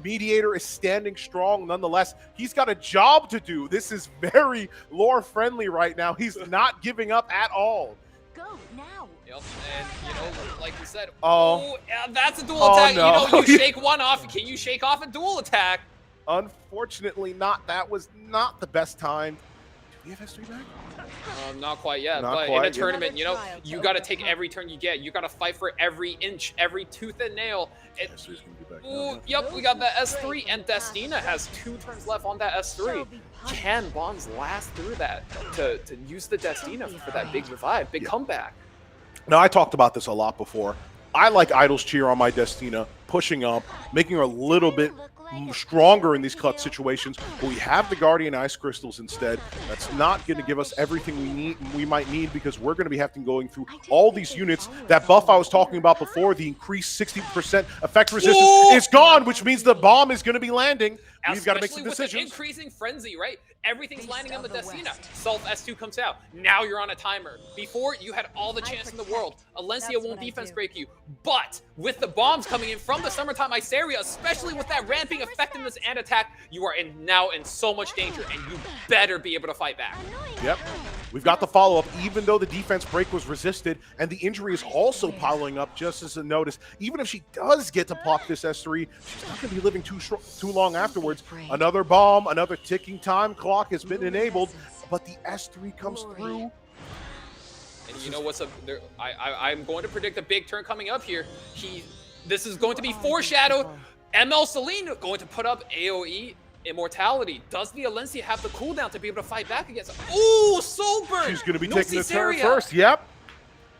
Mediator is standing strong nonetheless. He's got a job to do. This is very lore friendly right now. He's not giving up at all.
Go now.
Yep, and like you said,
yeah,
that's a dual attack.
No.
You shake one off. Can you shake off a dual attack?
Unfortunately not. That was not the best time. Do we have S3 back?
Not quite yet, but in a tournament, you got to take every turn you get. You got to fight for every inch, every tooth and nail. Yep, we got the S3, and Destina has 2 turns left on that S3. Can Bonds last through that to use the Destina for that big revive, big comeback?
Now, I talked about this a lot before. I like Idol's Cheer on my Destina, pushing up, making her a little bit stronger in these cut situations, but we have the Guardian Ice Crystals instead. That's not going to give us everything we might need, because we're going to be going through all these units. That buff I was talking about before, the increased 60% effect resistance, is gone, which means the bomb is going to be landing. We've got to make some decisions.
With an increasing frenzy, right? Everything's landing on the Destina. Self S2 comes out. Now you're on a timer. Before, you had all the chance in the world. Alencia won't defense break you. But with the bombs coming in from the Summertime Iceria, especially with that ramping effectiveness and attack, you are now in so much danger, and you better be able to fight back.
Yep. We've got the follow-up, even though the defense break was resisted, and the injury is also piling up, just as a notice. Even if she does get to pop this S3, she's not going to be living too long afterwards. Another bomb, another ticking time clock has been enabled, but the S3 comes through.
And you know what's up? I'm going to predict a big turn coming up here. This is going to be foreshadowed. ML Celine going to put up AoE Immortality. Does the Alencia have the cooldown to be able to fight back against him? Ooh, soul burn!
She's going to be taking the turn first. Yep.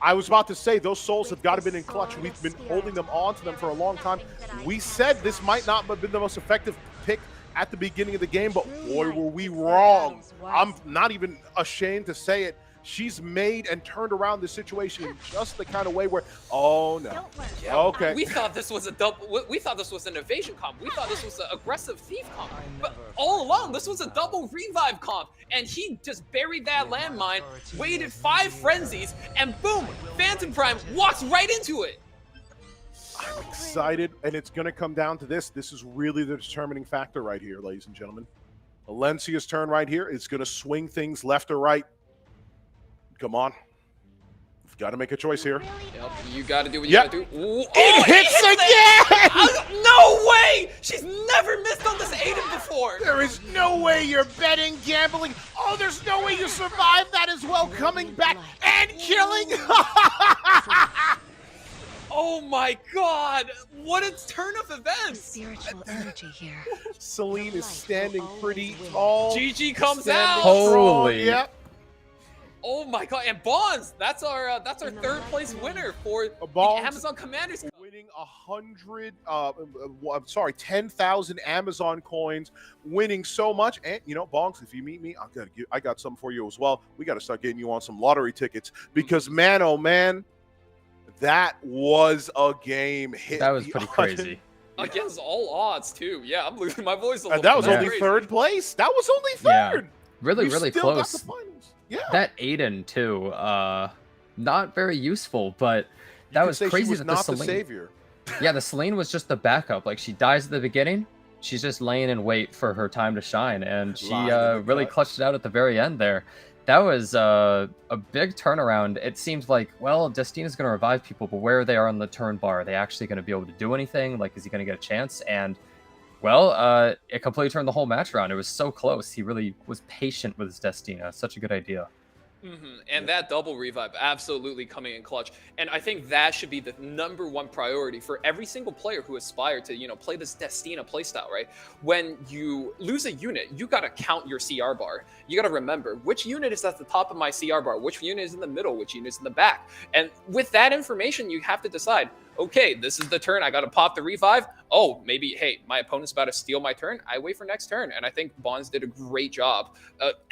I was about to say, those souls have got to been in clutch. We've been holding them on to them for a long time. We said this might not have been the most effective pick at the beginning of the game, but boy, were we wrong. I'm not even ashamed to say it. She's made and turned around the situation in just the kind of way where, oh no.
Yeah,
okay.
We thought this was we thought this was an evasion comp. We thought this was an aggressive thief comp. But all along, this was a double revive comp. And he just buried that landmine, waited 5 frenzies, and boom, Phantom Prime walks right into it.
I'm excited, and it's going to come down to this. This is really the determining factor right here, ladies and gentlemen. Alencia's turn right here is going to swing things left or right. Come on. You've got to make a choice here.
Yep, you got to do what you got to do. Ooh,
it hits again!
No way! She's never missed on this Aiden before.
There is no way you're betting, gambling. Oh, there's no way you survive that as well. Coming back and killing.
Oh my god! What a turn of events!
Spiritual energy here.
Celine is standing pretty tall.
GG comes out.
Holy!
Yep.
Oh my god! And Bonds, that's our 3rd place winner for the Amazon Commanders.
Winning 10,000 Amazon coins, winning so much. And you know, Bongs, if you meet me, I got something for you as well. We got to start getting you on some lottery tickets, because man, oh man, that was a game hit.
That was pretty crazy.
Against all odds too. Yeah, I'm losing my voice a little bit.
That was only 3rd place. That was only 3rd.
Yeah. Really, really close.
Yeah.
That Aiden too, not very useful, but that was crazy.
She was
that
not
the
the savior.
Yeah, the Celine was just the backup. Like, she dies at the beginning, she's just laying in wait for her time to shine, and she really clutched it out at the very end there. That was a big turnaround. It seemed like, well, Destina's going to revive people, but where they are on the turn bar, are they actually going to be able to do anything? Like, is he going to get a chance? And well, it completely turned the whole match around. It was so close. He really was patient with his Destina. Such a good idea.
And that double revive absolutely coming in clutch. And I think that should be the #1 priority for every single player who aspire to, play this Destina playstyle, right? When you lose a unit, you got to count your CR bar. You got to remember which unit is at the top of my CR bar, which unit is in the middle, which unit is in the back. And with that information, you have to decide, okay, this is the turn. I got to pop the revive. oh, maybe, hey, my opponent's about to steal my turn. I wait for next turn. And I think Bonds did a great job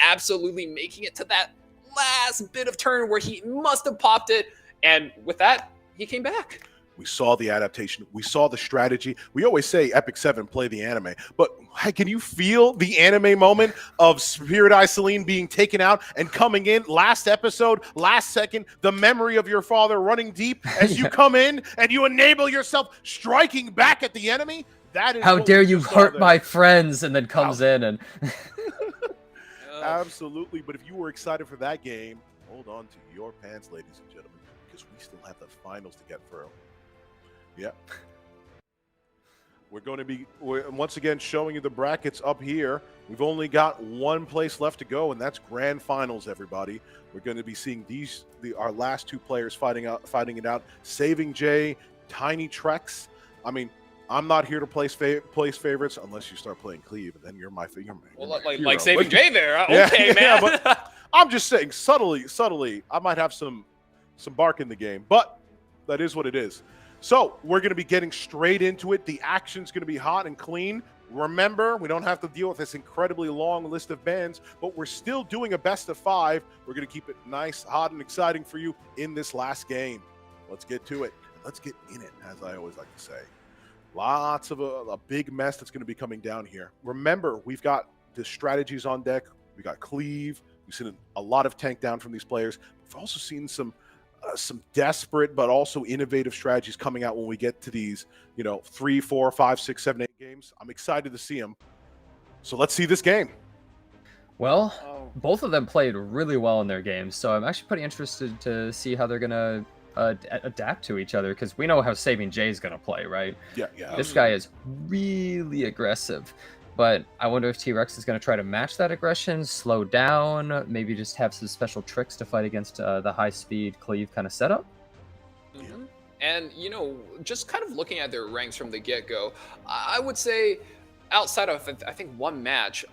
absolutely making it to that last bit of turn where he must have popped it. And with that, he came back.
We saw the adaptation. We saw the strategy. We always say Epic 7 play the anime, but can you feel the anime moment of Spirit Eye Celine being taken out and coming in last episode, last second, the memory of your father running deep as you come in and you enable yourself striking back at the enemy? That is
how dare you hurt my friends, and then comes in and
absolutely. But if you were excited for that game, hold on to your pants, ladies and gentlemen, because we still have the finals to get through. Yep. We're going to be once again showing you the brackets up here. We've only got one place left to go, and that's grand finals, everybody. We're going to be seeing our last two players fighting it out. Saving Jay, Tiny Trex. I mean, I'm not here to place favorites unless you start playing Cleve, and then you're my favorite.
Well, like Saving Jay there. Okay,
yeah,
man.
But I'm just saying, subtly, I might have some bark in the game, but that is what it is. So we're going to be getting straight into it. The action's going to be hot and clean. Remember, we don't have to deal with this incredibly long list of bands, but we're still doing a best of 5. We're going to keep it nice, hot, and exciting for you in this last game. Let's get to it. Let's get in it, as I always like to say. Lots of a big mess that's going to be coming down here. Remember, we've got the strategies on deck. We got Cleve. We've seen a lot of tank down from these players. We've also seen some desperate but also innovative strategies coming out when we get to these, 3, 4, 5, 6, 7, 8 games. I'm excited to see them. So let's see this game.
Well, both of them played really well in their games, so I'm actually pretty interested to see how they're gonna adapt to each other, because we know how Saving Jay is gonna play, right?
Yeah.
This guy is really aggressive. But I wonder if T-Rex is going to try to match that aggression, slow down, maybe just have some special tricks to fight against the high-speed Cleve kind of setup.
Mm-hmm. And, just kind of looking at their ranks from the get-go, I would say outside of, I think, one match,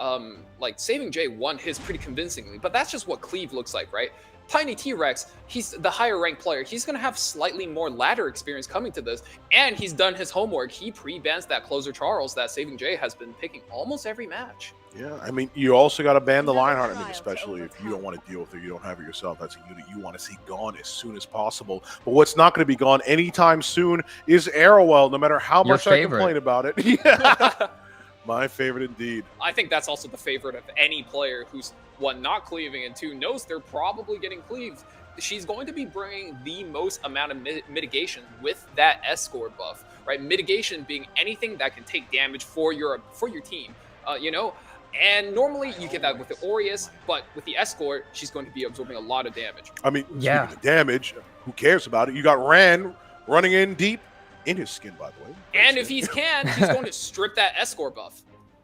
like Saving Jay won his pretty convincingly, but that's just what Cleve looks like, right? Tiny T-Rex, he's the higher ranked player. He's going to have slightly more ladder experience coming to this, and he's done his homework. He pre-bans that closer Charles that Saving Jay has been picking almost every match.
Yeah, I mean, you also got to ban the Lionheart, especially if you don't want to deal with it, you don't have it yourself. That's a unit you want to see gone as soon as possible. But what's not going to be gone anytime soon is Arrowell, no matter how much I complain about it. Yeah. My favorite indeed.
I think that's also the favorite of any player who's, one, not cleaving, and 2, knows they're probably getting cleaved. She's going to be bringing the most amount of mitigation with that escort buff, right? Mitigation being anything that can take damage for your team, And normally you get that with the Aureus, but with the escort, she's going to be absorbing a lot of damage.
I mean, speaking of damage, who cares about it? You got Ran running in deep. In his skin, by the way.
And if he can, he's going to strip that escort buff.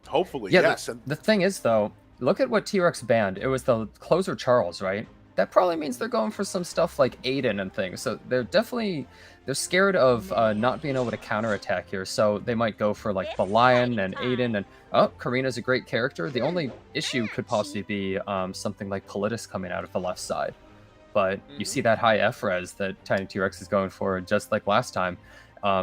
Hopefully,
yeah,
yes.
The thing is, though, look at what T-Rex banned. It was the closer Charles, right? That probably means they're going for some stuff like Aiden and things. So they're scared of not being able to counterattack here. So they might go for like the Lion and Aiden. And Karina's a great character. The only issue could possibly be something like Politis coming out of the left side. But you see that high F-res that Tiny T-Rex is going for, just like last time.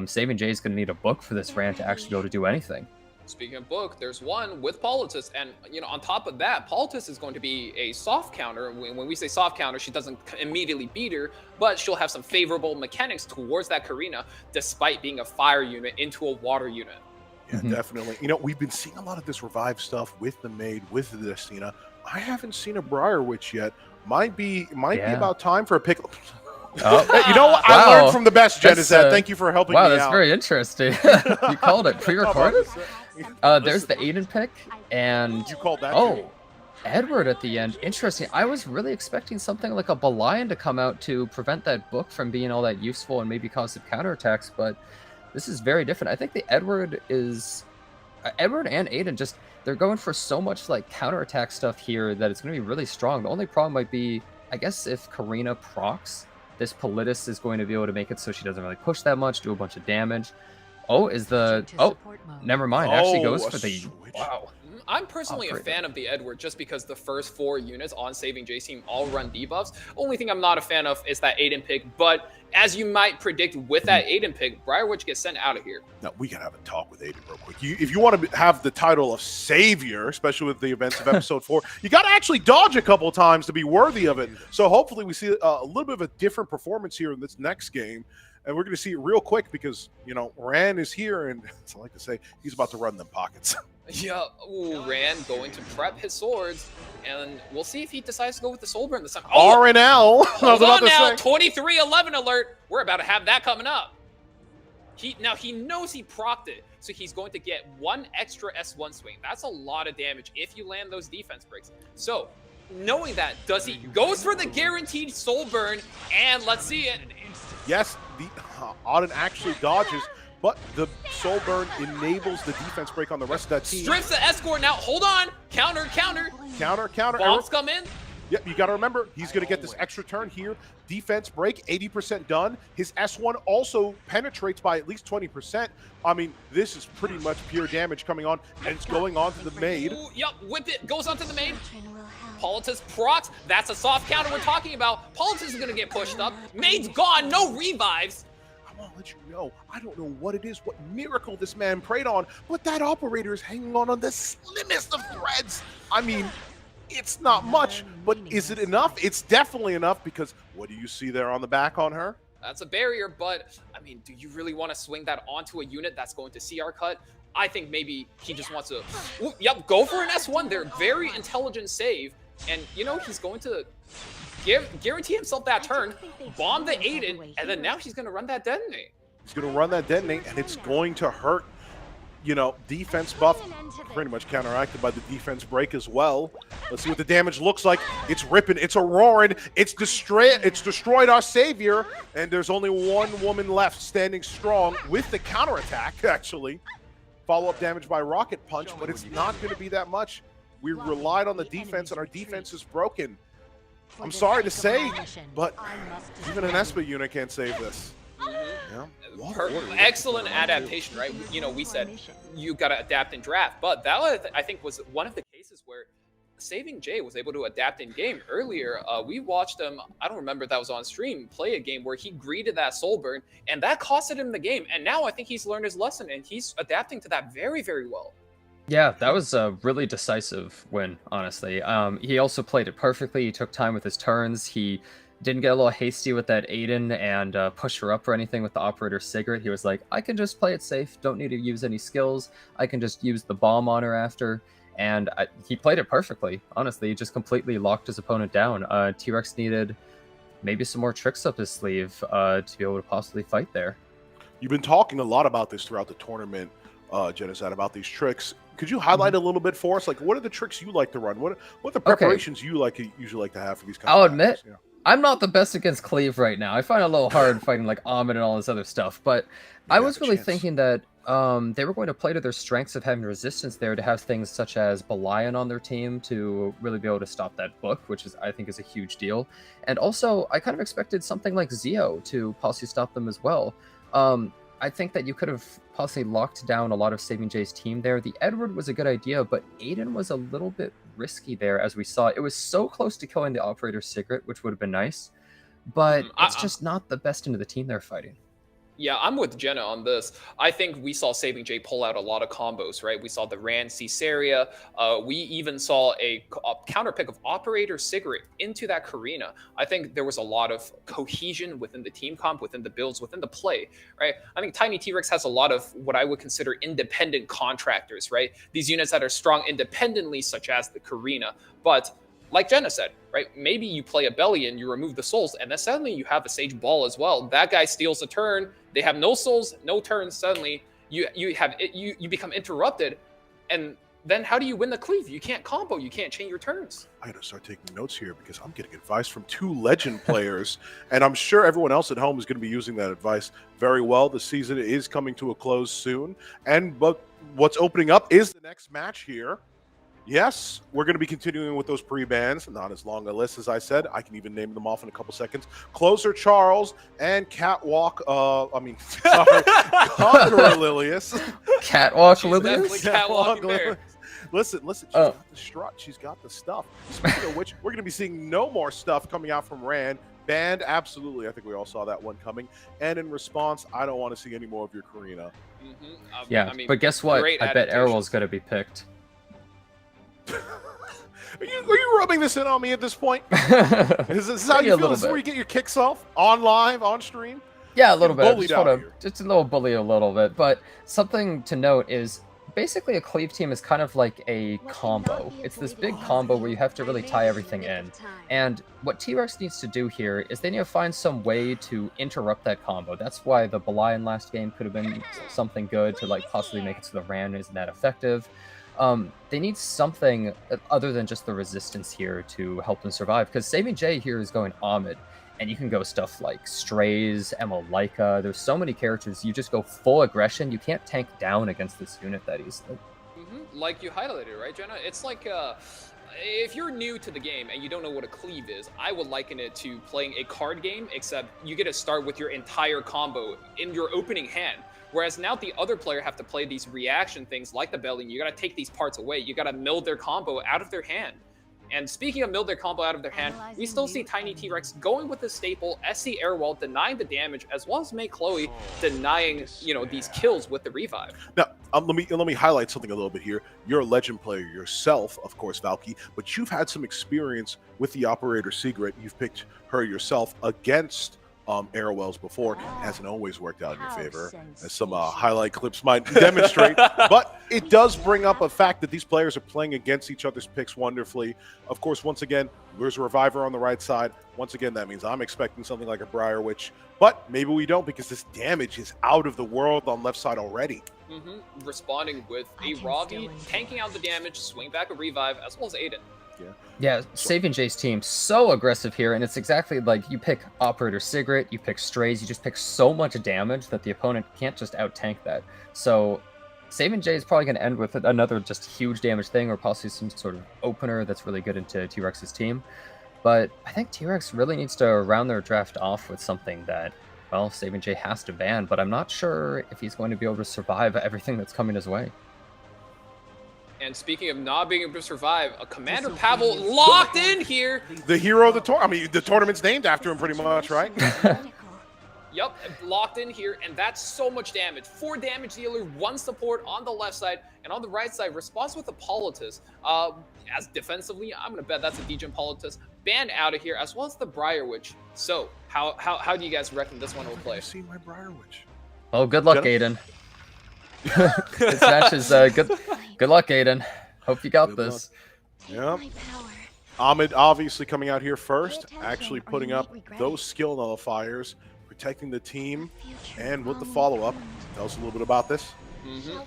Saving Jay is going to need a book for this Ran to actually be able to do anything.
Speaking of book, there's one with Politis, and on top of that, Politis is going to be a soft counter. When we say soft counter, she doesn't immediately beat her, but she'll have some favorable mechanics towards that Karina, despite being a fire unit into a water unit.
Yeah, definitely. We've been seeing a lot of this revive stuff with the Maid, with the Destina. I haven't seen a Briar Witch yet. Might be about time for a pick.
Oh.
You know what?
Wow.
I learned from the best, Jenazad. Thank you for helping me out.
Wow, that's very interesting. You called it pre-recorded? There's the Aiden pick, and
you called that?
Edward at the end. Interesting. I was really expecting something like a Belian to come out to prevent that book from being all that useful and maybe cause some counterattacks, but this is very different. I think the Edward and Aiden they're going for so much like counterattack stuff here that it's going to be really strong. The only problem might be, I guess, if Karina procs, this Politis is going to be able to make it so she doesn't really push that much, do a bunch of damage. Never mind. Actually goes for the... Wow.
I'm personally a
Operator.
fan of the Edward just because the first 4 units on Saving Jay's team all run debuffs. Only thing I'm not a fan of is that Aiden pick, but as you might predict with that Aiden pick, Briarwitch gets sent out of here.
Now, we gotta have a talk with Aiden real quick. If you want to have the title of Savior, especially with the events of Episode 4, you got to actually dodge a couple of times to be worthy of it. So hopefully we see a little bit of a different performance here in this next game. And we're going to see it real quick because, you know, Ran is here, and as I like to say, he's about to run them pockets.
Yeah, ooh, Ran going to prep his swords, and we'll see if he decides to go with the soul burn this time. Oh,
RNL.
Hold on now, 23-11 alert. We're about to have that coming up. He knows he procced it, so he's going to get 1 extra S1 swing. That's a lot of damage if you land those defense breaks. So, knowing that, does he goes for the guaranteed soul burn, and let's see it.
Yes, the Auden actually dodges, but the soul burn enables the defense break on the rest of that team.
Strips the escort now. Hold on. Counter.
Counter.
Balls come in.
Yep, you got to remember, he's going to get this extra turn here. Defense break, 80% done. His S1 also penetrates by at least 20%. I mean, this is pretty much pure damage coming on, and it's going on to the maid.
Ooh, yep, whip it. Goes onto the maid. Politis procs. That's a soft counter we're talking about. Politis is going to get pushed up. Maid's gone. No revives.
I want to let you know, I don't know what it is, what miracle this man prayed on, but that operator is hanging on the slimmest of threads. I mean, it's not much, but is it enough? It's definitely enough, because what do you see there on the back on her?
That's a barrier, but I mean, do you really want to swing that onto a unit that's going to CR cut? I think maybe he just wants to, ooh, yep, go for an S1 there. Very intelligent save. And, you know, he's going to guarantee himself that turn, bomb the Aiden, and then now he's going to run that detonate.
He's going to run that detonate, and it's going to hurt, you know, defense buff, pretty much counteracted by the defense break as well. Let's see what the damage looks like. It's ripping, it's a roaring, it's destroyed our savior, and there's only one woman left standing strong with the counterattack, actually. Follow-up damage by Rocket Punch, but it's not going to be that much. We relied on the defense, and our defense is broken. I'm sorry to say, but even an Espa unit can't save this. Yeah.
Excellent adaptation, right? You know, we said you got to adapt in draft, but that I think was one of the cases where Saving Jay was able to adapt in game. Earlier, we watched him, I don't remember if that was on stream, play a game where he greeted that soul burn, and that costed him the game. And now I think he's learned his lesson, and he's adapting to that very, very well.
Yeah, that was a really decisive win, honestly. He also played it perfectly. He took time with his turns. He didn't get a little hasty with that Aiden and push her up or anything with the operator Sigurd. He was like, I can just play it safe. Don't need to use any skills. I can just use the bomb on her after. And he played it perfectly, honestly. He just completely locked his opponent down. T-Rex needed maybe some more tricks up his sleeve to be able to possibly fight there.
You've been talking a lot about this throughout the tournament, Jenazad, about these tricks. Could you highlight a little bit for us? Like, what are the tricks you like to run? What are the preparations you usually like to have for these kinds
I'll
of
admit,
matches?
I'm not the best against Cleave right now. I find it a little hard fighting like Ahmed and all this other stuff, but I was really thinking that they were going to play to their strengths of having resistance there, to have things such as Belian on their team to really be able to stop that book, which is, I think, is a huge deal. And also, I kind of expected something like Zio to possibly stop them as well. I think that you could have possibly locked down a lot of Saving Jay's team there. The Edward was a good idea, but Aiden was a little bit risky there, as we saw. It was so close to killing the operator Sigurd, which would have been nice, but it's just not the best into the team they're fighting.
Yeah, I'm with Jenna on this. I think we saw Saving Jay pull out a lot of combos, right? We saw the Rand Caesarea. We even saw a counter pick of Operator Sigurd into that Karina. I think there was a lot of cohesion within the team comp, within the builds, within the play, right? I think Tiny T-Rex has a lot of what I would consider independent contractors, right? These units that are strong independently, such as the Karina. But like Jenna said, right? Maybe you play a Belly and you remove the souls, and then suddenly you have a Sage Ball as well. That guy steals a turn. They have no souls, no turns. Suddenly, you become interrupted, and then how do you win the cleave? You can't combo. You can't chain your turns.
I gotta start taking notes here, because I'm getting advice from 2 legend players, and I'm sure everyone else at home is going to be using that advice very well. The season is coming to a close soon, but what's opening up is the next match here. Yes, we're going to be continuing with those pre-bans. Not as long a list as I said. I can even name them off in a couple seconds. Closer Charles and Catwalk. Commodore Lilius.
Catwalk Lilius.
Catwalk Lilius.
Listen, she's got the strut. She's got the stuff. Speaking of which, we're going to be seeing no more stuff coming out from Rand. Banned, absolutely. I think we all saw that one coming. And in response, I don't want to see any more of your Karina.
Yeah,
I mean,
but guess what?
great
I bet
adaptations.
Errol's going to be picked.
Are you rubbing this in on me at this point? Is this how you feel? This is where you get your kicks off? On live, on stream?
Yeah, a little bit.
Bullied
Just want
out
to
here.
just a little bully a little bit. But something to note is basically a cleave team is kind of like a combo. It's this big combo where you have to really tie everything in. And what T-Rex needs to do here is they need to find some way to interrupt that combo. That's why the Belian last game could have been something good to like possibly make it so the Ran isn't that effective. They need something other than just the resistance here to help them survive. Because Saving Jay here is going Ahmed. And you can go stuff like Strays, Emma Laika. There's so many characters. You just go full aggression. You can't tank down against this unit that easily.
Like you highlighted, right, Jenna? It's like if you're new to the game and you don't know what a cleave is, I would liken it to playing a card game, except you get to start with your entire combo in your opening hand. Whereas now the other player have to play these reaction things like the belly. You got to take these parts away. You got to mill their combo out of their hand. And speaking of mill their combo out of their hand, we still see Tiny T-Rex going with the staple, SC Airwall denying the damage, as well as May Chloe denying, these kills with the revive.
Now, let me highlight something a little bit here. You're a legend player yourself, of course, Valky, but you've had some experience with the Operator Secret. You've picked her yourself against Arrowells before. It hasn't always worked out in your favor, as some highlight clips might demonstrate. But it does bring up a fact that these players are playing against each other's picks wonderfully. Of course, once again, there's a Reviver on the right side. Once again, that means I'm expecting something like a Briar Witch, but maybe we don't, because this damage is out of the world on left side already.
Responding with a Ravi, tanking out the damage, swing back a revive, as well as Aiden.
Yeah, Saving Jay's team so aggressive here, and it's exactly like you pick Operator Sigrid, you pick Strays, you just pick so much damage that the opponent can't just out-tank that. So Saving Jay is probably going to end with another just huge damage thing, or possibly some sort of opener that's really good into T-Rex's team. But I think T-Rex really needs to round their draft off with something that, well, Saving Jay has to ban, but I'm not sure if he's going to be able to survive everything that's coming his way.
And speaking of not being able to survive, a Commander Pavel locked in here.
The hero of the tournament. I mean, the tournament's named after him pretty much, right?
Yep, locked in here, and that's so much damage. 4 damage dealer, 1 support on the left side, and on the right side, response with the Politis. As defensively, I'm gonna bet that's a Degen Politis. Banned out of here, as well as the Briar Witch. So, how do you guys reckon this one will play?
See my Briar Witch.
Oh, good luck, Aiden. This match is good luck, Aiden. Hope you got this.
Yep. Ahmed obviously coming out here first, actually putting up those skill nullifiers, protecting the team, and with the follow-up. Tell us a little bit about this.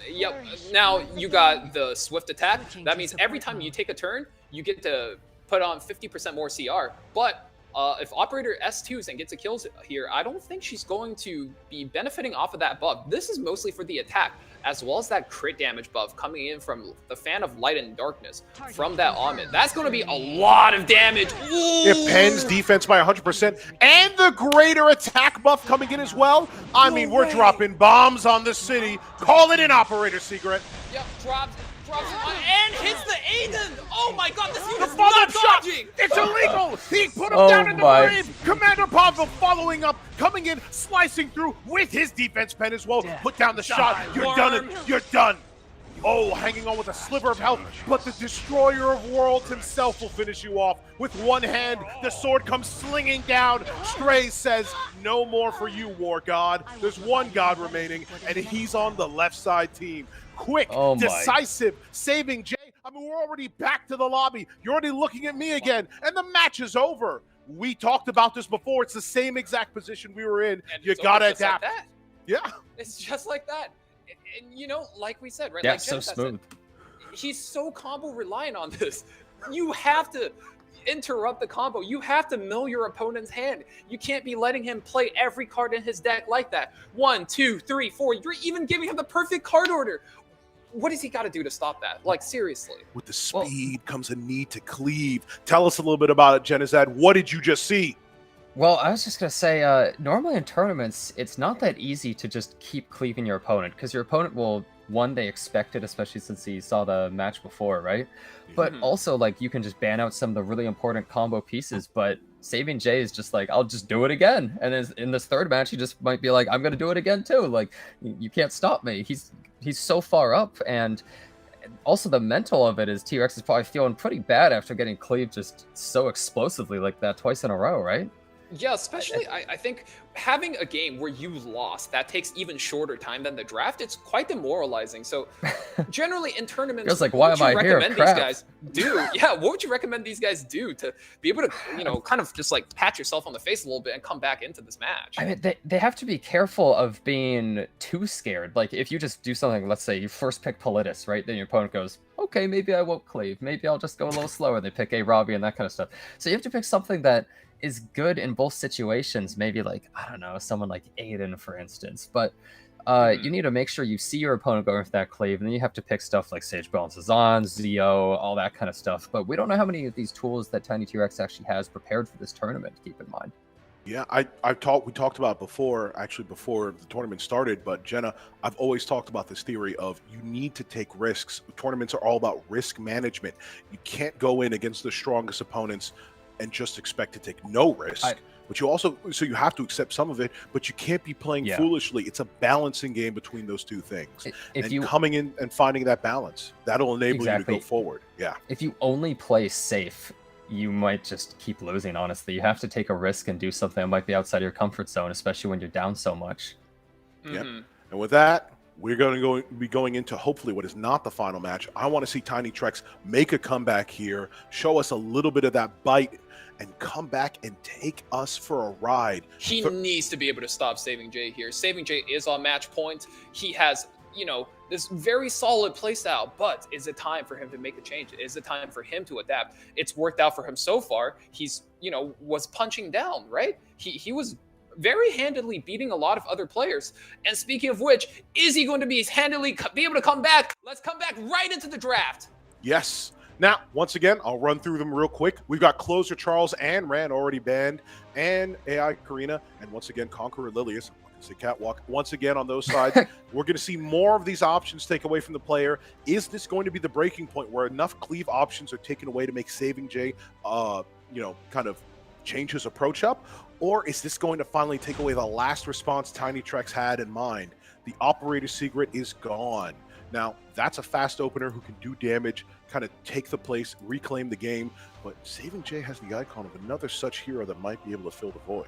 Yep. Now you got the swift attack. That means every time you take a turn, you get to put on 50% more CR. But if Operator S2s and gets a kills here, I don't think she's going to be benefiting off of that buff. This is mostly for the attack, as well as that crit damage buff coming in from the Fan of Light and Darkness from that Ahmed. That's going to be a lot of damage. Ooh.
It pens defense by 100%, and the greater attack buff coming in as well. I mean, we're dropping bombs on the city. Call it an Operator Secret.
Yep, drops and hits the Aiden. Oh my god, this unit's
The
not
follow-up
dodging.
It's illegal. He put him down in the
my.
grave. Commander Pavel following up, coming in, slicing through with his defense pen as well. Put down the shot. You're done. You're done. Oh, hanging on with a sliver of health, but the Destroyer of Worlds himself will finish you off. With one hand, the sword comes slinging down. Stray says, no more for you, War God. There's one God remaining, and he's on the left side team. Quick, decisive, Saving Jay. I mean, we're already back to the lobby. You're already looking at me again, and the match is over. We talked about this before. It's the same exact position we were in.
And
You
it's
gotta
over just
adapt.
like that.
Yeah.
It's just like that. And like we said, right?
Yeah,
like
so
Jenazad said,
smooth.
he's so combo reliant on this. You have to interrupt the combo. You have to mill your opponent's hand. You can't be letting him play every card in his deck like that. 1, 2, 3, 4. You're even giving him the perfect card order. What does he got to do to stop that? Like, seriously.
With the speed comes a need to cleave. Tell us a little bit about it, Jenazad. What did you just see?
Well, I was just going to say, normally in tournaments, it's not that easy to just keep cleaving your opponent, because your opponent will one, they expect it, especially since he saw the match before, right? But also, like, you can just ban out some of the really important combo pieces, but Saving Jay is just like, I'll just do it again. And in this third match, he just might be like, I'm going to do it again too. Like, you can't stop me. He's so far up, and also the mental of it is T-Rex is probably feeling pretty bad after getting cleaved just so explosively like that twice in a row, right?
Yeah, especially I think having a game where you lost that takes even shorter time than the draft, it's quite demoralizing. So generally in tournaments,
Feels like, why am I here?
These guys do? Yeah, what would you recommend these guys do to be able to, you know, kind of just like pat yourself on the face a little bit and come back into this match?
I mean, they have to be careful of being too scared. Like, if you just do something, let's say you first pick Politis, right? Then your opponent goes, okay, maybe I won't cleave. Maybe I'll just go a little slower. They pick a Robbie and that kind of stuff. So you have to pick something that is good in both situations. Maybe like, I don't know, someone like Aiden, for instance. But you need to make sure you see your opponent going for that cleave, and then you have to pick stuff like Sage Balances On, Zio, all that kind of stuff. But we don't know how many of these tools that Tiny T-Rex actually has prepared for this tournament, keep in mind.
Yeah, we talked about it before the tournament started, but Jenna, I've always talked about this theory of you need to take risks. Tournaments are all about risk management. You can't go in against the strongest opponents and just expect to take no risk. But you also, so you have to accept some of it, but you can't be playing foolishly. It's a balancing game between those two things.
If
and
you
coming in and finding that balance, that'll enable you to go forward. Yeah.
If you only play safe, you might just keep losing, honestly. You have to take a risk and do something that might be outside your comfort zone, especially when you're down so much.
Yep. And with that, we're going to be going into hopefully what is not the final match. I want to see Tiny T-Rex make a comeback here, show us a little bit of that bite, and come back and take us for a ride.
He needs to be able to stop Saving Jay here. Saving Jay is on match point. He has, you know, this very solid playstyle, but is it time for him to make a change? Is it time for him to adapt? It's worked out for him so far. He's, you know, was punching down, right? He was very handedly beating a lot of other players. And speaking of which, is he going to be handedly be able to come back? Let's come back right into the draft.
Yes. Now, once again, I'll run through them real quick. We've got Closer Charles and Ran already banned, and AI Karina, and once again, Conqueror Lilius. I'm going to say Catwalk. Once again, on those sides, we're going to see more of these options take away from the player. Is this going to be the breaking point where enough cleave options are taken away to make Saving Jay, you know, kind of change his approach up? Or is this going to finally take away the last response Tiny T-Rex had in mind? The Operator's Secret is gone. Now, that's a fast opener who can do damage, kind of take the place, reclaim the game. But Saving Jay has the icon of another such hero that might be able to fill the void.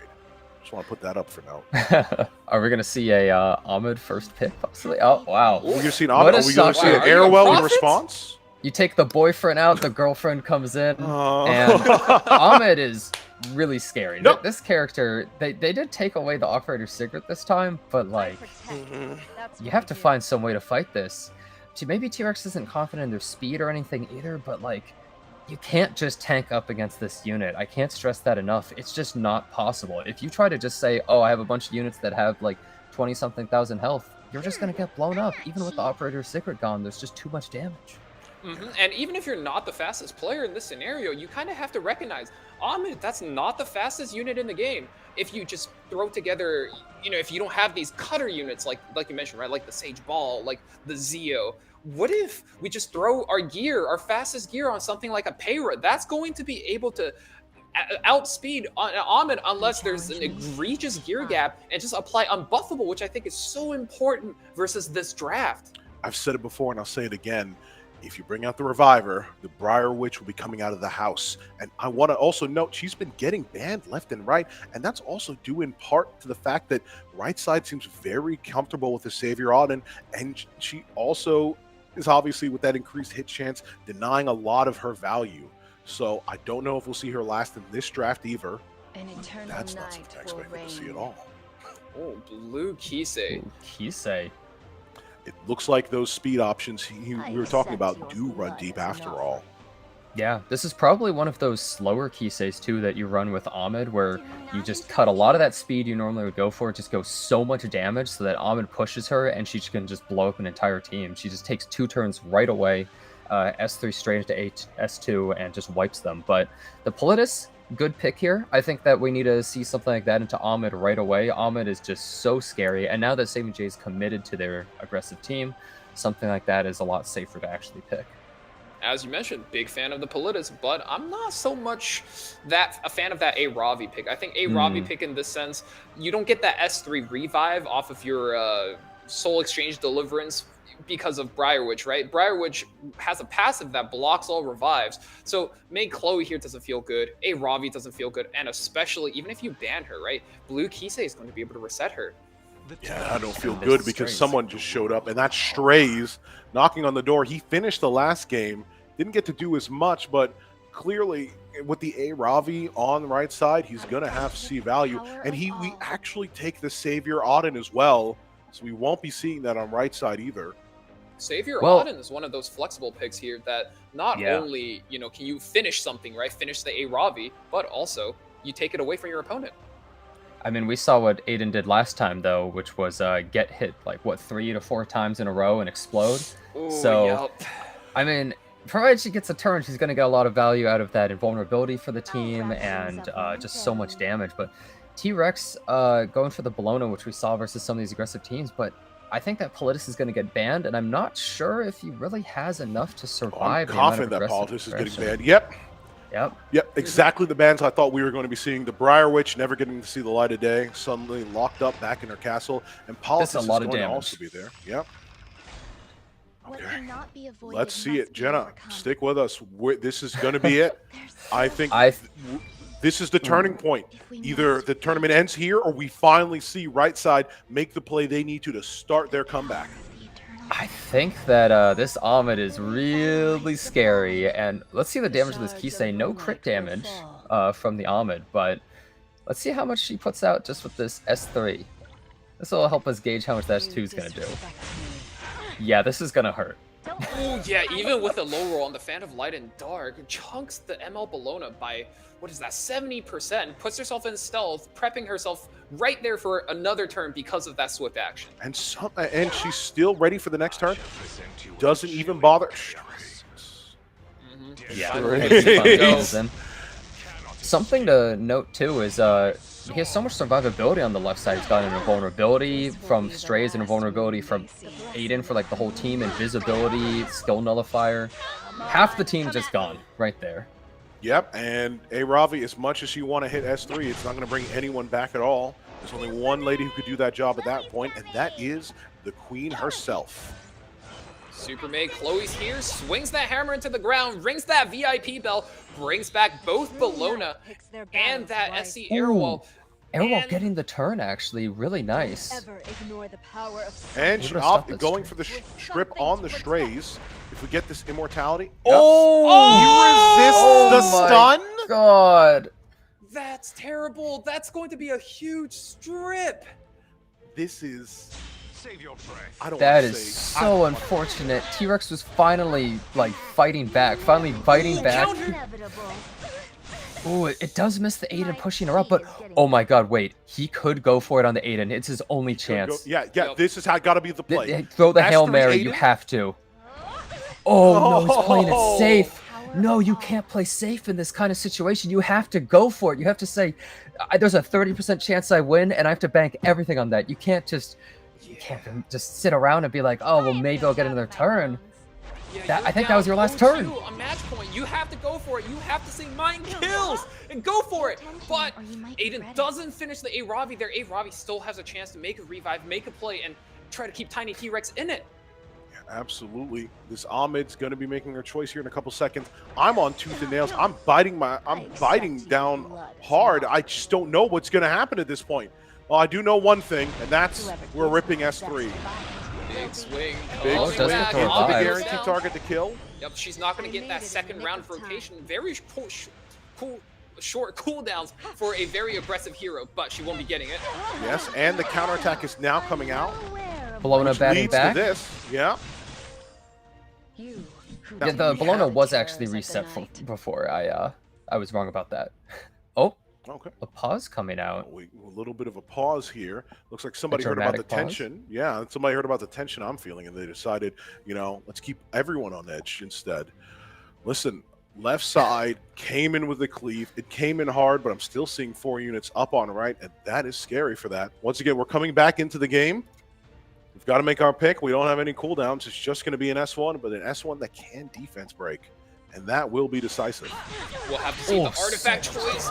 Just want to put that up for now.
Are we going to see a Ahmed first pick, possibly? Oh, wow.
We're going to see an Ahmed. Are we going to see an Airwell in response?
You take the boyfriend out, the girlfriend comes in, and Ahmed is really scary.
Nope.
This character, they did take away the Operator's Secret this time, but like, you have to find some way to fight this. Maybe T-Rex isn't confident in their speed or anything either, but like, you can't just tank up against this unit. I can't stress that enough. It's just not possible. If you try to just say, oh, I have a bunch of units that have like 20-something thousand health, you're just going to get blown up. Even with the Operator's Secret gone, there's just too much damage.
And even if you're not the fastest player in this scenario, you kind of have to recognize, Ahmed, that's not the fastest unit in the game. If you just throw together, you know, if you don't have these cutter units like you mentioned, right, like the Sage Ball, like the Zio, what if we just throw our gear, our fastest gear, on something like a Payra? That's going to be able to outspeed Ahmed unless there's an egregious gear gap, and just apply Unbuffable, which I think is so important versus this draft.
I've said it before and I'll say it again. If you bring out the Reviver, the Briar Witch will be coming out of the house. And I want to also note, she's been getting banned left and right. And that's also due in part to the fact that right side seems very comfortable with the Savior Auden. And she also is obviously, with that increased hit chance, denying a lot of her value. So I don't know if we'll see her last in this draft either. That's not something I expected to see at all.
Oh, Blue Kisei.
Kisei.
It looks like those speed options we were talking about do run deep after all.
Yeah, this is probably one of those slower Kiseis too that you run with Ahmed, where you just cut a lot of that speed you normally would go for, just go so much damage so that Ahmed pushes her and she can just blow up an entire team. She just takes 2 turns right away, S3 straight into S2 and just wipes them. But the Politis, good pick here. I think that we need to see something like that into Ahmed right away. Ahmed is just so scary, and now that Saving Jay is committed to their aggressive team, something like that is a lot safer to actually pick.
As you mentioned, big fan of the Politis, but I'm not so much a fan of that A Ravi pick. I think A Ravi pick in this sense, you don't get that S3 revive off of your Soul Exchange Deliverance because of Briarwitch, right? Briarwitch has a passive that blocks all revives. So May Chloe here doesn't feel good. A Ravi doesn't feel good. And especially, even if you ban her, right? Blue Kisei is going to be able to reset her.
Yeah, I don't feel good because someone just showed up, and that's Strays knocking on the door. He finished the last game, didn't get to do as much, but clearly with the A Ravi on the right side, he's going to have C value. And we actually take the Savior Auden as well, so we won't be seeing that on right side either.
Savior Auden is one of those flexible picks here that not only, can you finish something, right? Finish the A Ravi, but also you take it away from your opponent.
I mean, we saw what Aiden did last time, though, which was get hit, 3 to 4 times in a row and explode.
Ooh,
so, I mean, provided she gets a turn, she's going to get a lot of value out of that invulnerability for the team and just so much damage. But T-Rex going for the Bologna, which we saw versus some of these aggressive teams, but I think that Politis is going to get banned, and I'm not sure if he really has enough to survive.
I'm confident that Politis is getting banned. Yep, exactly the bans I thought we were going to be seeing. The Briarwitch never getting to see the light of day, suddenly locked up back in her castle, and Politis is going to also be there. Yep. Okay. Let's see it. Jenna, stick with us. This is going to be it. I think this is the turning point. Either the tournament ends here or we finally see right side make the play they need to start their comeback.
I think that this Ahmed is really scary, and let's see the damage of this Kisei. No crit damage from the Ahmed, but let's see how much she puts out just with this S3. This will help us gauge how much that S2 is going to do. Yeah, this is going to hurt.
Ooh, yeah, even with a low roll on the Fan of Light and Dark, chunks the ML Bologna by, 70%, puts herself in stealth, prepping herself right there for another turn because of that swift action.
And she's still ready for the next turn. Doesn't even bother.
Yeah. Something to note too is he has so much survivability on the left side. He's got an invulnerability from Strays and invulnerability from Aiden for the whole team, invisibility, skill nullifier. Half the team just gone right there.
Yep, and A Ravi, as much as you want to hit S3, it's not going to bring anyone back at all. There's only one lady who could do that job at that point, and that is the Queen herself.
Super May Chloe's here, swings that hammer into the ground, rings that VIP bell, brings back both Bologna and that SC Airwall.
Airwall getting the turn, actually, really nice.
And she's going for the strip on the Strays. If we get this immortality.
Oh!
You resist the stun?
God.
That's terrible. That's going to be a huge strip.
This is...
That is so unfortunate. T-Rex was finally fighting back, Ooh, it does miss the Aiden pushing her up, but oh my god, wait. He could go for it on the Aiden. It's his only chance.
Yeah, this is how gotta be the play.
Throw the Hail Mary, you have to. Oh no, he's playing it safe. No, you can't play safe in this kind of situation. You have to go for it. You have to say, there's a 30% chance I win, and I have to bank everything on that. You can't just sit around and be like, oh, well, maybe I'll get another turn. I think that was your last turn.
A match point. You have to go for it. You have to say mine kills and go for it. But Aiden doesn't finish the A Ravi there. A Ravi still has a chance to make a revive, make a play, and try to keep Tiny T-Rex in it.
Yeah, absolutely. This Ahmed's going to be making her choice here in a couple seconds. I'm on tooth and nails. I'm biting down hard. I just don't know what's going to happen at this point. Well, I do know one thing, and that's we're ripping S3.
Big swing.
Big swing. The guaranteed target to kill.
Yep, she's not going to get that second round of rotation. Very short cooldowns for a very aggressive hero, but she won't be getting it.
Yes, and the counterattack is now coming out.
Bologna batting back.
To this. Yeah.
Yeah, the Bologna was actually reset before. I was wrong about that. Oh.
Okay.
A pause coming out.
A little bit of a pause here. Looks like somebody heard about the tension. Yeah, somebody heard about the tension I'm feeling, and they decided, let's keep everyone on edge instead. Listen, Left side came in with the cleave. It came in hard, but I'm still seeing 4 units up on right, and that is scary for that. Once again, we're coming back into the game. We've got to make our pick. We don't have any cooldowns. It's just going to be an S1, but an S1 that can defense break, and that will be decisive.
We'll have to see the artifact choice.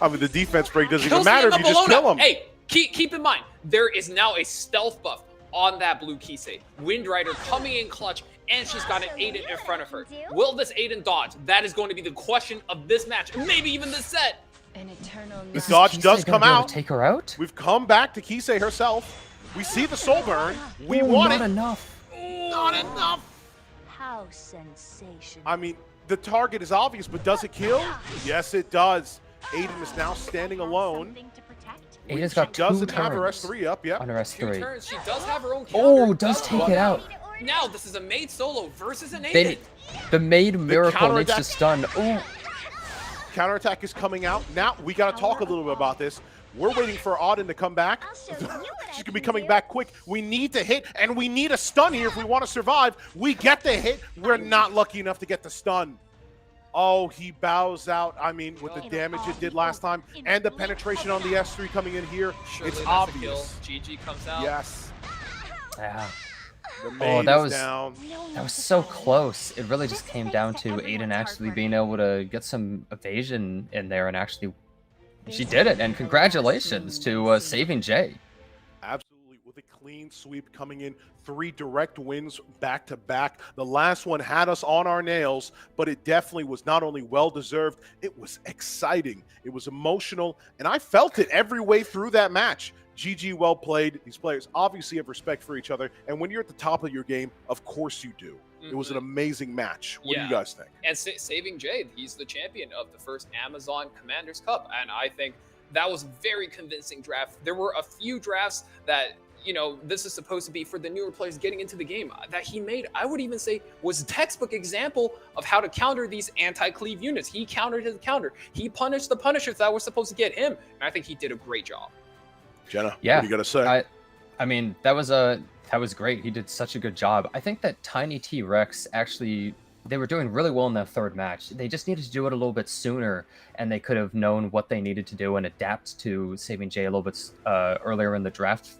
I mean, the defense break doesn't even matter if you just kill him.
Hey, keep in mind, there is now a stealth buff on that blue Kisei. Windrider coming in clutch, and she's got an Aiden in front of her. Will this Aiden dodge? That is going to be the question of this match, and maybe even this set.
The dodge does come out.
Take her out?
We've come back to Kisei herself. We see the soul burn. We want it.
Not enough.
Not enough.
How sensational.
I mean, the target is obvious, but does it kill? Yes, it does. Aiden is now standing alone.
Aiden's got
she doesn't have her S3 up yet.
On her S3.
2 turns. She does have her own counter.
Oh, does take it out.
Now this is a maid solo versus an Aiden.
The maid miracle needs to stun. Oh.
Counterattack is coming out. Now we got to talk a little bit about this. We're waiting for Auden to come back. She's going to be coming back quick. We need to hit, and we need a stun here if we want to survive. We get the hit. We're not lucky enough to get the stun. Oh, he bows out. I mean, with the damage it did last time, and the penetration on the S3 coming in here, it's obvious.
GG comes out.
Yes.
Yeah.
Oh,
that was so close. It really just came down to Aiden actually being able to get some evasion in there, and actually she did it. And congratulations to saving Jay.
Absolutely, with a clean sweep coming in, 3 direct wins back to back. The last one had us on our nails, but it definitely was not only well-deserved, it was exciting, it was emotional, and I felt it every way through that match. GG, well played. These players obviously have respect for each other, and when you're at the top of your game, of course you do. It was an amazing match. What do you guys think?
And saving Jay, he's the champion of the first Amazon Commanders Cup, and I think that was a very convincing draft. There were a few drafts that, you know, this is supposed to be for the newer players getting into the game that he made, I would even say, was a textbook example of how to counter these anti-cleave units. He countered his counter. He punished the punishers that were supposed to get him, and I think he did a great job.
Jenna,
yeah,
what do you got to say?
I mean, that was great. He did such a good job. I think that Tiny T-Rex actually, they were doing really well in that third match. They just needed to do it a little bit sooner, and they could have known what they needed to do and adapt to saving Jay a little bit earlier in the draft,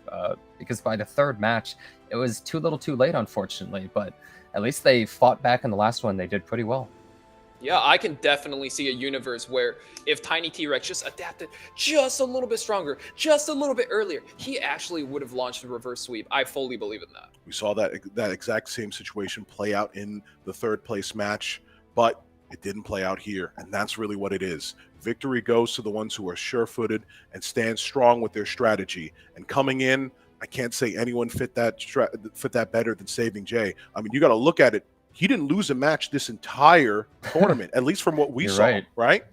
because by the third match, it was too little too late, unfortunately. But at least they fought back in the last one. They did pretty well.
Yeah, I can definitely see a universe where if Tiny T-Rex just adapted just a little bit stronger, just a little bit earlier, he actually would have launched a reverse sweep. I fully believe in that.
We saw that exact same situation play out in the third place match, but it didn't play out here, and that's really what it is. Victory goes to the ones who are sure-footed and stand strong with their strategy. And coming in, I can't say anyone fit that better than Saving Jay. I mean, you got to look at it. He didn't lose a match this entire tournament, at least from what we saw, right?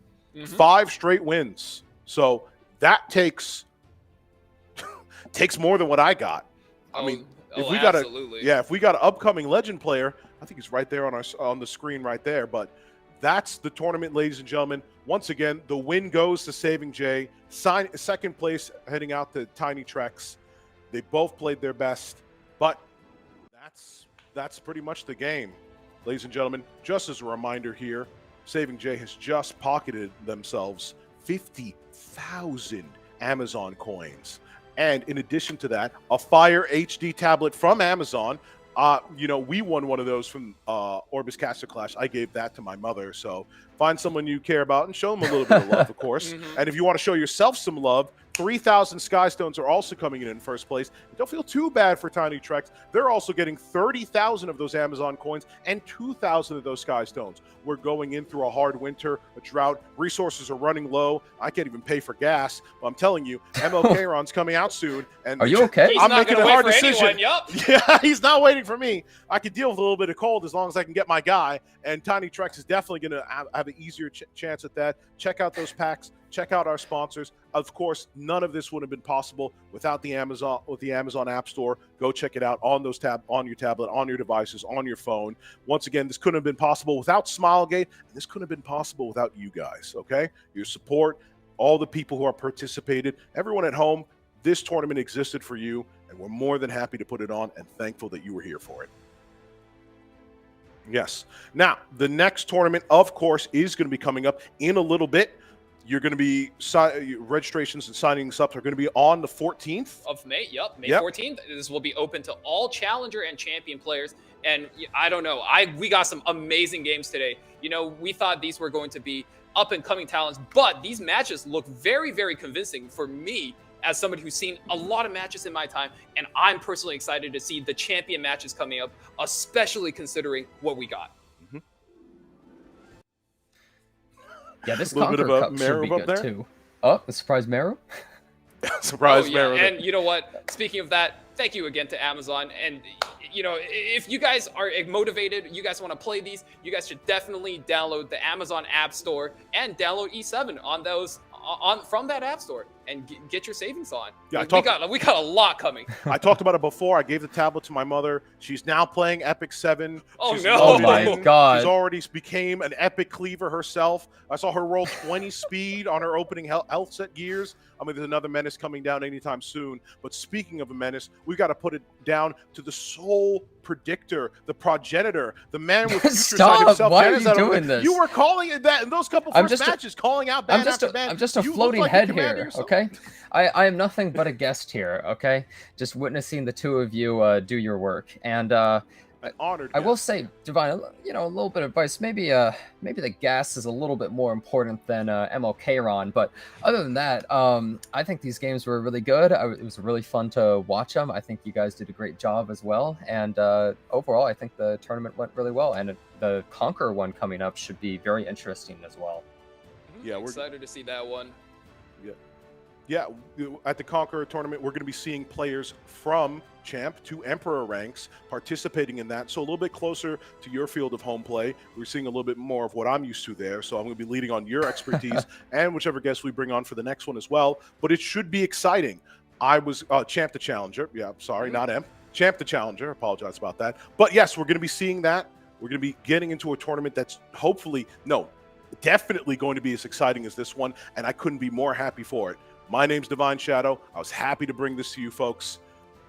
5 straight wins. So that takes more than what I got. I mean, if we got if we got an upcoming legend player, I think he's right there on the screen right there. But that's the tournament, ladies and gentlemen. Once again, the win goes to Saving Jay. Second place heading out to Tiny Trex. They both played their best, but that's pretty much the game. Ladies and gentlemen, just as a reminder here, Saving Jay has just pocketed themselves 50,000 Amazon coins. And in addition to that, a Fire HD tablet from Amazon. You know, we won one of those from Orbis Caster Clash. I gave that to my mother. So find someone you care about and show them a little bit of love, of course. And if you want to show yourself some love, 3,000 Sky Stones are also coming in first place. Don't feel too bad for Tiny Trex. They're also getting 30,000 of those Amazon coins and 2,000 of those Sky Stones. We're going in through a hard winter, a drought. Resources are running low. I can't even pay for gas. But I'm telling you, MLK-Ron's coming out soon. And
are you okay?
I'm making a hard decision.
Anyone,
Yeah, he's not waiting for me. I can deal with a little bit of cold as long as I can get my guy. And Tiny Trex is definitely going to have an easier chance at that. Check out those packs. Check out our sponsors. Of course, none of this would have been possible without the Amazon App Store. Go check it out on on your tablet, on your devices, on your phone. Once again, this couldn't have been possible without Smilegate, and this couldn't have been possible without you guys, okay? Your support, all the people who are participated, everyone at home, this tournament existed for you, and we're more than happy to put it on and thankful that you were here for it. Yes. Now, the next tournament, of course, is going to be coming up in a little bit. You're going to be registrations and signings up are going to be on the 14th
of May. Yep, May 14th. This will be open to all challenger and champion players. And I don't know, we got some amazing games today. You know, we thought these were going to be up and coming talents, but these matches look very, very convincing for me as somebody who's seen a lot of matches in my time. And I'm personally excited to see the champion matches coming up, especially considering what we got.
Yeah, this Conquer Cup should be good too. Oh, a surprise Meru?
Surprise Meru.
And you know what? Speaking of that, thank you again to Amazon. And, you know, if you guys are motivated, you guys want to play these, you guys should definitely download the Amazon App Store and download E7 on those from that App Store and get your savings on. Yeah, we got a lot coming.
I talked about it before. I gave the tablet to my mother. She's now playing Epic 7.
Oh,
She's
no.
Oh, my God.
She's already became an Epic cleaver herself. I saw her roll 20 speed on her opening health set gears. I mean, there's another menace coming down anytime soon. But speaking of a menace, we've got to put it down to the sole predictor, the progenitor, the man with future
Stop!
himself.
Why are you doing this?
You were calling it that in those couple first matches, calling out band after band.
I'm just a floating head here, okay? I am nothing but a guest here, okay? Just witnessing the two of you do your work. And
honored.
I will say, Divine, you know, a little bit of advice. Maybe the gas is a little bit more important than MLK-ron. But other than that, I think these games were really good. It was really fun to watch them. I think you guys did a great job as well. And overall, I think the tournament went really well. And the Conquer one coming up should be very interesting as well.
Yeah, we're
excited to see that one.
Yeah, at the Conqueror tournament, we're going to be seeing players from Champ to Emperor ranks participating in that. So a little bit closer to your field of home play. We're seeing a little bit more of what I'm used to there. So I'm going to be leading on your expertise and whichever guest we bring on for the next one as well. But it should be exciting. I was Champ to Challenger. Yeah, sorry, not Emp. Champ to Challenger. Apologize about that. But yes, we're going to be seeing that. We're going to be getting into a tournament that's definitely going to be as exciting as this one. And I couldn't be more happy for it. My name's Divine Shadow. I was happy to bring this to you folks.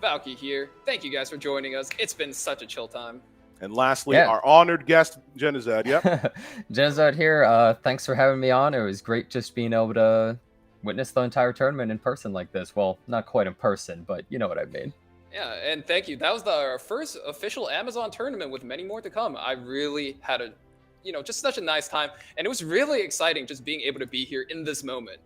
Valky here. Thank you guys for joining us. It's been such a chill time.
And lastly, our honored guest, Jenazad. Yep.
Jenazad here. Thanks for having me on. It was great just being able to witness the entire tournament in person like this. Well, not quite in person, but you know what I mean.
Yeah, and thank you. That was our first official Amazon tournament with many more to come. I really had just such a nice time. And it was really exciting just being able to be here in this moment.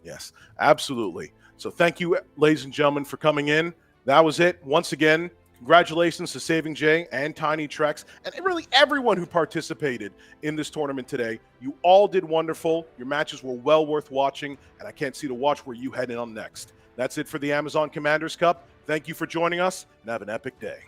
Yes, absolutely. So thank you, ladies and gentlemen, for coming in. That was it. Once again, congratulations to Saving Jay and Tiny Trex and really everyone who participated in this tournament today. You all did wonderful. Your matches were well worth watching, and I can't see to watch where you head in on next. That's it for the Amazon Commanders Cup. Thank you for joining us, and have an epic day.